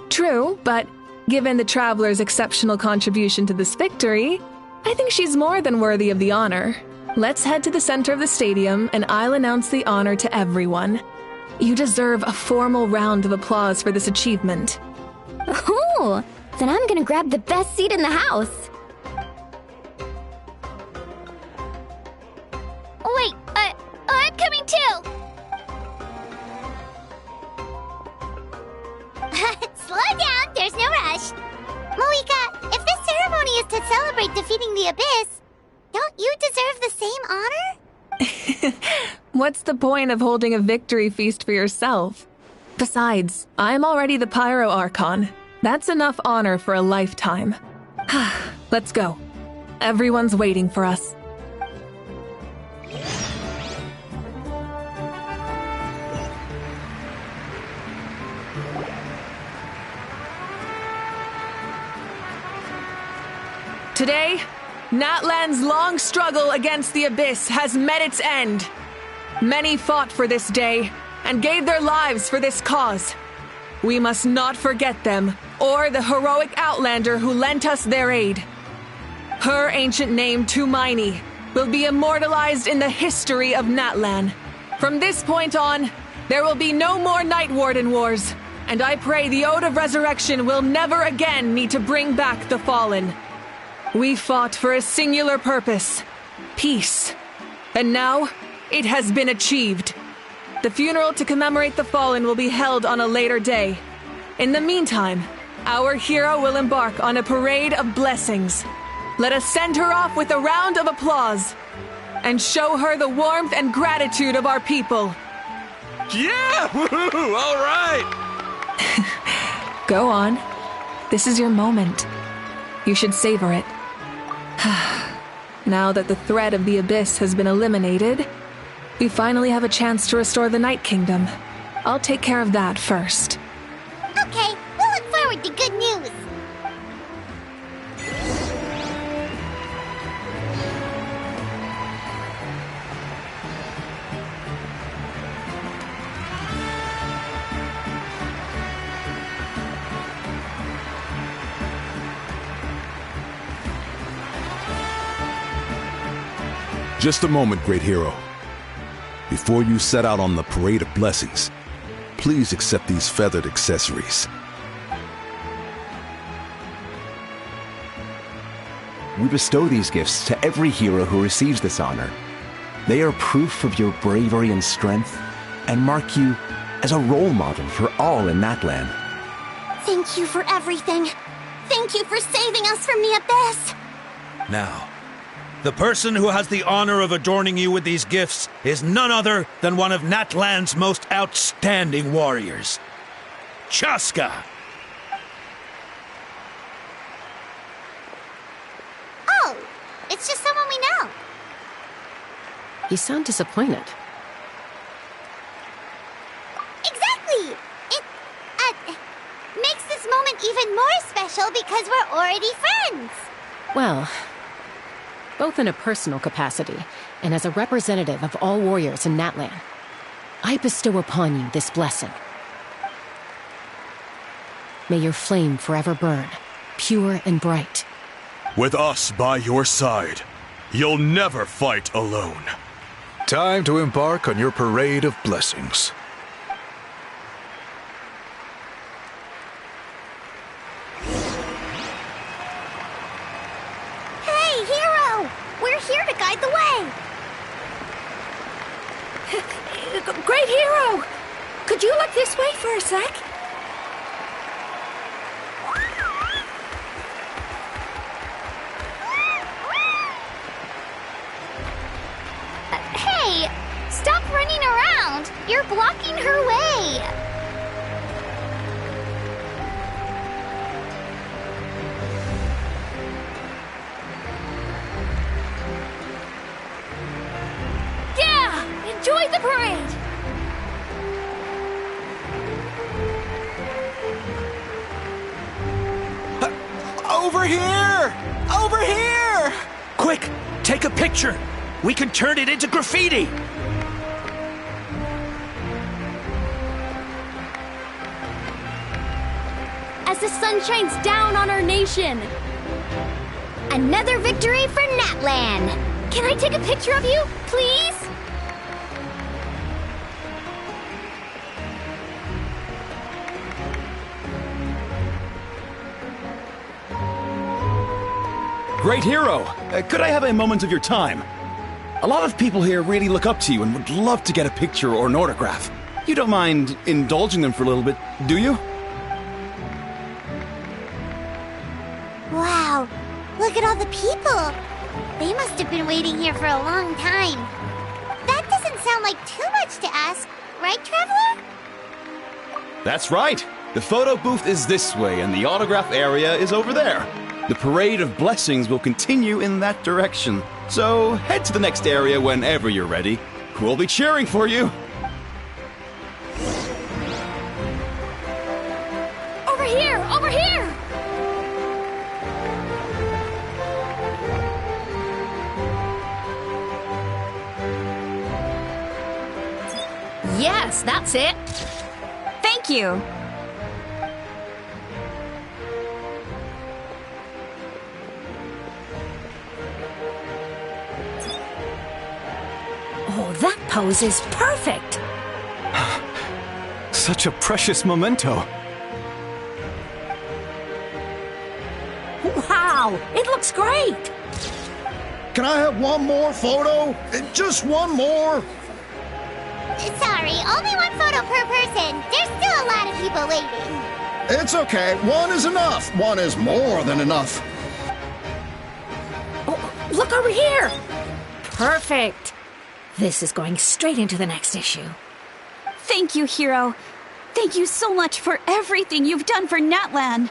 True, but given the Traveler's exceptional contribution to this victory, I think she's more than worthy of the honor. Let's head to the center of the stadium, and I'll announce the honor to everyone. You deserve a formal round of applause for this achievement. Ooh, then I'm gonna grab the best seat in the house. Wait, I'm coming too! Slow down, there's no rush. Moika, if this ceremony is to celebrate defeating the Abyss, don't you deserve the same honor? What's the point of holding a victory feast for yourself? Besides, I'm already the Pyro Archon. That's enough honor for a lifetime. Let's go. Everyone's waiting for us. Today, Natlan's long struggle against the Abyss has met its end. Many fought for this day and gave their lives for this cause. We must not forget them or the heroic Outlander who lent us their aid. Her ancient name, Tumaini, will be immortalized in the history of Natlan. From this point on, there will be no more Night Warden Wars, and I pray the Ode of Resurrection will never again need to bring back the Fallen. We fought for a singular purpose, peace. And now, it has been achieved. The funeral to commemorate the Fallen will be held on a later day. In the meantime, our hero will embark on a parade of blessings. Let us send her off with a round of applause. and show her the warmth and gratitude of our people. Yeah! Woohoo! All right! Go on. This is your moment. You should savor it. Now that the threat of the Abyss has been eliminated, we finally have a chance to restore the Night Kingdom. I'll take care of that first. Okay, we'll look forward to good news. Just a moment, great hero. Before you set out on the Parade of Blessings, please accept these feathered accessories. We bestow these gifts to every hero who receives this honor. They are proof of your bravery and strength, and mark you as a role model for all in Natlan. Thank you for everything. Thank you for saving us from the Abyss. Now, the person who has the honor of adorning you with these gifts is none other than one of Natlan's most outstanding warriors, Chaska. Oh, it's just someone we know. You sound disappointed. Exactly! It, makes this moment even more special because we're already friends. Well, both in a personal capacity and as a representative of all warriors in Natlan, I bestow upon you this blessing. May your flame forever burn, pure and bright. With us by your side, you'll never fight alone. Time to embark on your Parade of Blessings. Hey, hero! We're here to guide the way! Great hero! Could you look this way for a sec? Hey! Stop running around! You're blocking her way! Yeah! Enjoy the parade! Over here! Over here! Quick, take a picture. We can turn it into graffiti. As the sun shines down on our nation. Another victory for Natlan. Can I take a picture of you, please? Great hero! Could I have a moment of your time? A lot of people here really look up to you and would love to get a picture or an autograph. You don't mind indulging them for a little bit, do you? Wow, look at all the people. They must have been waiting here for a long time. That doesn't sound like too much to ask, right, Traveler? That's right. The photo booth is this way and the autograph area is over there. The Parade of Blessings will continue in that direction. So head to the next area whenever you're ready. We'll be cheering for you. Over here! Over here! Yes, that's it. Thank you. Oh, that pose is perfect. Such a precious memento. Wow, it looks great. Can I have one more photo? Just one more. Sorry, only one photo per person. There's still a lot of people waiting. It's okay. One is enough. One is more than enough. Oh, look over here. Perfect. This is going straight into the next issue. Thank you, Hero. Thank you so much for everything you've done for Natlan.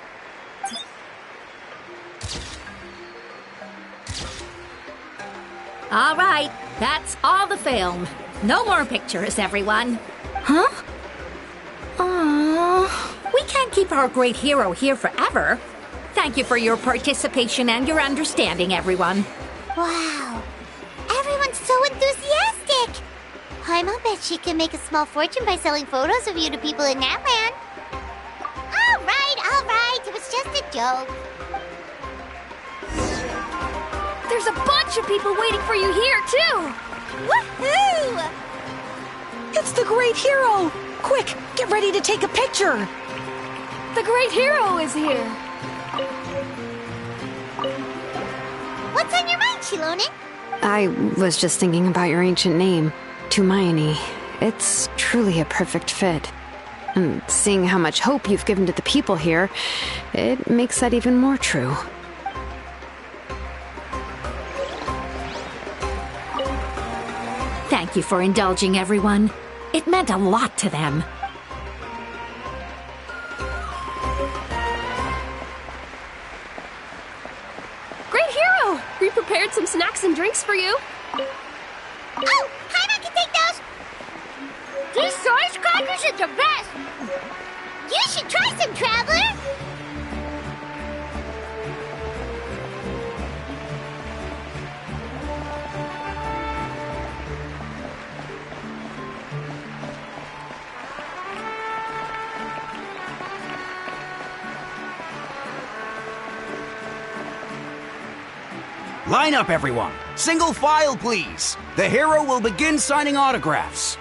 All right, that's all the film. No more pictures, everyone. Huh? Aww. We can't keep our great hero here forever. Thank you for your participation and your understanding, everyone. Wow. Everyone's so enthusiastic. Paimon bet she can make a small fortune by selling photos of you to people in Natlan. All right. It was just a joke. There's a bunch of people waiting for you here, too! Woohoo! It's the great hero! Quick, get ready to take a picture! The great hero is here! What's on your mind, Shilonen? I was just thinking about your ancient name, Tumayani. It's truly a perfect fit. And seeing how much hope you've given to the people here, it makes that even more true. Thank you for indulging everyone. It meant a lot to them. Great hero! We prepared some snacks and drinks for you. Oh, Paimon can take those! These soy crackers are the best! You should try some, Traveler! Line up, everyone. Single file, please. The hero will begin signing autographs.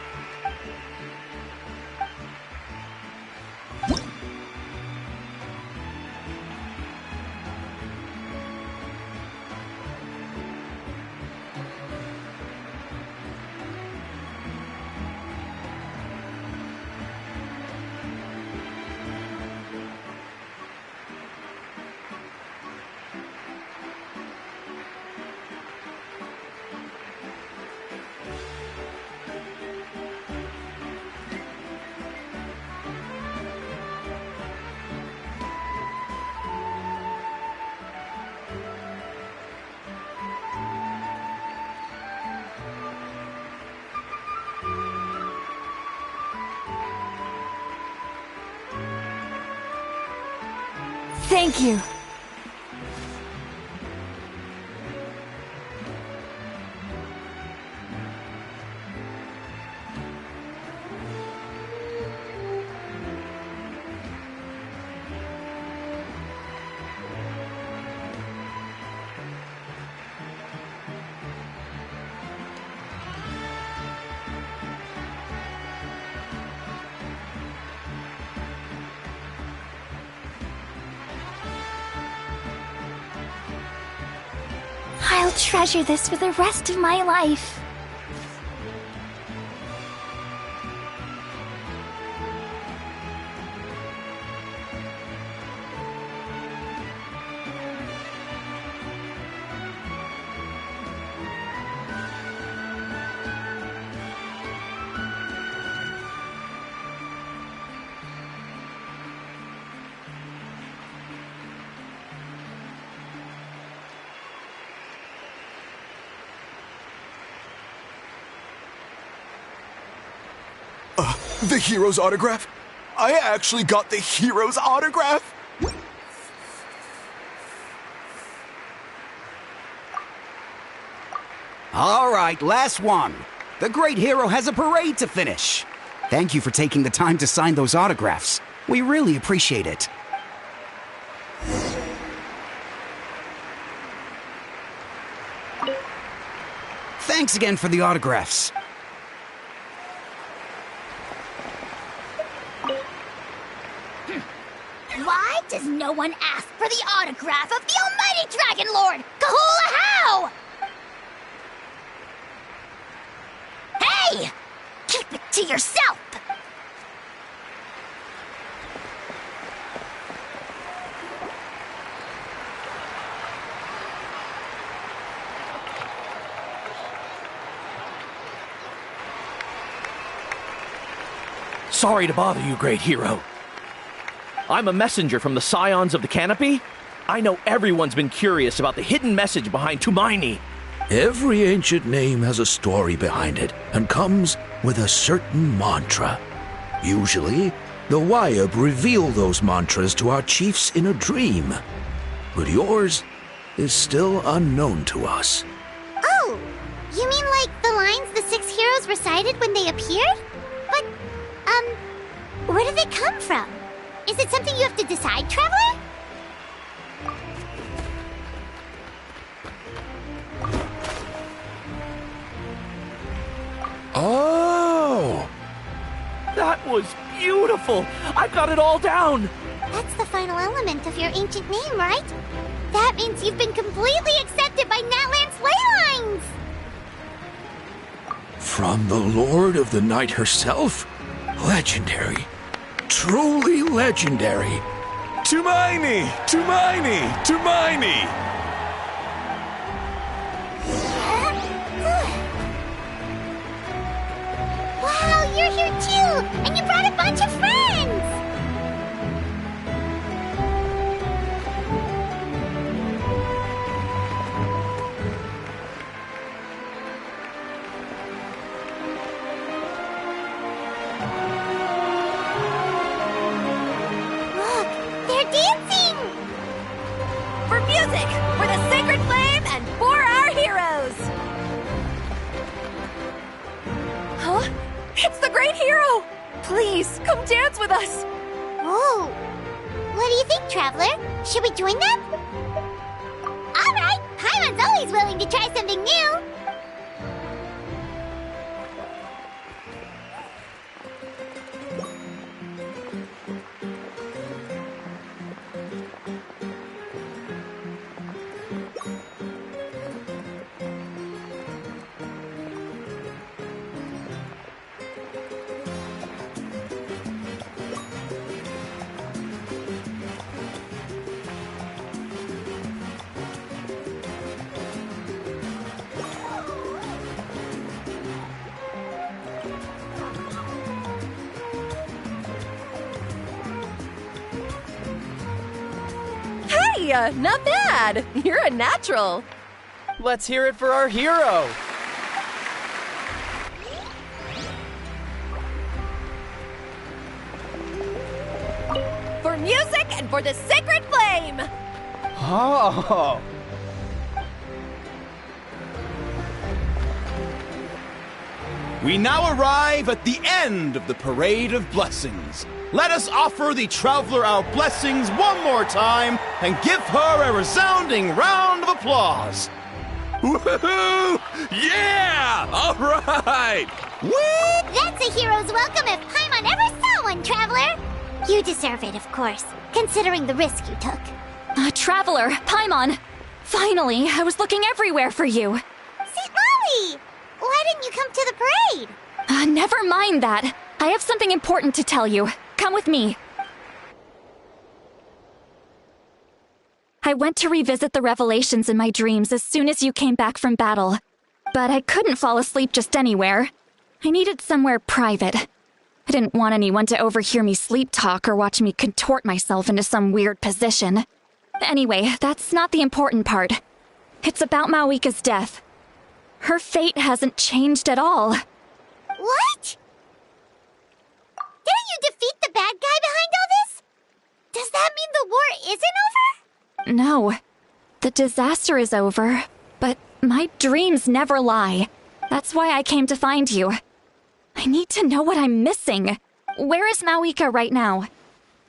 Thank you. I'll treasure this for the rest of my life. The hero's autograph? I actually got the hero's autograph? All right, last one. The great hero has a parade to finish. Thank you for taking the time to sign those autographs. We really appreciate it. Thanks again for the autographs. Why does no one ask for the autograph of the almighty Dragon Lord, Kahula How? Hey! Keep it to yourself! Sorry to bother you, great hero. I'm a messenger from the Scions of the Canopy. I know everyone's been curious about the hidden message behind Tumaini. Every ancient name has a story behind it and comes with a certain mantra. Usually, the Wayab reveal those mantras to our chiefs in a dream. But yours is still unknown to us. Oh, you mean like the lines the 6 heroes recited when they appeared? But, where do they come from? Is it something you have to decide, Traveler? Oh! That was beautiful! I've got it all down! That's the final element of your ancient name, right? That means you've been completely accepted by Natlan's ley lines! From the Lord of the Night herself? Legendary. Truly legendary. Tumaini! Tumaini! Tumaini! Wow, you're here too! And you brought a bunch of friends! Look, they're dancing! For music, for the sacred flame, and for our heroes! Huh? It's the great hero! Please, come dance with us! Whoa! What do you think, Traveler? Should we join them? Alright! Paimon's always willing to try something new! Hey, not bad! You're a natural! Let's hear it for our hero! For music and for the sacred flame! Oh! We now arrive at the end of the Parade of Blessings. Let us offer the Traveler our blessings one more time and give her a resounding round of applause. Woohoo! Yeah! All right! Woo! That's a hero's welcome if Paimon ever saw one, Traveler! You deserve it, of course, considering the risk you took. Traveler, Paimon! Finally, I was looking everywhere for you. St. Molly! Why didn't you come to the parade? Never mind that. I have something important to tell you. Come with me. I went to revisit the revelations in my dreams as soon as you came back from battle. But I couldn't fall asleep just anywhere. I needed somewhere private. I didn't want anyone to overhear me sleep talk or watch me contort myself into some weird position. Anyway, that's not the important part. It's about Mawika's death. Her fate hasn't changed at all. What? Didn't you defeat the bad guy behind all this? Does that mean the war isn't over? No. The disaster is over, but my dreams never lie. That's why I came to find you. I need to know what I'm missing. Where is Mawika right now?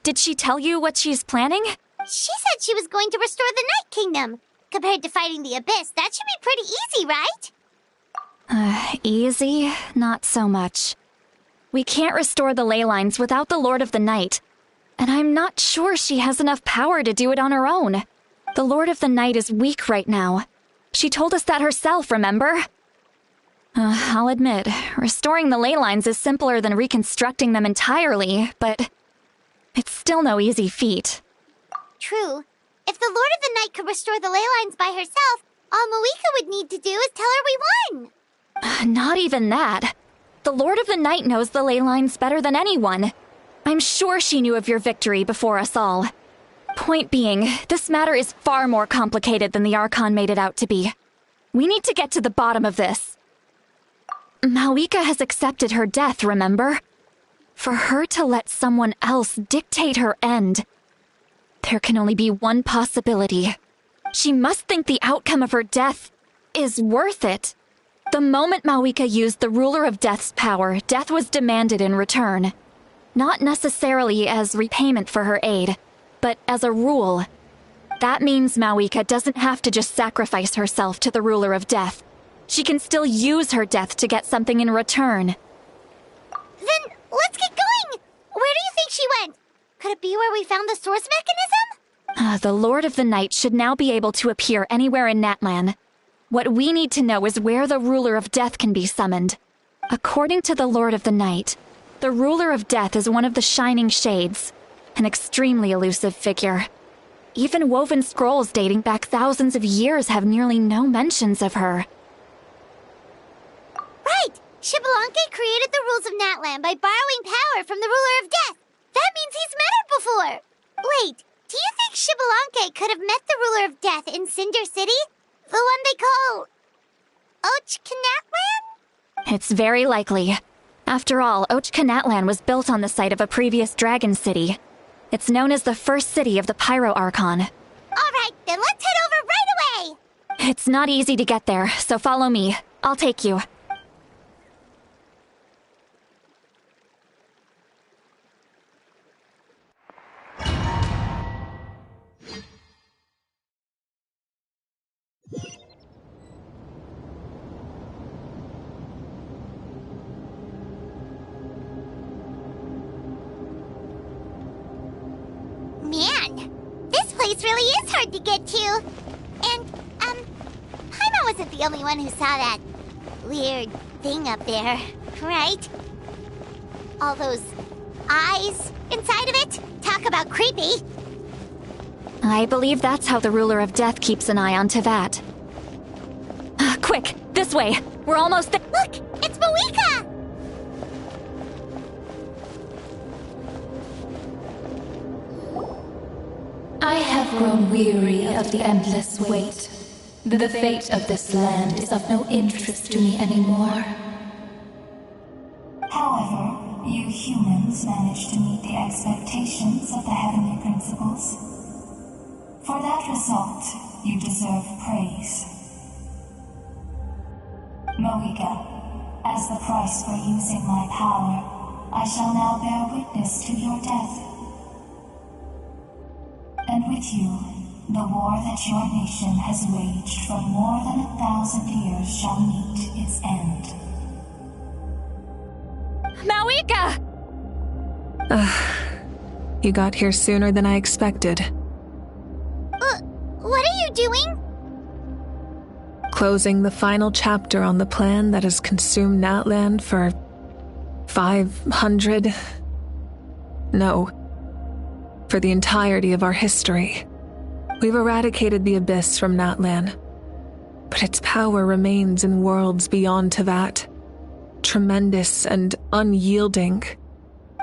Did she tell you what she's planning? She said she was going to restore the Night Kingdom. Compared to fighting the Abyss, that should be pretty easy, right? Easy? Not so much. We can't restore the ley lines without the Lord of the Night. And I'm not sure she has enough power to do it on her own. The Lord of the Night is weak right now. She told us that herself, remember? I'll admit, restoring the ley lines is simpler than reconstructing them entirely, but it's still no easy feat. True. If the Lord of the Night could restore the ley lines by herself, all Mawika would need to do is tell her we won. Not even that. The Lord of the Night knows the ley lines better than anyone. I'm sure she knew of your victory before us all. Point being, this matter is far more complicated than the Archon made it out to be. We need to get to the bottom of this. Malika has accepted her death, remember? For her to let someone else dictate her end, there can only be one possibility. She must think the outcome of her death is worth it. The moment Malika used the Ruler of Death's power, death was demanded in return. Not necessarily as repayment for her aid, but as a rule. That means Malika doesn't have to just sacrifice herself to the Ruler of Death. She can still use her death to get something in return. Then let's get going! Where do you think she went? Could it be where we found the source mechanism? The Lord of the Night should now be able to appear anywhere in Natlan. What we need to know is where the Ruler of Death can be summoned. According to the Lord of the Night, the Ruler of Death is one of the Shining Shades, an extremely elusive figure. Even woven scrolls dating back thousands of years have nearly no mentions of her. Right! Xbalanque created the rules of Natlan by borrowing power from the Ruler of Death. That means he's met her before. Wait, do you think Xbalanque could have met the Ruler of Death in Cinder City? The one they call... Ochkanatlan? It's very likely. After all, Ochkanatlan was built on the site of a previous dragon city. It's known as the first city of the Pyro Archon. Alright, then let's head over right away! It's not easy to get there, so follow me. I'll take you. Man, this place really is hard to get to. And, Paimon wasn't the only one who saw that weird thing up there, right? All those eyes inside of it? Talk about creepy. I believe that's how the Ruler of Death keeps an eye on Tevat. Quick, this way! We're almost there! Look! It's Malika! I have grown weary of the endless wait. The fate of this land is of no interest to me anymore. However, you humans managed to meet the expectations of the Heavenly Principles. For that result, you deserve praise. Moika, as the price for using my power, I shall now bear witness to your death. And with you, the war that your nation has waged for more than 1,000 years shall meet its end. Malika! You got here sooner than I expected. What are you doing? Closing the final chapter on the plan that has consumed Natlan for 500... No. For the entirety of our history. We've eradicated the Abyss from Natlan, but its power remains in worlds beyond Tevat. Tremendous and unyielding.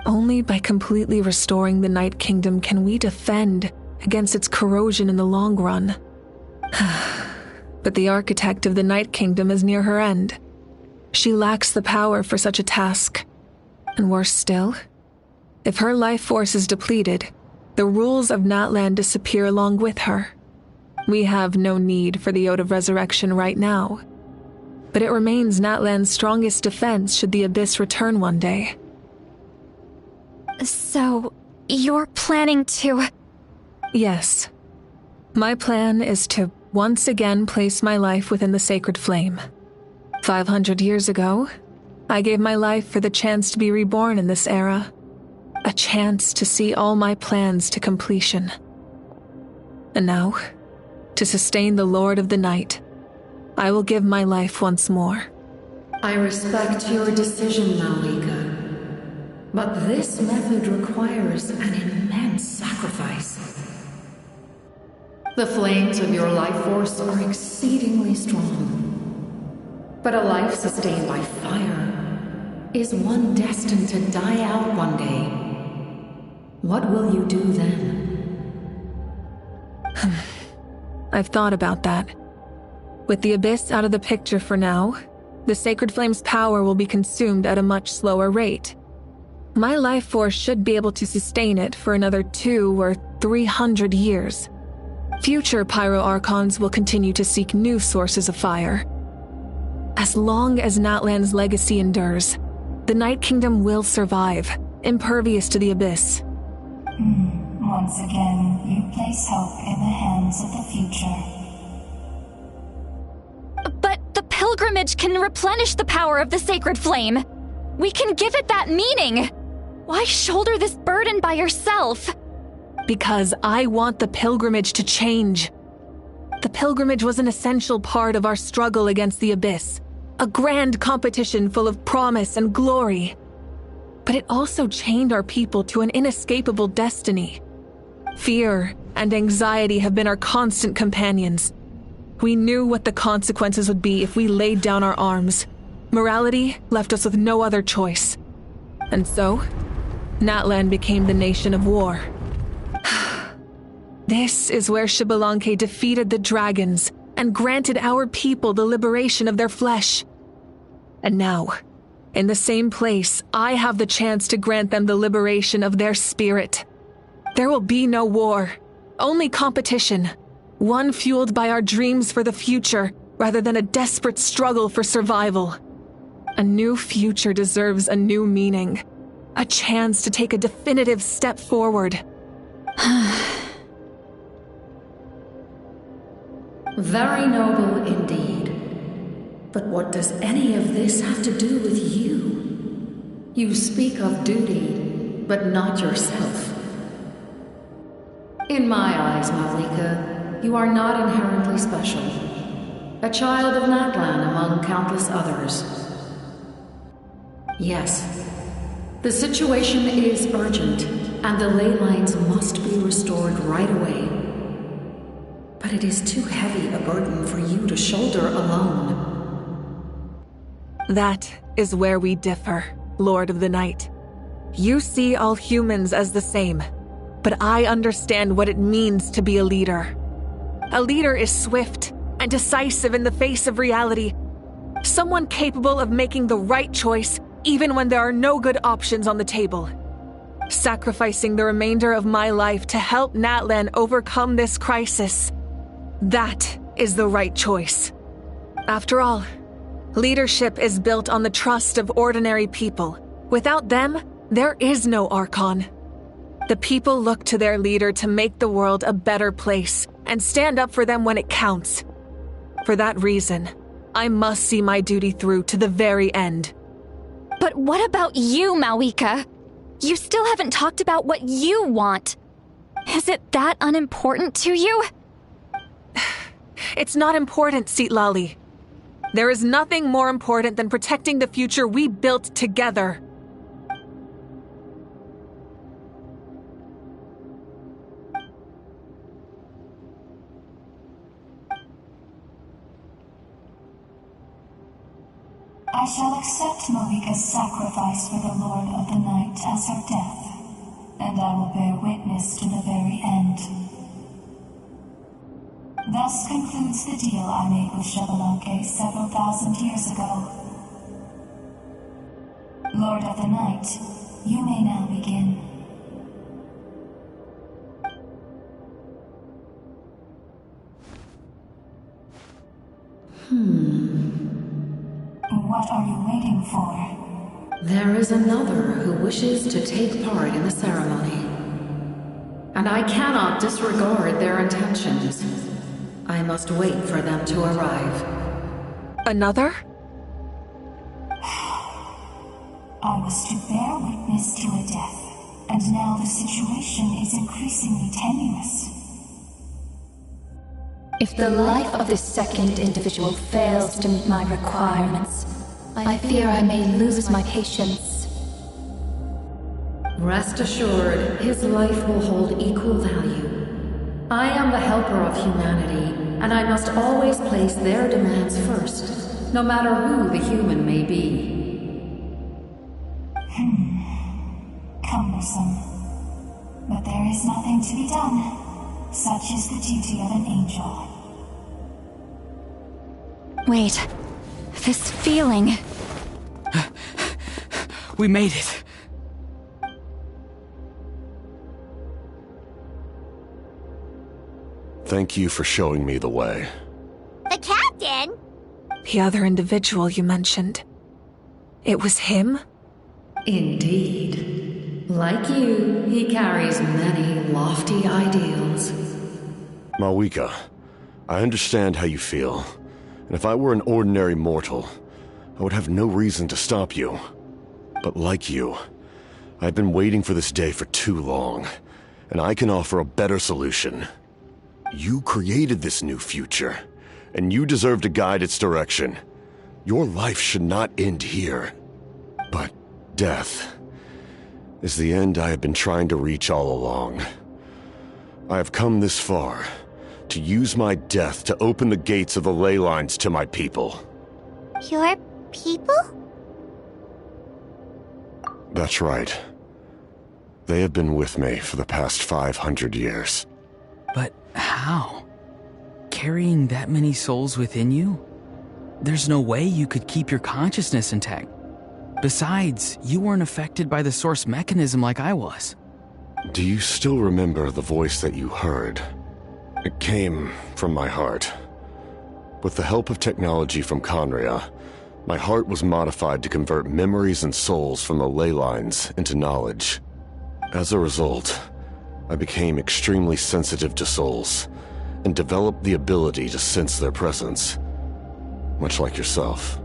Only by completely restoring the Night Kingdom can we defend against its corrosion in the long run. But the architect of the Night Kingdom is near her end. She lacks the power for such a task. And worse still, if her life force is depleted, the rules of Natlan disappear along with her. We have no need for the Ode of Resurrection right now, but it remains Natlan's strongest defense should the Abyss return one day. So, you're planning to... Yes. My plan is to once again place my life within the sacred flame. 500 years ago, I gave my life for the chance to be reborn in this era. A chance to see all my plans to completion. And now, to sustain the Lord of the Night, I will give my life once more. I respect your decision, Malika. But this method requires an immense sacrifice. The flames of your life force are exceedingly strong. But a life sustained by fire is one destined to die out one day? What will you do then? I've thought about that. With the Abyss out of the picture for now, the Sacred Flame's power will be consumed at a much slower rate. My life force should be able to sustain it for another 200 or 300 years. Future Pyro Archons will continue to seek new sources of fire. As long as Natlan's legacy endures, the Night Kingdom will survive, impervious to the Abyss. Once again, you place hope in the hands of the future. But the pilgrimage can replenish the power of the Sacred Flame. We can give it that meaning. Why shoulder this burden by yourself? Because I want the pilgrimage to change. The pilgrimage was an essential part of our struggle against the Abyss, a grand competition full of promise and glory. But it also chained our people to an inescapable destiny. Fear and anxiety have been our constant companions. We knew what the consequences would be if we laid down our arms. Morality left us with no other choice. And so, Natlan became the nation of war. This is where Xbalanque defeated the dragons and granted our people the liberation of their flesh. And now, in the same place, I have the chance to grant them the liberation of their spirit. There will be no war, only competition, one fueled by our dreams for the future rather than a desperate struggle for survival. A new future deserves a new meaning, a chance to take a definitive step forward. Very noble indeed. But what does any of this have to do with you? You speak of duty, but not yourself. In my eyes, Malika, you are not inherently special. A child of Natlan among countless others. Yes, the situation is urgent, and the ley lines must be restored right away. But it is too heavy a burden for you to shoulder alone. That is where we differ, Lord of the Night. You see all humans as the same, but I understand what it means to be a leader. A leader is swift and decisive in the face of reality. Someone capable of making the right choice even when there are no good options on the table. Sacrificing the remainder of my life to help Natlan overcome this crisis. That is the right choice. After all, leadership is built on the trust of ordinary people. Without them, there is no Archon. The people look to their leader to make the world a better place and stand up for them when it counts. For that reason, I must see my duty through to the very end. But what about you, Malika? You still haven't talked about what you want. Is it that unimportant to you? It's not important, Citlali. There is nothing more important than protecting the future we built together. I shall accept Malika's sacrifice for the Lord of the Night as her death, and I will bear witness to the very end. Thus concludes the deal I made with Xbalanque several thousand years ago. Lord of the Night, you may now begin. What are you waiting for? There is another who wishes to take part in the ceremony. And I cannot disregard their intentions. I must wait for them to arrive. Another? I was to bear witness to a death, and now the situation is increasingly tenuous. If the life of this second individual fails to meet my requirements, I fear I may lose my patience. Rest assured, his life will hold equal value. I am the helper of humanity, and I must always place their demands first, no matter who the human may be. Cumbersome. But there is nothing to be done. Such is the duty of an angel. Wait. This feeling. We made it. Thank you for showing me the way. The captain? The other individual you mentioned. It was him? Indeed. Like you, he carries many lofty ideals. Malwika, I understand how you feel. And if I were an ordinary mortal, I would have no reason to stop you. But like you, I've been waiting for this day for too long, and I can offer a better solution. You created this new future, and you deserve to guide its direction. Your life should not end here. But death is the end I have been trying to reach all along. I have come this far to use my death to open the gates of the ley lines to my people. Your people? That's right. They have been with me for the past 500 years. But how? Carrying that many souls within you? There's no way you could keep your consciousness intact. Besides, you weren't affected by the source mechanism like I was. Do you still remember the voice that you heard? It came from my heart. With the help of technology from Conria, my heart was modified to convert memories and souls from the ley lines into knowledge. As a result, I became extremely sensitive to souls, and developed the ability to sense their presence, much like yourself.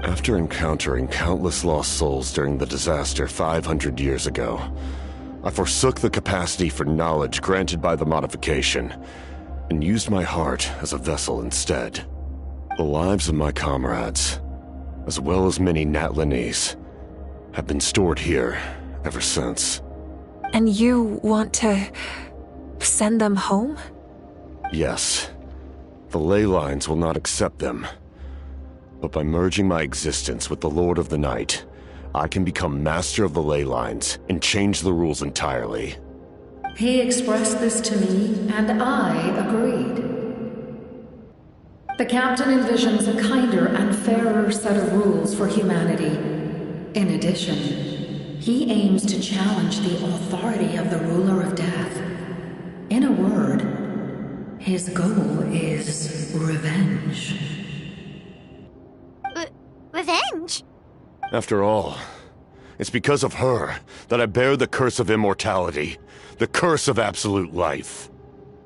After encountering countless lost souls during the disaster 500 years ago, I forsook the capacity for knowledge granted by the modification, and used my heart as a vessel instead. The lives of my comrades, as well as many Natlanese, have been stored here ever since. And you want to send them home? Yes. The ley lines will not accept them. But by merging my existence with the Lord of the Night, I can become master of the ley lines and change the rules entirely. He expressed this to me, and I agreed. The captain envisions a kinder and fairer set of rules for humanity. In addition, he aims to challenge the authority of the ruler of death. In a word, his goal is revenge. Revenge? After all, it's because of her that I bear the curse of immortality, the curse of absolute life.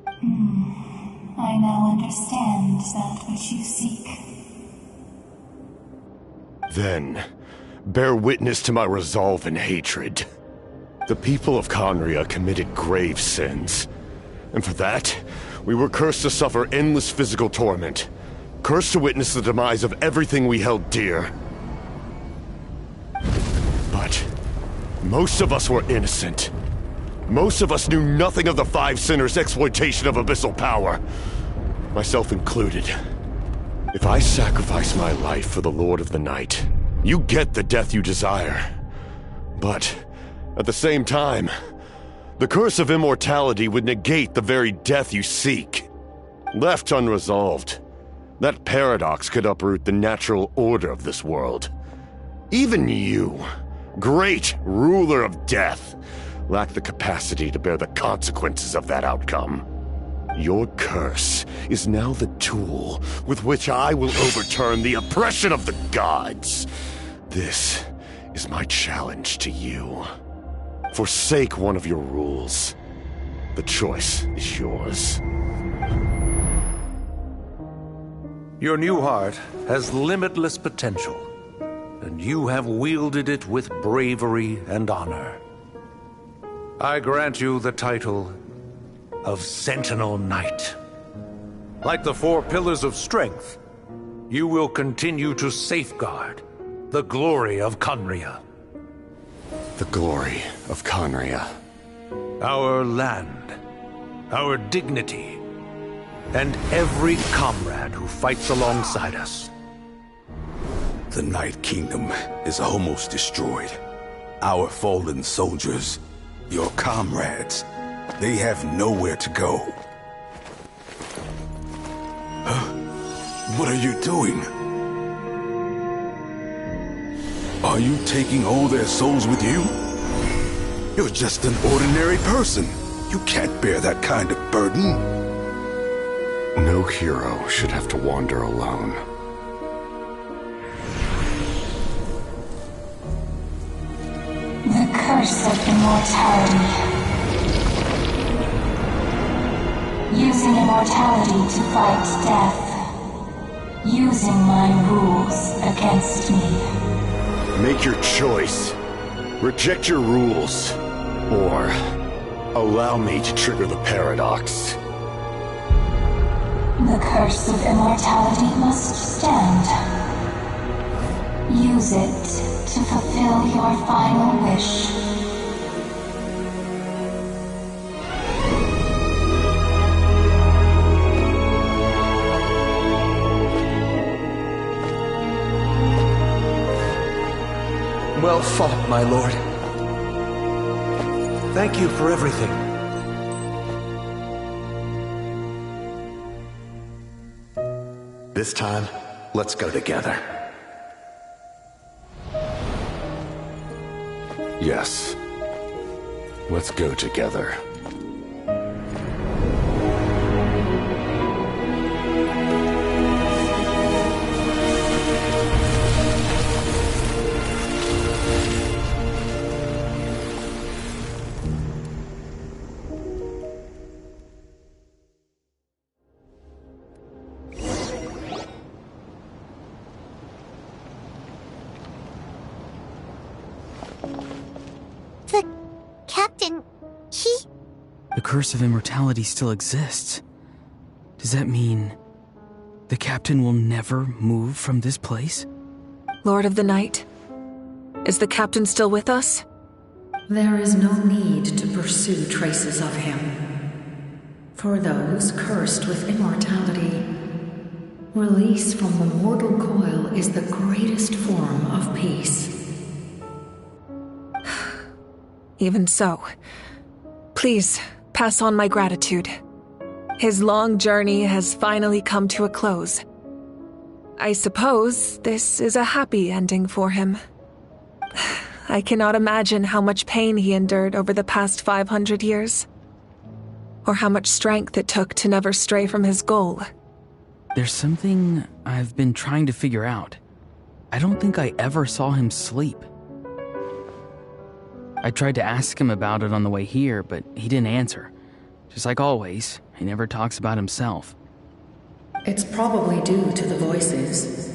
I now understand that which you seek. Then, bear witness to my resolve and hatred. The people of Conria committed grave sins, and for that, we were cursed to suffer endless physical torment, cursed to witness the demise of everything we held dear. But most of us were innocent. Most of us knew nothing of the Five Sinners' exploitation of abyssal power, myself included. If I sacrifice my life for the Lord of the Night, you get the death you desire. But at the same time, the curse of immortality would negate the very death you seek. Left unresolved, that paradox could uproot the natural order of this world. Even you, great ruler of death, lack the capacity to bear the consequences of that outcome. Your curse is now the tool with which I will overturn the oppression of the gods. This is my challenge to you. Forsake one of your rules. The choice is yours. Your new heart has limitless potential, and you have wielded it with bravery and honor. I grant you the title of Sentinel Knight. Like the four pillars of strength, you will continue to safeguard the glory of Conria. The glory of Conria. Our land, our dignity, and every comrade who fights alongside us. The Night Kingdom is almost destroyed. Our fallen soldiers, your comrades, they have nowhere to go. Huh? What are you doing? Are you taking all their souls with you? You're just an ordinary person. You can't bear that kind of burden. No hero should have to wander alone. The curse of immortality. Using immortality to fight death. Using my rules against me. Make your choice. Reject your rules. Or allow me to trigger the paradox. The curse of immortality must stand. Use it to fulfill your final wish. Well fought, my lord. Thank you for everything. This time, let's go together. Yes. Let's go together. The curse of immortality still exists. Does that mean the captain will never move from this place? Lord of the Night, is the captain still with us? There is no need to pursue traces of him. For those cursed with immortality, release from the mortal coil is the greatest form of peace. Even so, please pass on my gratitude. His long journey has finally come to a close. I suppose this is a happy ending for him. I cannot imagine how much pain he endured over the past 500 years, or how much strength it took to never stray from his goal. There's something I've been trying to figure out. I don't think I ever saw him sleep. I tried to ask him about it on the way here, but he didn't answer. Just like always, he never talks about himself. It's probably due to the voices.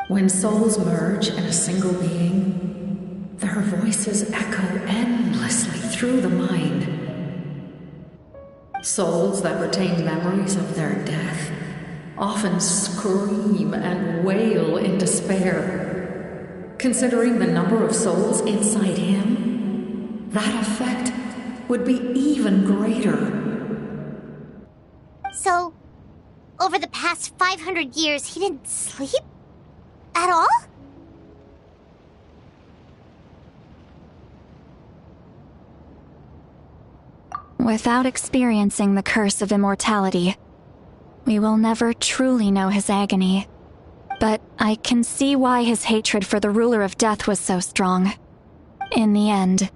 When souls merge in a single being, their voices echo endlessly through the mind. Souls that retain memories of their death often scream and wail in despair. Considering the number of souls inside him, that effect would be even greater. So, over the past 500 years, he didn't sleep? At all? Without experiencing the curse of immortality, we will never truly know his agony. But I can see why his hatred for the ruler of death was so strong. In the end,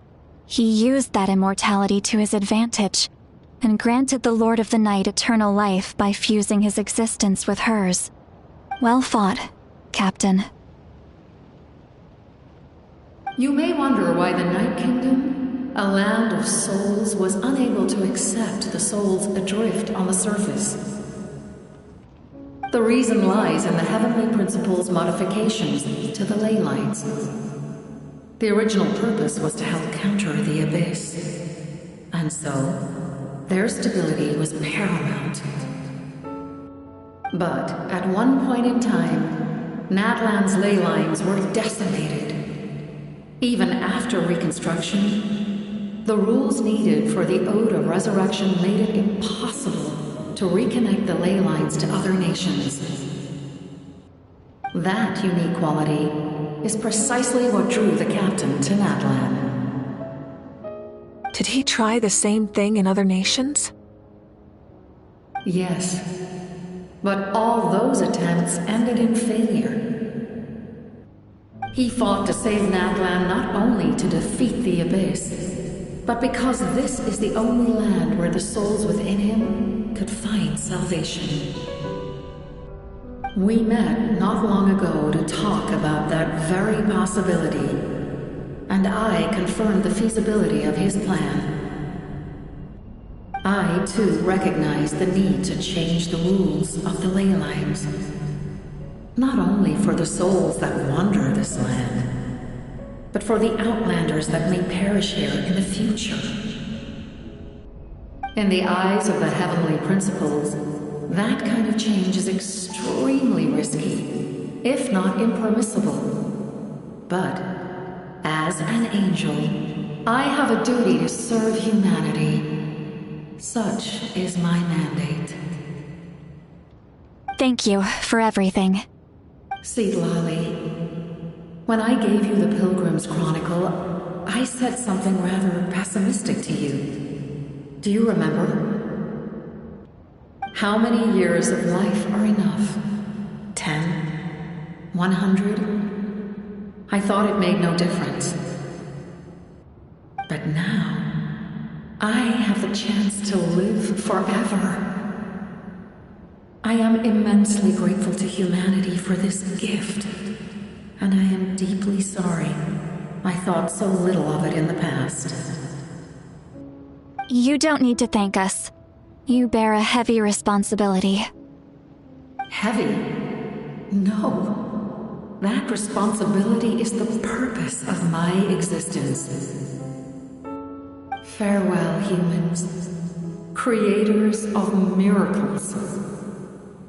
he used that immortality to his advantage, and granted the Lord of the Night eternal life by fusing his existence with hers. Well fought, Captain. You may wonder why the Night Kingdom, a land of souls, was unable to accept the souls adrift on the surface. The reason lies in the Heavenly Principle's modifications to the ley lines. The original purpose was to help counter the abyss, and so their stability was paramount. But at one point in time, Natlan's ley lines were decimated. Even after reconstruction, the rules needed for the Ode of Resurrection made it impossible to reconnect the ley lines to other nations. That unique quality is precisely what drew the captain to Natlan. Did he try the same thing in other nations? Yes, but all those attempts ended in failure. He fought to save Natlan not only to defeat the Abyss, but because this is the only land where the souls within him could find salvation. We met not long ago to talk about that very possibility, and I confirmed the feasibility of his plan. I, too, recognize the need to change the rules of the ley lines, not only for the souls that wander this land, but for the outlanders that may perish here in the future. In the eyes of the heavenly principles, that kind of change is extremely risky, if not impermissible. But, as an angel, I have a duty to serve humanity. Such is my mandate. Thank you for everything. Lali, when I gave you the Pilgrim's Chronicle, I said something rather pessimistic to you. Do you remember? How many years of life are enough? 10? 100? I thought it made no difference. But now, I have the chance to live forever. I am immensely grateful to humanity for this gift, and I am deeply sorry I thought so little of it in the past. You don't need to thank us. You bear a heavy responsibility. Heavy? No. That responsibility is the purpose of my existence. Farewell, humans. Creators of miracles.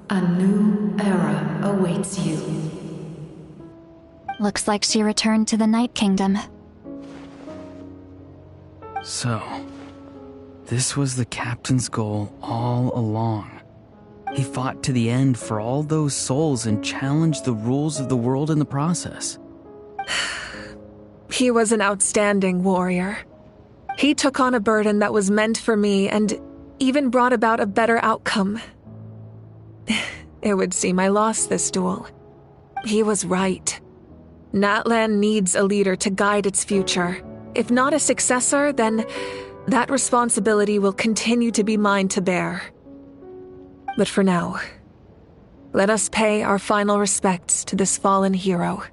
A new era awaits you. Looks like she returned to the Night Kingdom. So, this was the captain's goal all along. He fought to the end for all those souls and challenged the rules of the world in the process. He was an outstanding warrior. He took on a burden that was meant for me and even brought about a better outcome. It would seem I lost this duel. He was right. Natlan needs a leader to guide its future. If not a successor, then that responsibility will continue to be mine to bear. But for now, let us pay our final respects to this fallen hero.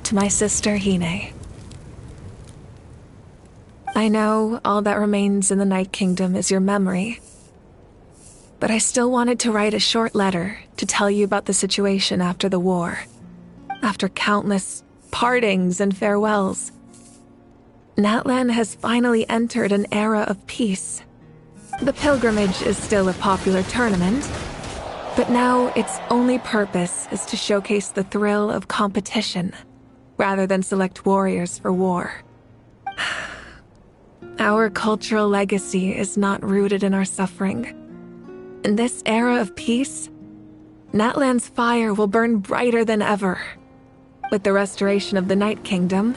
To my sister, Hine. I know all that remains in the Night Kingdom is your memory, but I still wanted to write a short letter to tell you about the situation after the war. After countless partings and farewells, Natlan has finally entered an era of peace. The pilgrimage is still a popular tournament, but now its only purpose is to showcase the thrill of competition, rather than select warriors for war. Our cultural legacy is not rooted in our suffering. In this era of peace, Natlan's fire will burn brighter than ever. With the restoration of the Night Kingdom,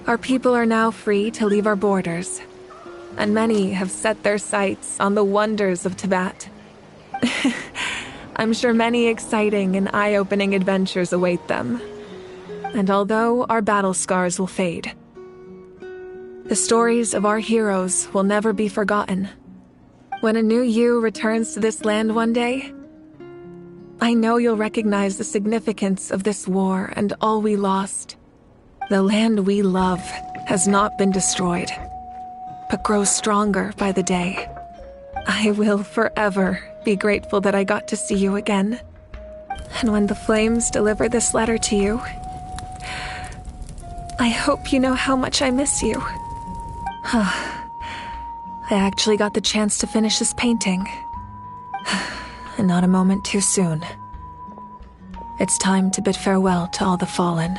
our people are now free to leave our borders, and many have set their sights on the wonders of Tibet. I'm sure many exciting and eye-opening adventures await them. And although our battle scars will fade, the stories of our heroes will never be forgotten. When a new you returns to this land one day, I know you'll recognize the significance of this war and all we lost. The land we love has not been destroyed, but grows stronger by the day. I will forever be grateful that I got to see you again. And when the flames deliver this letter to you, I hope you know how much I miss you. I actually got the chance to finish this painting. and not a moment too soon. It's time to bid farewell to all the fallen.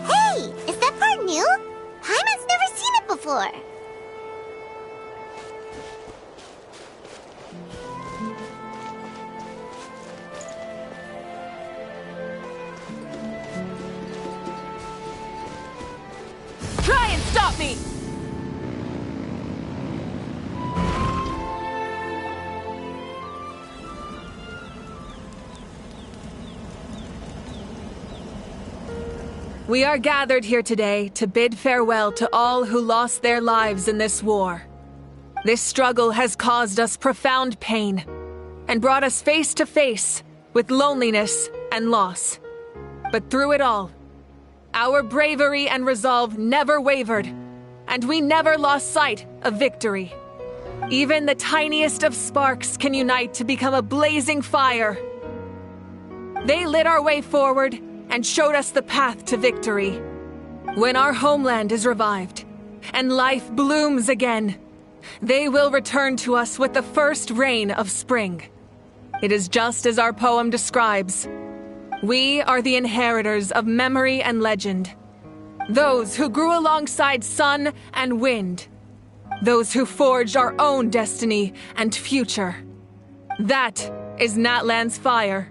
Hey, is that part new? Paimon's never seen it before. Try and stop me! We are gathered here today to bid farewell to all who lost their lives in this war. This struggle has caused us profound pain and brought us face to face with loneliness and loss. But through it all, our bravery and resolve never wavered, and we never lost sight of victory. Even the tiniest of sparks can unite to become a blazing fire. They lit our way forward and showed us the path to victory. When our homeland is revived and life blooms again, they will return to us with the first rain of spring. It is just as our poem describes. We are the inheritors of memory and legend. Those who grew alongside sun and wind. Those who forged our own destiny and future. That is Natlan's fire,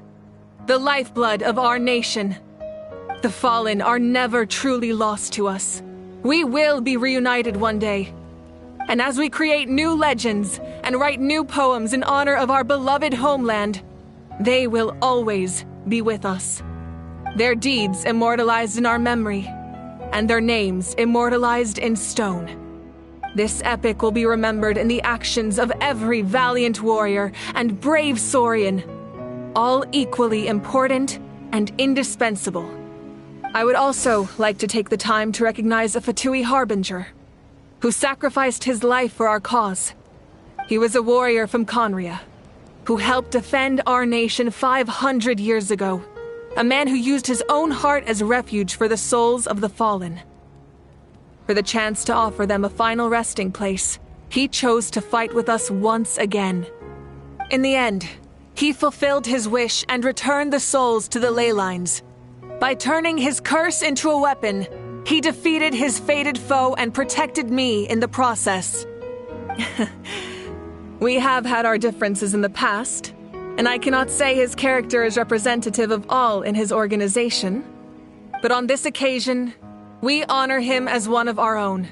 the lifeblood of our nation. The fallen are never truly lost to us. We will be reunited one day. And as we create new legends and write new poems in honor of our beloved homeland, they will always be with us. Their deeds immortalized in our memory, and their names immortalized in stone. This epic will be remembered in the actions of every valiant warrior and brave Saurian, all equally important and indispensable. I would also like to take the time to recognize a Fatui Harbinger, who sacrificed his life for our cause. He was a warrior from Conria, who helped defend our nation 500 years ago, a man who used his own heart as refuge for the souls of the fallen. For the chance to offer them a final resting place, he chose to fight with us once again. In the end, he fulfilled his wish and returned the souls to the ley lines. By turning his curse into a weapon, he defeated his fated foe and protected me in the process. We have had our differences in the past, and I cannot say his character is representative of all in his organization. But on this occasion, we honor him as one of our own.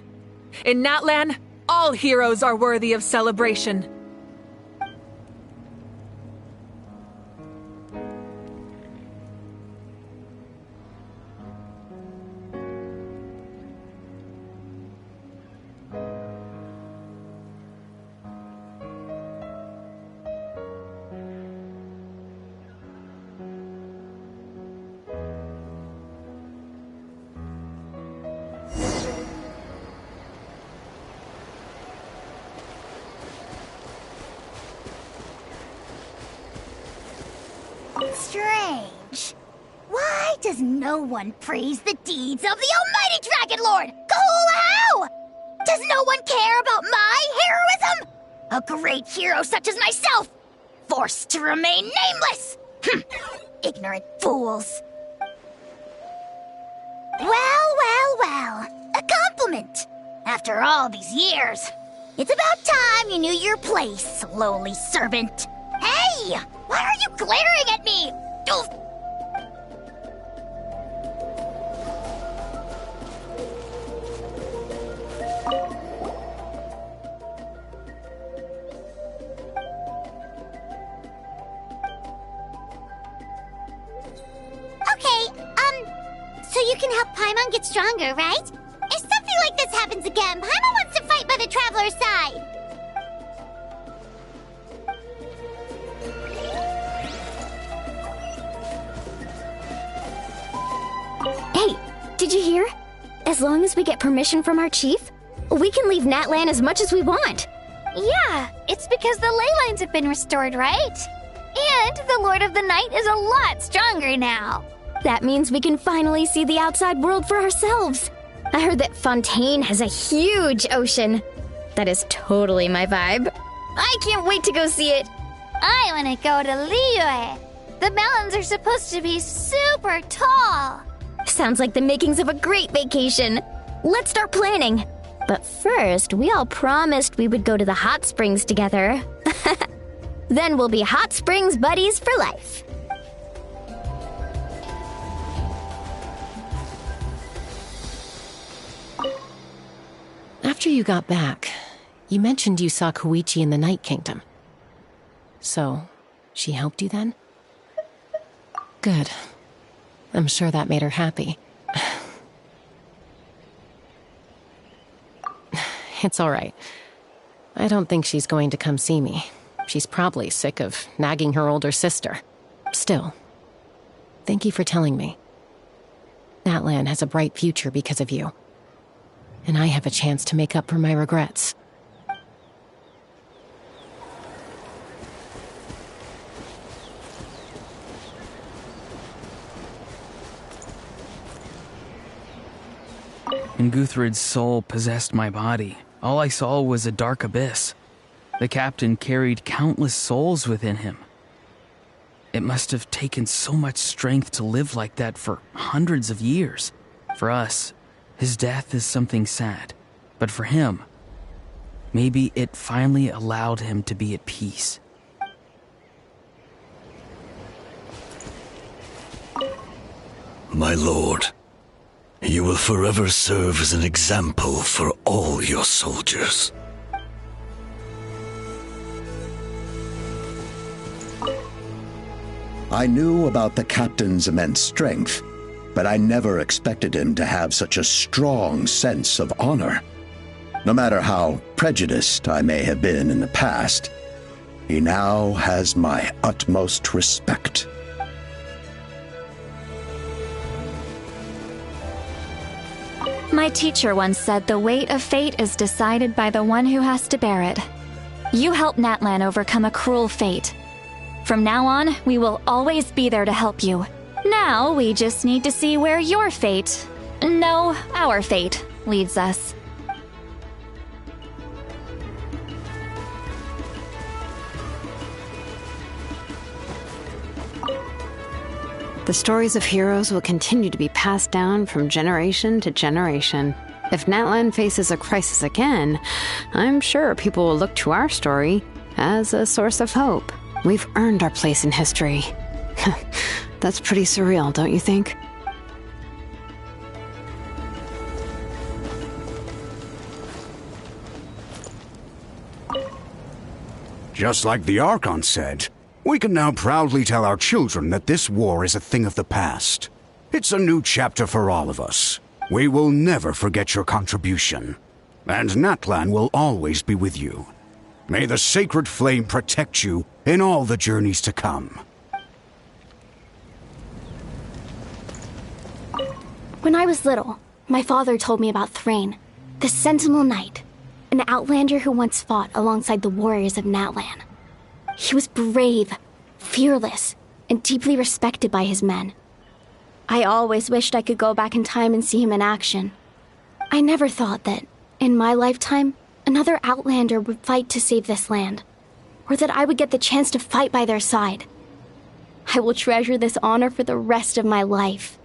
In Natlan, all heroes are worthy of celebration. Strange. Why does no one praise the deeds of the almighty Dragon Lord, Kahula? Does no one care about my heroism? A great hero such as myself, forced to remain nameless. Ignorant fools. Well, a compliment. After all these years, it's about time you knew your place, lowly servant. Hey! Why are you glaring at me? Oof. Okay, so you can help Paimon get stronger, right? If something like this happens again, Paimon wants to fight by the Traveler's side. Hey, did you hear? As long as we get permission from our chief, We can leave Natlan as much as we want. Yeah, it's because the ley lines have been restored, right? And the Lord of the Night is a lot stronger now. That means we can finally see the outside world for ourselves. I heard that Fontaine has a huge ocean. That is totally my vibe. I can't wait to go see it. I want to go to Liyue. The mountains are supposed to be super tall. Sounds like the makings of a great vacation. Let's start planning. But first, we all promised we would go to the hot springs together. Then we'll be hot springs buddies for life. After you got back, you mentioned you saw Koichi in the Night Kingdom. So, she helped you then? Good. I'm sure that made her happy. It's all right. I don't think she's going to come see me. She's probably sick of nagging her older sister. Still, thank you for telling me. Natlan has a bright future because of you. And I have a chance to make up for my regrets. When Guthred's soul possessed my body, all I saw was a dark abyss. The captain carried countless souls within him. It must have taken so much strength to live like that for hundreds of years. For us, his death is something sad. But for him, maybe it finally allowed him to be at peace. My lord, you will forever serve as an example for all your soldiers. I knew about the captain's immense strength, but I never expected him to have such a strong sense of honor. No matter how prejudiced I may have been in the past, he now has my utmost respect. My teacher once said the weight of fate is decided by the one who has to bear it. You helped Natlan overcome a cruel fate. From now on, we will always be there to help you. Now, we just need to see where your fate, no, our fate, leads us. The stories of heroes will continue to be passed down from generation to generation. If Natlan faces a crisis again, I'm sure people will look to our story as a source of hope. We've earned our place in history. That's pretty surreal, don't you think? Just like the Archon said, we can now proudly tell our children that this war is a thing of the past. It's a new chapter for all of us. We will never forget your contribution. And Natlan will always be with you. May the sacred flame protect you in all the journeys to come. When I was little, my father told me about Thrain, the Sentinel Knight, an outlander who once fought alongside the warriors of Natlan. He was brave, fearless, and deeply respected by his men. I always wished I could go back in time and see him in action. I never thought that, in my lifetime, another outlander would fight to save this land, or that I would get the chance to fight by their side. I will treasure this honor for the rest of my life.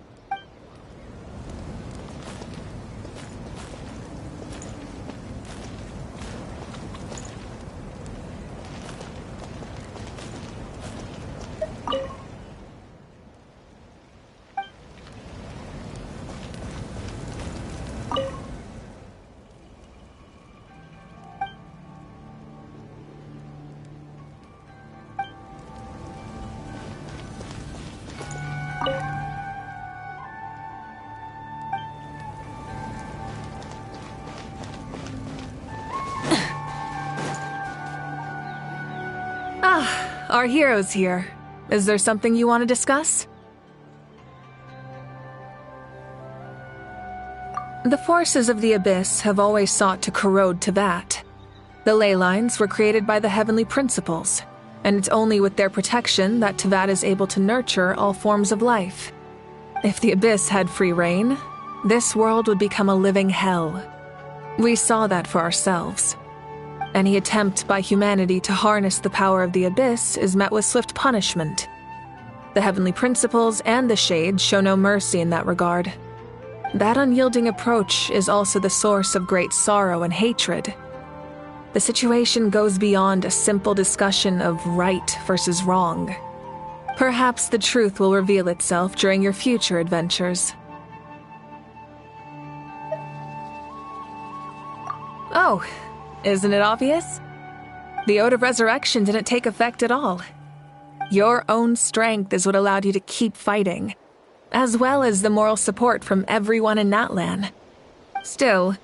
Our hero's here. Is there something you want to discuss? The forces of the Abyss have always sought to corrode Tevat. The ley lines were created by the heavenly principles, and it's only with their protection that Tevat is able to nurture all forms of life. If the Abyss had free reign, this world would become a living hell. We saw that for ourselves. Any attempt by humanity to harness the power of the Abyss is met with swift punishment. The heavenly principles and the Shades show no mercy in that regard. That unyielding approach is also the source of great sorrow and hatred. The situation goes beyond a simple discussion of right versus wrong. Perhaps the truth will reveal itself during your future adventures. Oh, isn't it obvious? The Ode of Resurrection didn't take effect at all. Your own strength is what allowed you to keep fighting, as well as the moral support from everyone in Natlan. Still,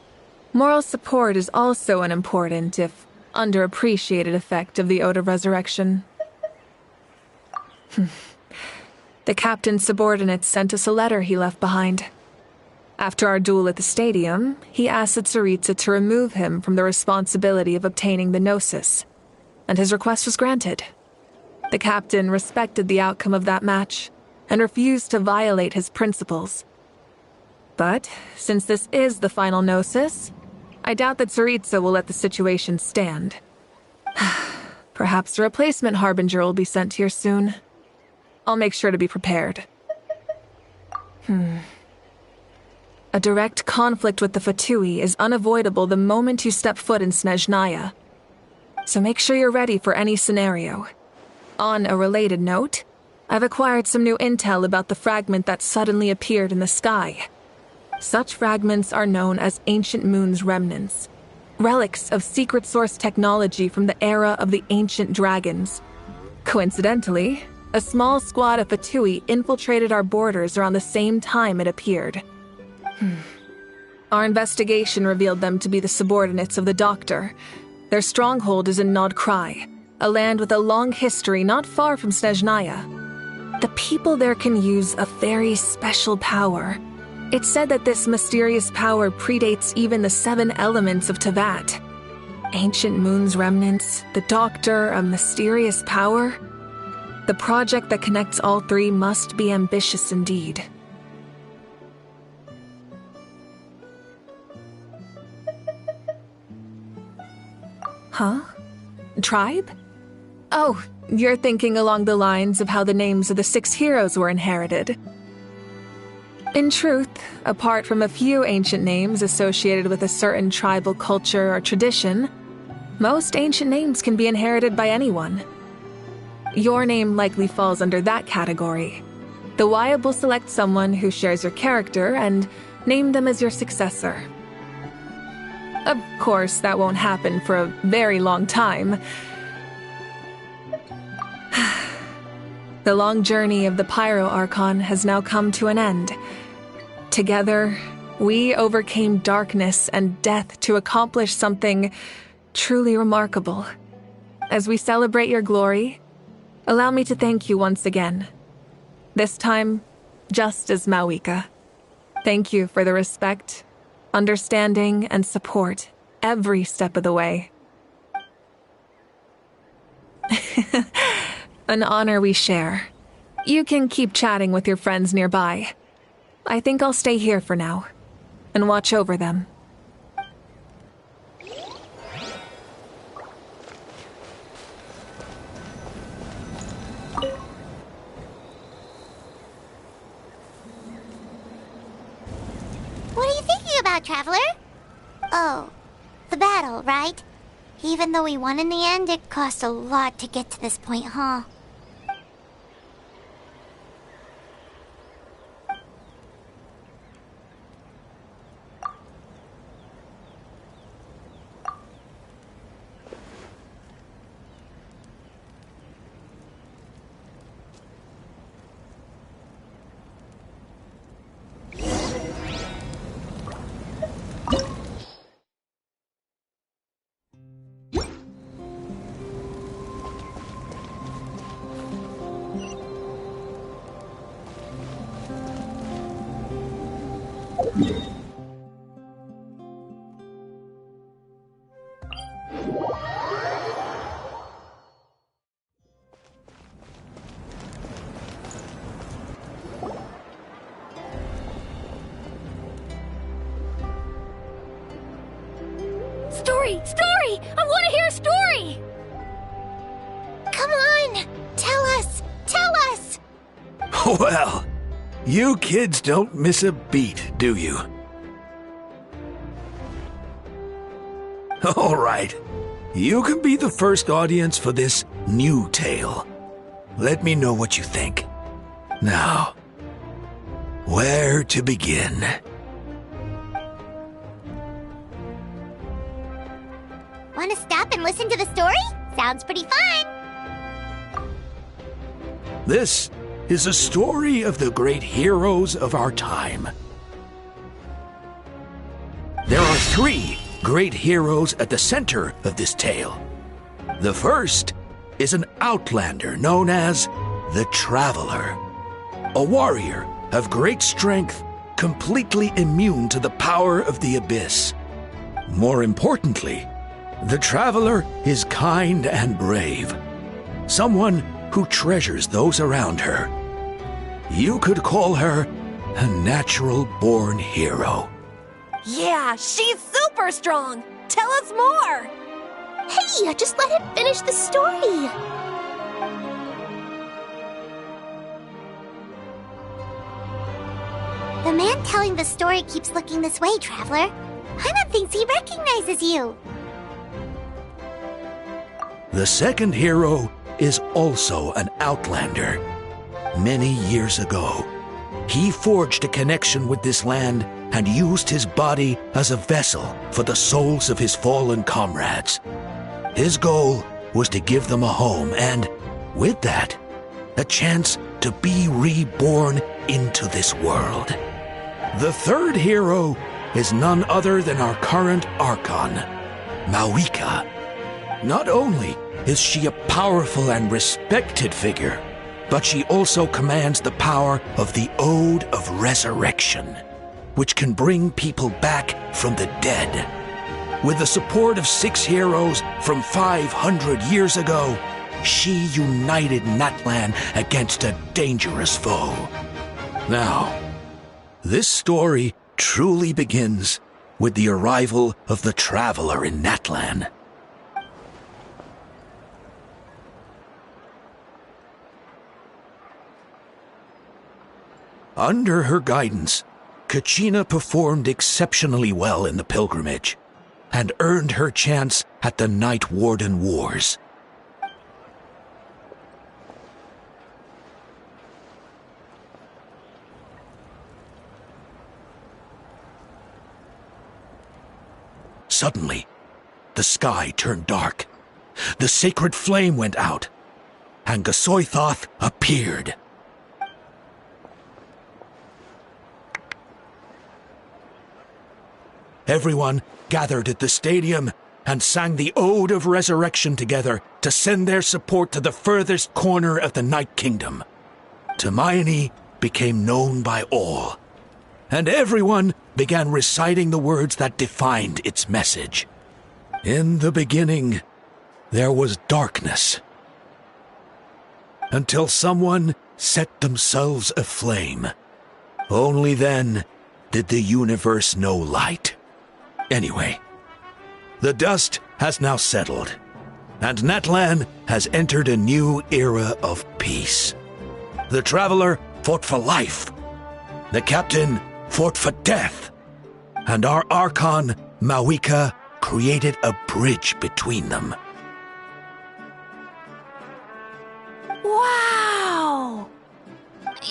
moral support is also an important, if underappreciated, effect of the Ode of Resurrection. The captain's subordinates sent us a letter he left behind. After our duel at the stadium, he asked the Tsaritsa to remove him from the responsibility of obtaining the Gnosis, and his request was granted. The captain respected the outcome of that match and refused to violate his principles. But since this is the final Gnosis, I doubt that Tsaritsa will let the situation stand. Perhaps a replacement Harbinger will be sent here soon. I'll make sure to be prepared. A direct conflict with the Fatui is unavoidable the moment you step foot in Snezhnaya. So make sure you're ready for any scenario. On a related note, I've acquired some new intel about the fragment that suddenly appeared in the sky. Such fragments are known as Ancient Moon's remnants, relics of secret source technology from the era of the ancient dragons. Coincidentally, a small squad of Fatui infiltrated our borders around the same time it appeared. Our investigation revealed them to be the subordinates of the Doctor. Their stronghold is in Nod Krai, a land with a long history not far from Snezhnaya. The people there can use a very special power. It's said that this mysterious power predates even the 7 elements of Tevat. Ancient Moon's remnants, the Doctor, a mysterious power. The project that connects all 3 must be ambitious indeed. Huh? Tribe? Oh, you're thinking along the lines of how the names of the 6 heroes were inherited. In truth, apart from a few ancient names associated with a certain tribal culture or tradition, most ancient names can be inherited by anyone. Your name likely falls under that category. The Wyab will select someone who shares your character and name them as your successor. Of course, that won't happen for a very long time. The long journey of the Pyro Archon has now come to an end. Together, we overcame darkness and death to accomplish something truly remarkable. As we celebrate your glory, allow me to thank you once again. This time, just as Mawika. Thank you for the respect, understanding, and support every step of the way. An honor we share. You can keep chatting with your friends nearby. I think I'll stay here for now and watch over them. What are you thinking about, Traveler? Oh, the battle, right? Even though we won in the end, it cost a lot to get to this point, huh? Story! Story! I want to hear a story! Come on! Tell us! Tell us! Well, you kids don't miss a beat, do you? All right. You can be the first audience for this new tale. Let me know what you think. Now, where to begin? Want to stop and listen to the story? Sounds pretty fun! This is a story of the great heroes of our time. There are 3 great heroes at the center of this tale. The first is an outlander known as the Traveler, a warrior of great strength, completely immune to the power of the abyss. More importantly, the Traveler is kind and brave, someone who treasures those around her. You could call her a natural-born hero. Yeah, she's super strong! Tell us more! Hey, just let him finish the story! The man telling the story keeps looking this way, Traveler. Paimon thinks he recognizes you. The second hero is also an outlander. Many years ago, he forged a connection with this land and used his body as a vessel for the souls of his fallen comrades. His goal was to give them a home and, with that, a chance to be reborn into this world. The third hero is none other than our current Archon, Mawika. Not only is she a powerful and respected figure, but she also commands the power of the Ode of Resurrection, which can bring people back from the dead. With the support of 6 heroes from 500 years ago, she united Natlan against a dangerous foe. Now, this story truly begins with the arrival of the Traveler in Natlan. Under her guidance, Kachina performed exceptionally well in the pilgrimage and earned her chance at the Night Warden Wars. Suddenly, the sky turned dark. The sacred flame went out, and Gasoithoth appeared. Everyone gathered at the stadium and sang the Ode of Resurrection together to send their support to the furthest corner of the Night Kingdom. Hermione became known by all, and everyone began reciting the words that defined its message. In the beginning, there was darkness, until someone set themselves aflame. Only then did the universe know light. Anyway, the dust has now settled, and Natlan has entered a new era of peace. The Traveler fought for life, the Captain fought for death, and our Archon, Mawika, created a bridge between them. Wow!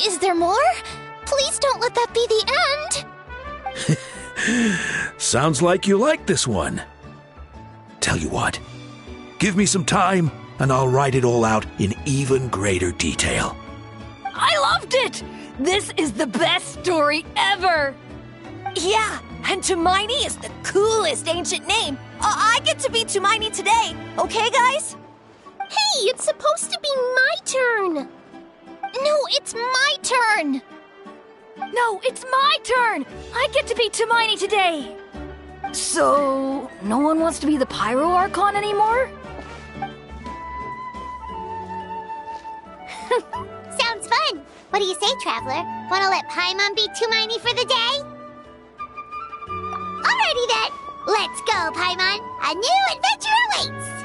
Is there more? Please don't let that be the end! Sounds like you like this one. Tell you what, give me some time and I'll write it all out in even greater detail. I loved it! This is the best story ever! Yeah, and Hermione is the coolest ancient name. I get to be Hermione today, okay guys? Hey, it's supposed to be my turn! No, it's my turn! No, it's my turn! I get to be Hermione today! So, no one wants to be the Pyro Archon anymore? Sounds fun! What do you say, Traveler? Wanna let Paimon be Hermione for the day? Alrighty then! Let's go, Paimon! A new adventure awaits!